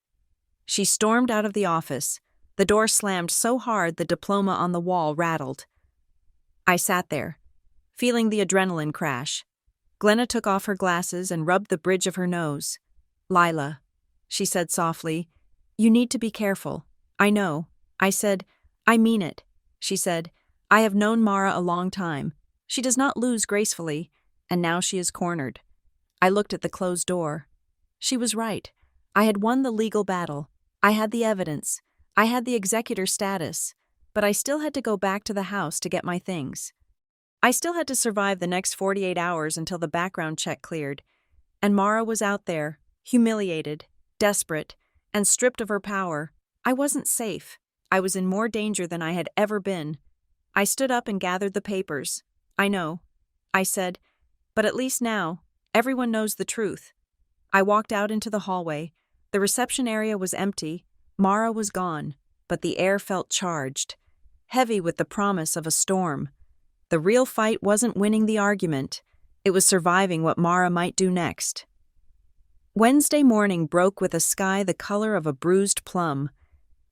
She stormed out of the office. The door slammed so hard the diploma on the wall rattled. I sat there, feeling the adrenaline crash. Glenna took off her glasses and rubbed the bridge of her nose. "Lila," she said softly, "you need to be careful." "I know." I said. "I mean it." She said, "I have known Mara a long time. She does not lose gracefully, and now she is cornered." I looked at the closed door. She was right. I had won the legal battle. I had the evidence. I had the executor status. But I still had to go back to the house to get my things. I still had to survive the next 48 hours until the background check cleared. And Mara was out there, humiliated, desperate, and stripped of her power. I wasn't safe. I was in more danger than I had ever been. I stood up and gathered the papers. "I know," I said, "but at least now, everyone knows the truth." I walked out into the hallway. The reception area was empty. Mara was gone, but the air felt charged, heavy with the promise of a storm. The real fight wasn't winning the argument. It was surviving what Mara might do next. Wednesday morning broke with a sky the color of a bruised plum.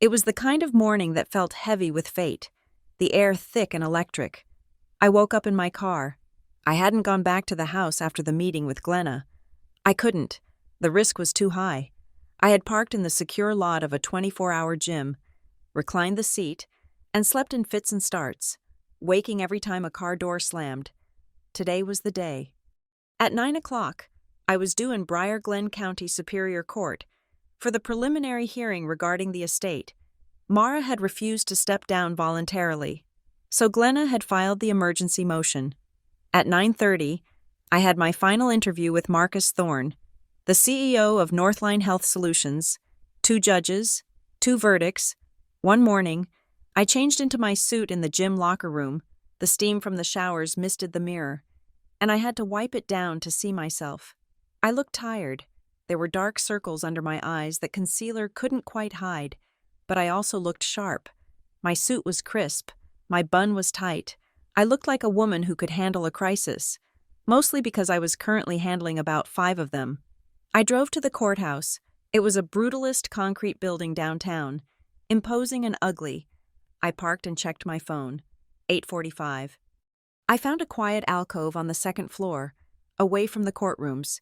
It was the kind of morning that felt heavy with fate, the air thick and electric. I woke up in my car. I hadn't gone back to the house after the meeting with Glenna. I couldn't. The risk was too high. I had parked in the secure lot of a 24-hour gym, reclined the seat, and slept in fits and starts, waking every time a car door slammed. Today was the day. At 9 o'clock, I was due in Briar Glen County Superior Court for the preliminary hearing regarding the estate. Mara had refused to step down voluntarily, so Glenna had filed the emergency motion. At 9:30, I had my final interview with Marcus Thorne, the CEO of Northline Health Solutions. 2 judges, 2 verdicts. One morning, I changed into my suit in the gym locker room. The steam from the showers misted the mirror, and I had to wipe it down to see myself. I looked tired. There were dark circles under my eyes that concealer couldn't quite hide, but I also looked sharp. My suit was crisp. My bun was tight. I looked like a woman who could handle a crisis, mostly because I was currently handling about 5 of them. I drove to the courthouse. It was a brutalist concrete building downtown, imposing and ugly. I parked and checked my phone. 8:45. I found a quiet alcove on the 2nd floor, away from the courtrooms,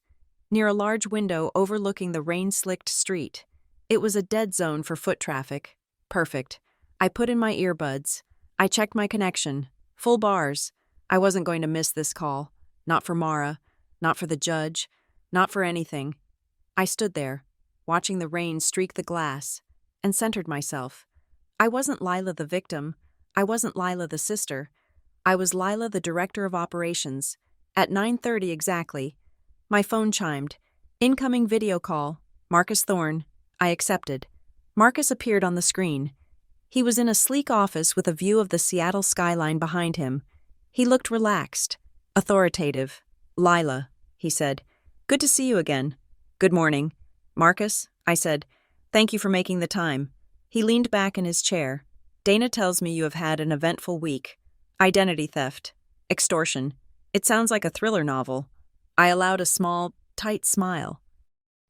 near a large window overlooking the rain-slicked street. It was a dead zone for foot traffic. Perfect. I put in my earbuds. I checked my connection. Full bars. I wasn't going to miss this call. Not for Mara. Not for the judge. Not for anything. I stood there, watching the rain streak the glass, and centered myself. I wasn't Lila the victim. I wasn't Lila the sister. I was Lila the director of operations. At 9:30 exactly, my phone chimed. Incoming video call. Marcus Thorne. I accepted. Marcus appeared on the screen. He was in a sleek office with a view of the Seattle skyline behind him. He looked relaxed, authoritative. "Lila," he said. "Good to see you again." "Good morning." "Marcus," I said, "thank you for making the time." He leaned back in his chair. "Dana tells me you have had an eventful week. Identity theft. Extortion. It sounds like a thriller novel." I allowed a small, tight smile.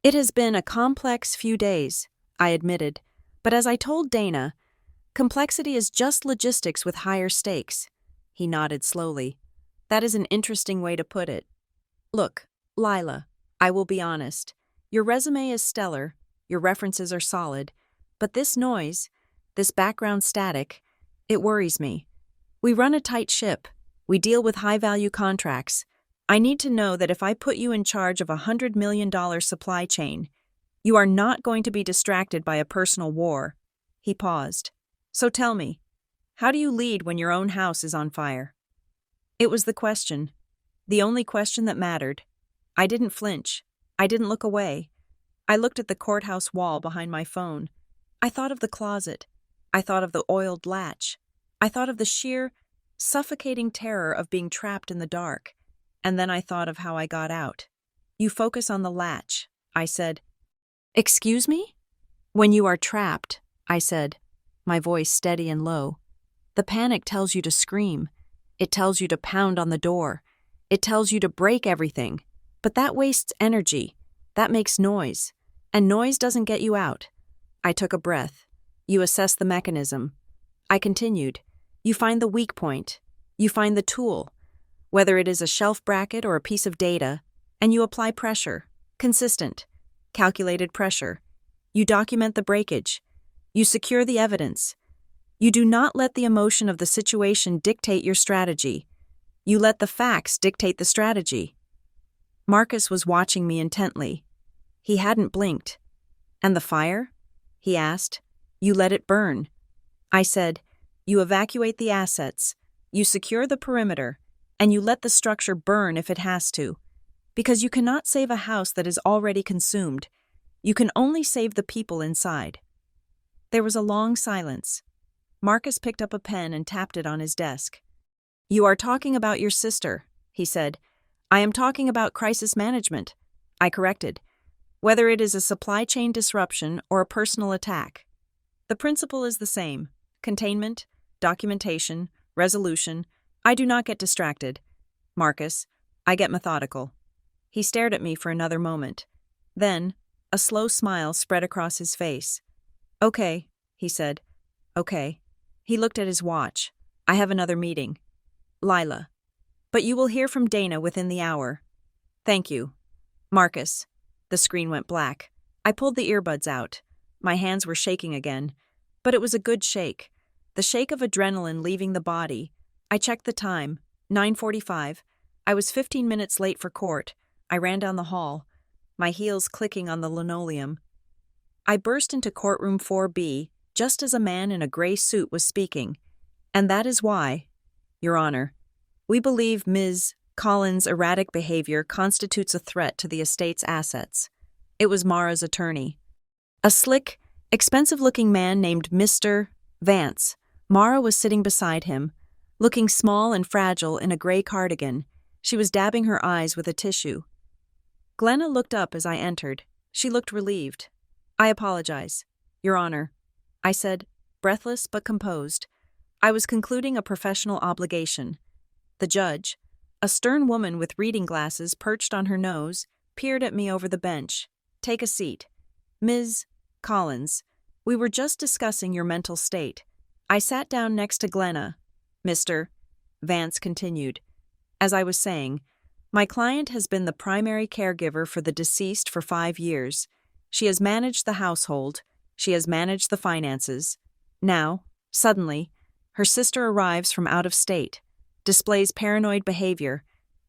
"It has been a complex few days," I admitted. "But as I told Dana, complexity is just logistics with higher stakes." He nodded slowly. "That is an interesting way to put it. Look, Lila, I will be honest. Your resume is stellar, your references are solid, but this noise, this background static, it worries me. We run a tight ship. We deal with high-value contracts. I need to know that if I put you in charge of a $100 million supply chain, you are not going to be distracted by a personal war." He paused. "So tell me, how do you lead when your own house is on fire?" It was the question. The only question that mattered. I didn't flinch. I didn't look away. I looked at the courthouse wall behind my phone. I thought of the closet. I thought of the oiled latch. I thought of the sheer, suffocating terror of being trapped in the dark. And then I thought of how I got out. "You focus on the latch," I said. "Excuse me?" "When you are trapped," I said, my voice steady and low, The panic tells you to scream. It tells you to pound on the door. It tells you to break everything. But that wastes energy. That makes noise. And noise doesn't get you out. I took a breath. You assess the mechanism. I continued. You find the weak point. You find the tool, whether it is a shelf bracket or a piece of data, and you apply pressure. Consistent, calculated pressure. You document the breakage. You secure the evidence. You do not let the emotion of the situation dictate your strategy. You let the facts dictate the strategy. Marcus was watching me intently. He hadn't blinked. And the fire? He asked. You let it burn. I said, you evacuate the assets, you secure the perimeter, and you let the structure burn if it has to. Because you cannot save a house that is already consumed. You can only save the people inside. There was a long silence. Marcus picked up a pen and tapped it on his desk. You are talking about your sister, he said. I am talking about crisis management, I corrected. Whether it is a supply chain disruption or a personal attack. The principle is the same. Containment, documentation, resolution. I do not get distracted. Marcus, I get methodical. He stared at me for another moment. Then, a slow smile spread across his face. Okay, he said. Okay. He looked at his watch. I have another meeting. Lila. But you will hear from Dana within the hour. Thank you. Marcus. The screen went black. I pulled the earbuds out. My hands were shaking again. But it was a good shake. The shake of adrenaline leaving the body. I checked the time. 9:45. I was 15 minutes late for court. I ran down the hall, my heels clicking on the linoleum. I burst into courtroom 4B just as a man in a gray suit was speaking. And that is why, Your Honor, we believe Ms. Collins' erratic behavior constitutes a threat to the estate's assets. It was Mara's attorney. A slick, expensive-looking man named Mr. Vance. Mara was sitting beside him, looking small and fragile in a gray cardigan. She was dabbing her eyes with a tissue. Glenna looked up as I entered. She looked relieved. I apologize, Your Honor, I said, breathless but composed. I was concluding a professional obligation. The judge, a stern woman with reading glasses perched on her nose, peered at me over the bench. Take a seat. Ms. Collins, we were just discussing your mental state. I sat down next to Glenna. Mr. Vance continued. As I was saying, my client has been the primary caregiver for the deceased for 5 years. She has managed the household. She has managed the finances. Now, suddenly, her sister arrives from out of state, displays paranoid behavior,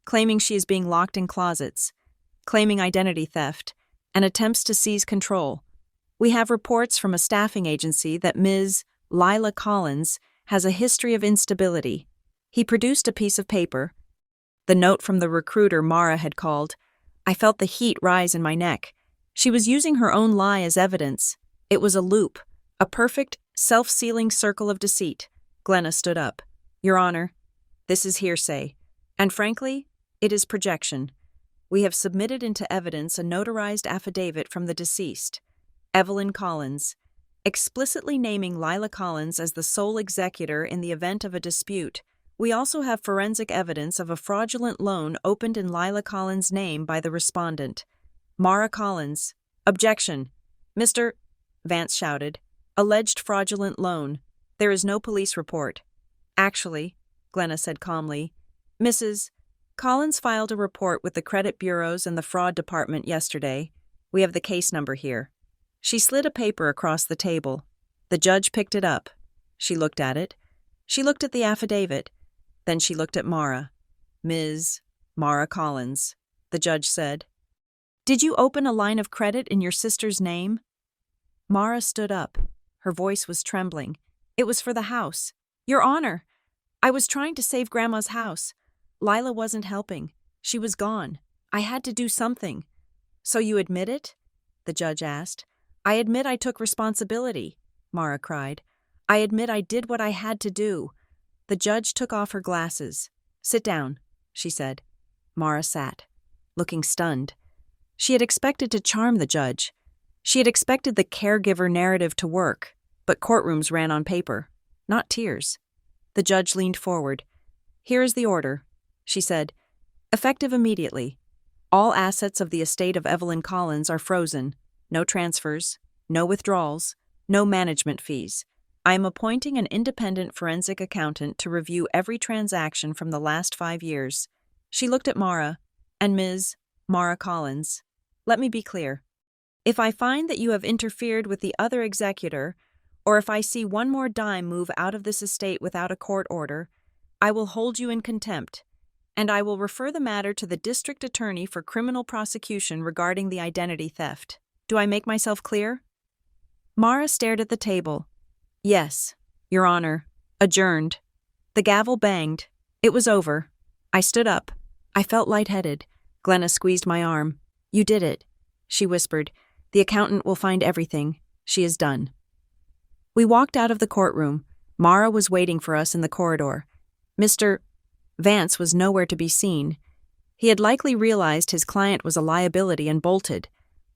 claiming she is being locked in closets, claiming identity theft, and attempts to seize control. We have reports from a staffing agency that Ms. Lila Collins has a history of instability. He produced a piece of paper. The note from the recruiter Mara had called. I felt the heat rise in my neck. She was using her own lie as evidence. It was a loop, a perfect, self-sealing circle of deceit. Glenna stood up. Your Honor, this is hearsay. And frankly, it is projection. We have submitted into evidence a notarized affidavit from the deceased, Evelyn Collins, explicitly naming Lila Collins as the sole executor in the event of a dispute. We also have forensic evidence of a fraudulent loan opened in Lila Collins' name by the respondent, Mara Collins. Objection. Mr. Vance shouted. Alleged fraudulent loan. There is no police report. Actually, Glenna said calmly, Mrs. Collins filed a report with the credit bureaus and the fraud department yesterday. We have the case number here. She slid a paper across the table. The judge picked it up. She looked at it. She looked at the affidavit. Then she looked at Mara. Ms. Mara Collins, the judge said. Did you open a line of credit in your sister's name? Mara stood up. Her voice was trembling. It was for the house. Your Honor, I was trying to save Grandma's house. Lila wasn't helping. She was gone. I had to do something. So you admit it? The judge asked. I admit I took responsibility, Mara cried. I admit I did what I had to do. The judge took off her glasses. Sit down, she said. Mara sat, looking stunned. She had expected to charm the judge. She had expected the caregiver narrative to work, but courtrooms ran on paper, not tears. The judge leaned forward. "Here is the order," she said. "Effective immediately. All assets of the estate of Evelyn Collins are frozen. No transfers, no withdrawals, no management fees. I am appointing an independent forensic accountant to review every transaction from the last 5 years." She looked at Mara and Ms. Mara Collins. "Let me be clear. If I find that you have interfered with the other executor, or if I see one more dime move out of this estate without a court order, I will hold you in contempt, and I will refer the matter to the district attorney for criminal prosecution regarding the identity theft. Do I make myself clear?" Mara stared at the table. "Yes, Your Honor. Adjourned." The gavel banged. It was over. I stood up. I felt lightheaded. Glenna squeezed my arm. "You did it," she whispered. "The accountant will find everything. She is done." We walked out of the courtroom. Mara was waiting for us in the corridor. Mr. Vance was nowhere to be seen. He had likely realized his client was a liability and bolted.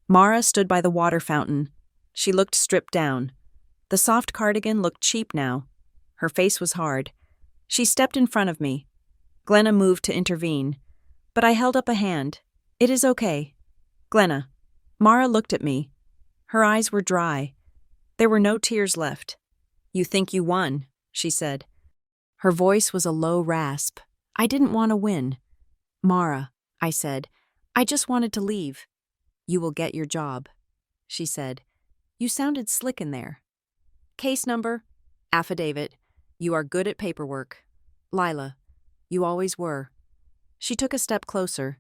Mara stood by the water fountain. She looked stripped down. The soft cardigan looked cheap now. Her face was hard. She stepped in front of me. Glenna moved to intervene, but I held up a hand. "It is okay. Glenna." Mara looked at me. Her eyes were dry. There were no tears left. "You think you won," she said. Her voice was a low rasp. I didn't want to win. "Mara," I said, "I just wanted to leave." "You will get your job," she said. "You sounded slick in there." "Case number?" "Affidavit. You are good at paperwork." "Lila, you always were." She took a step closer.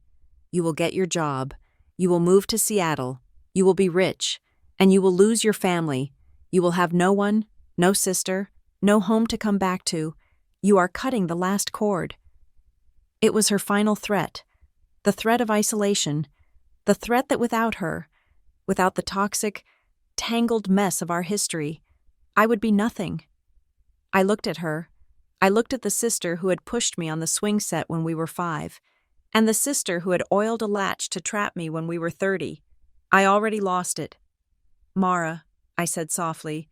"You will get your job. You will move to Seattle. You will be rich. And you will lose your family. You will have no one, no sister, no home to come back to. You are cutting the last cord." It was her final threat. The threat of isolation. The threat that without her, without the toxic, tangled mess of our history, I would be nothing. I looked at her. I looked at the sister who had pushed me on the swing set when we were 5, and the sister who had oiled a latch to trap me when we were 30. I already lost it. "Mara," I said softly,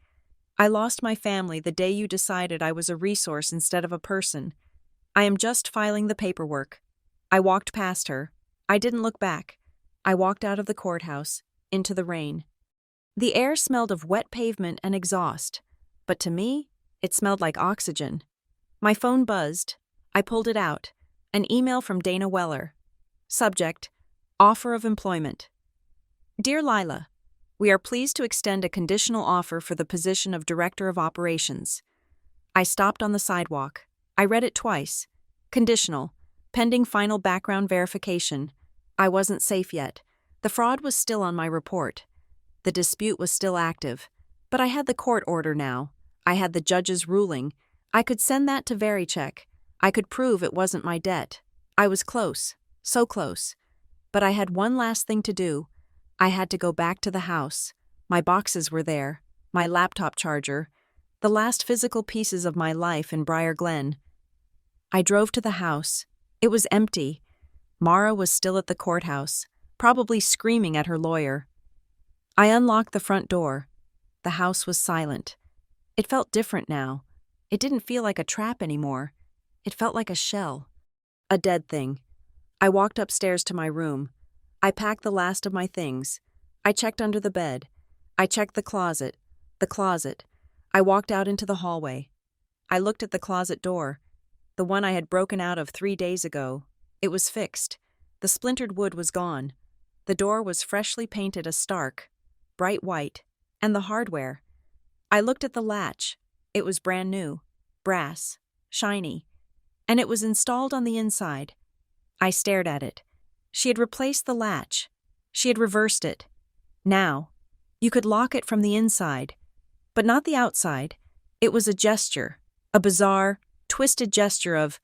"I lost my family the day you decided I was a resource instead of a person. I am just filing the paperwork." I walked past her. I didn't look back. I walked out of the courthouse, into the rain. The air smelled of wet pavement and exhaust, but to me, it smelled like oxygen. My phone buzzed. I pulled it out. An email from Dana Weller. Subject: Offer of employment. "Dear Lila, we are pleased to extend a conditional offer for the position of Director of Operations." I stopped on the sidewalk. I read it twice. Conditional. Pending final background verification. I wasn't safe yet. The fraud was still on my report. The dispute was still active. But I had the court order now. I had the judge's ruling. I could send that to Vericheck. I could prove it wasn't my debt. I was close. So close. But I had one last thing to do. I had to go back to the house. My boxes were there. My laptop charger. The last physical pieces of my life in Briar Glen. I drove to the house. It was empty. Mara was still at the courthouse, probably screaming at her lawyer. I unlocked the front door. The house was silent. It felt different now. It didn't feel like a trap anymore. It felt like a shell. A dead thing. I walked upstairs to my room. I packed the last of my things. I checked under the bed. I checked the closet. I walked out into the hallway. I looked at the closet door. The one I had broken out of 3 days ago. It was fixed. The splintered wood was gone. The door was freshly painted a stark, bright white, and the hardware. I looked at the latch. It was brand new, brass, shiny, and it was installed on the inside. I stared at it. She had replaced the latch. She had reversed it. Now, you could lock it from the inside, but not the outside. It was a gesture, a bizarre, twisted gesture of,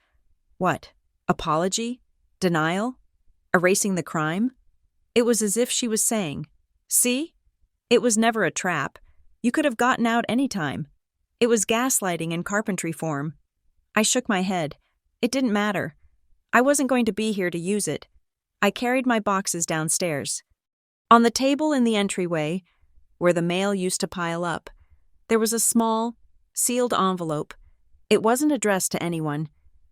what, apology? Denial? Erasing the crime? It was as if she was saying, "See? It was never a trap. You could have gotten out any time." It was gaslighting in carpentry form. I shook my head. It didn't matter. I wasn't going to be here to use it. I carried my boxes downstairs. On the table in the entryway, where the mail used to pile up, there was a small, sealed envelope. It wasn't addressed to anyone.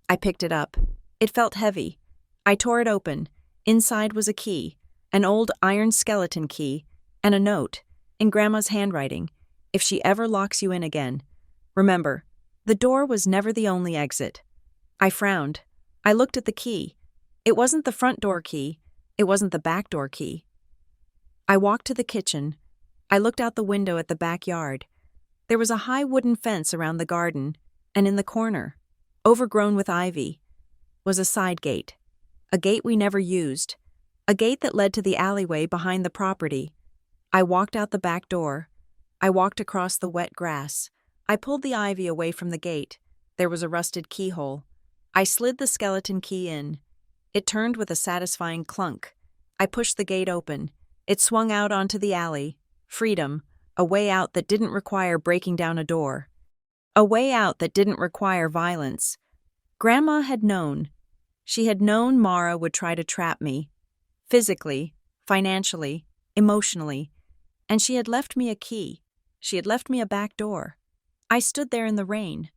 I picked it up. It felt heavy. I tore it open. Inside was a key, an old iron skeleton key, and a note, in Grandma's handwriting, if she ever locks you in again. Remember, the door was never the only exit. I frowned. I looked at the key. It wasn't the front door key. It wasn't the back door key. I walked to the kitchen. I looked out the window at the backyard. There was a high wooden fence around the garden, and in the corner, overgrown with ivy, was a side gate. A gate we never used. A gate that led to the alleyway behind the property. I walked out the back door. I walked across the wet grass. I pulled the ivy away from the gate. There was a rusted keyhole. I slid the skeleton key in. It turned with a satisfying clunk. I pushed the gate open. It swung out onto the alley. Freedom, a way out that didn't require breaking down a door. A way out that didn't require violence. Grandma had known. She had known Mara would try to trap me. Physically, financially, emotionally. And she had left me a key. She had left me a back door. I stood there in the rain,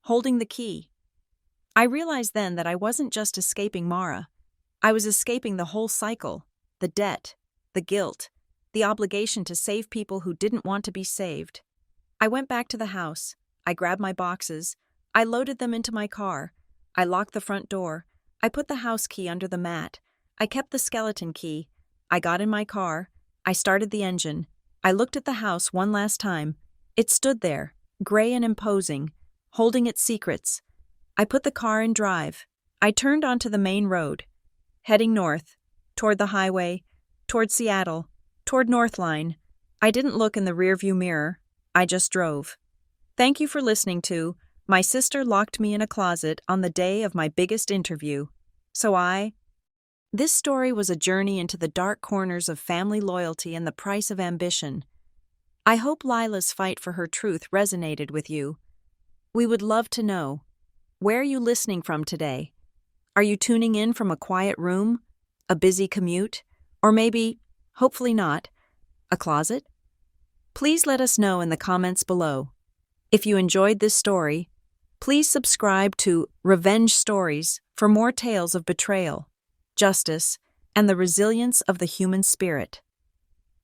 holding the key. I realized then that I wasn't just escaping Mara. I was escaping the whole cycle, the debt, the guilt, the obligation to save people who didn't want to be saved. I went back to the house. I grabbed my boxes. I loaded them into my car. I locked the front door. I put the house key under the mat. I kept the skeleton key. I got in my car. I started the engine. I looked at the house one last time. It stood there, gray and imposing, holding its secrets. I put the car in drive. I turned onto the main road, heading north, toward the highway, toward Seattle, toward Northline. I didn't look in the rearview mirror. I just drove. Thank you for listening to My Sister Locked Me in a Closet on the Day of My Biggest Interview. This story was a journey into the dark corners of family loyalty and the price of ambition. I hope Lila's fight for her truth resonated with you. We would love to know. Where are you listening from today? Are you tuning in from a quiet room, a busy commute, or maybe, hopefully not, a closet? Please let us know in the comments below. If you enjoyed this story, please subscribe to Revenge Stories for more tales of betrayal, justice, and the resilience of the human spirit.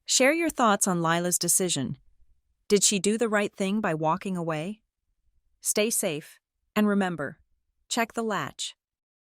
Share your thoughts on Lila's decision. Did she do the right thing by walking away? Stay safe, and remember, check the latch.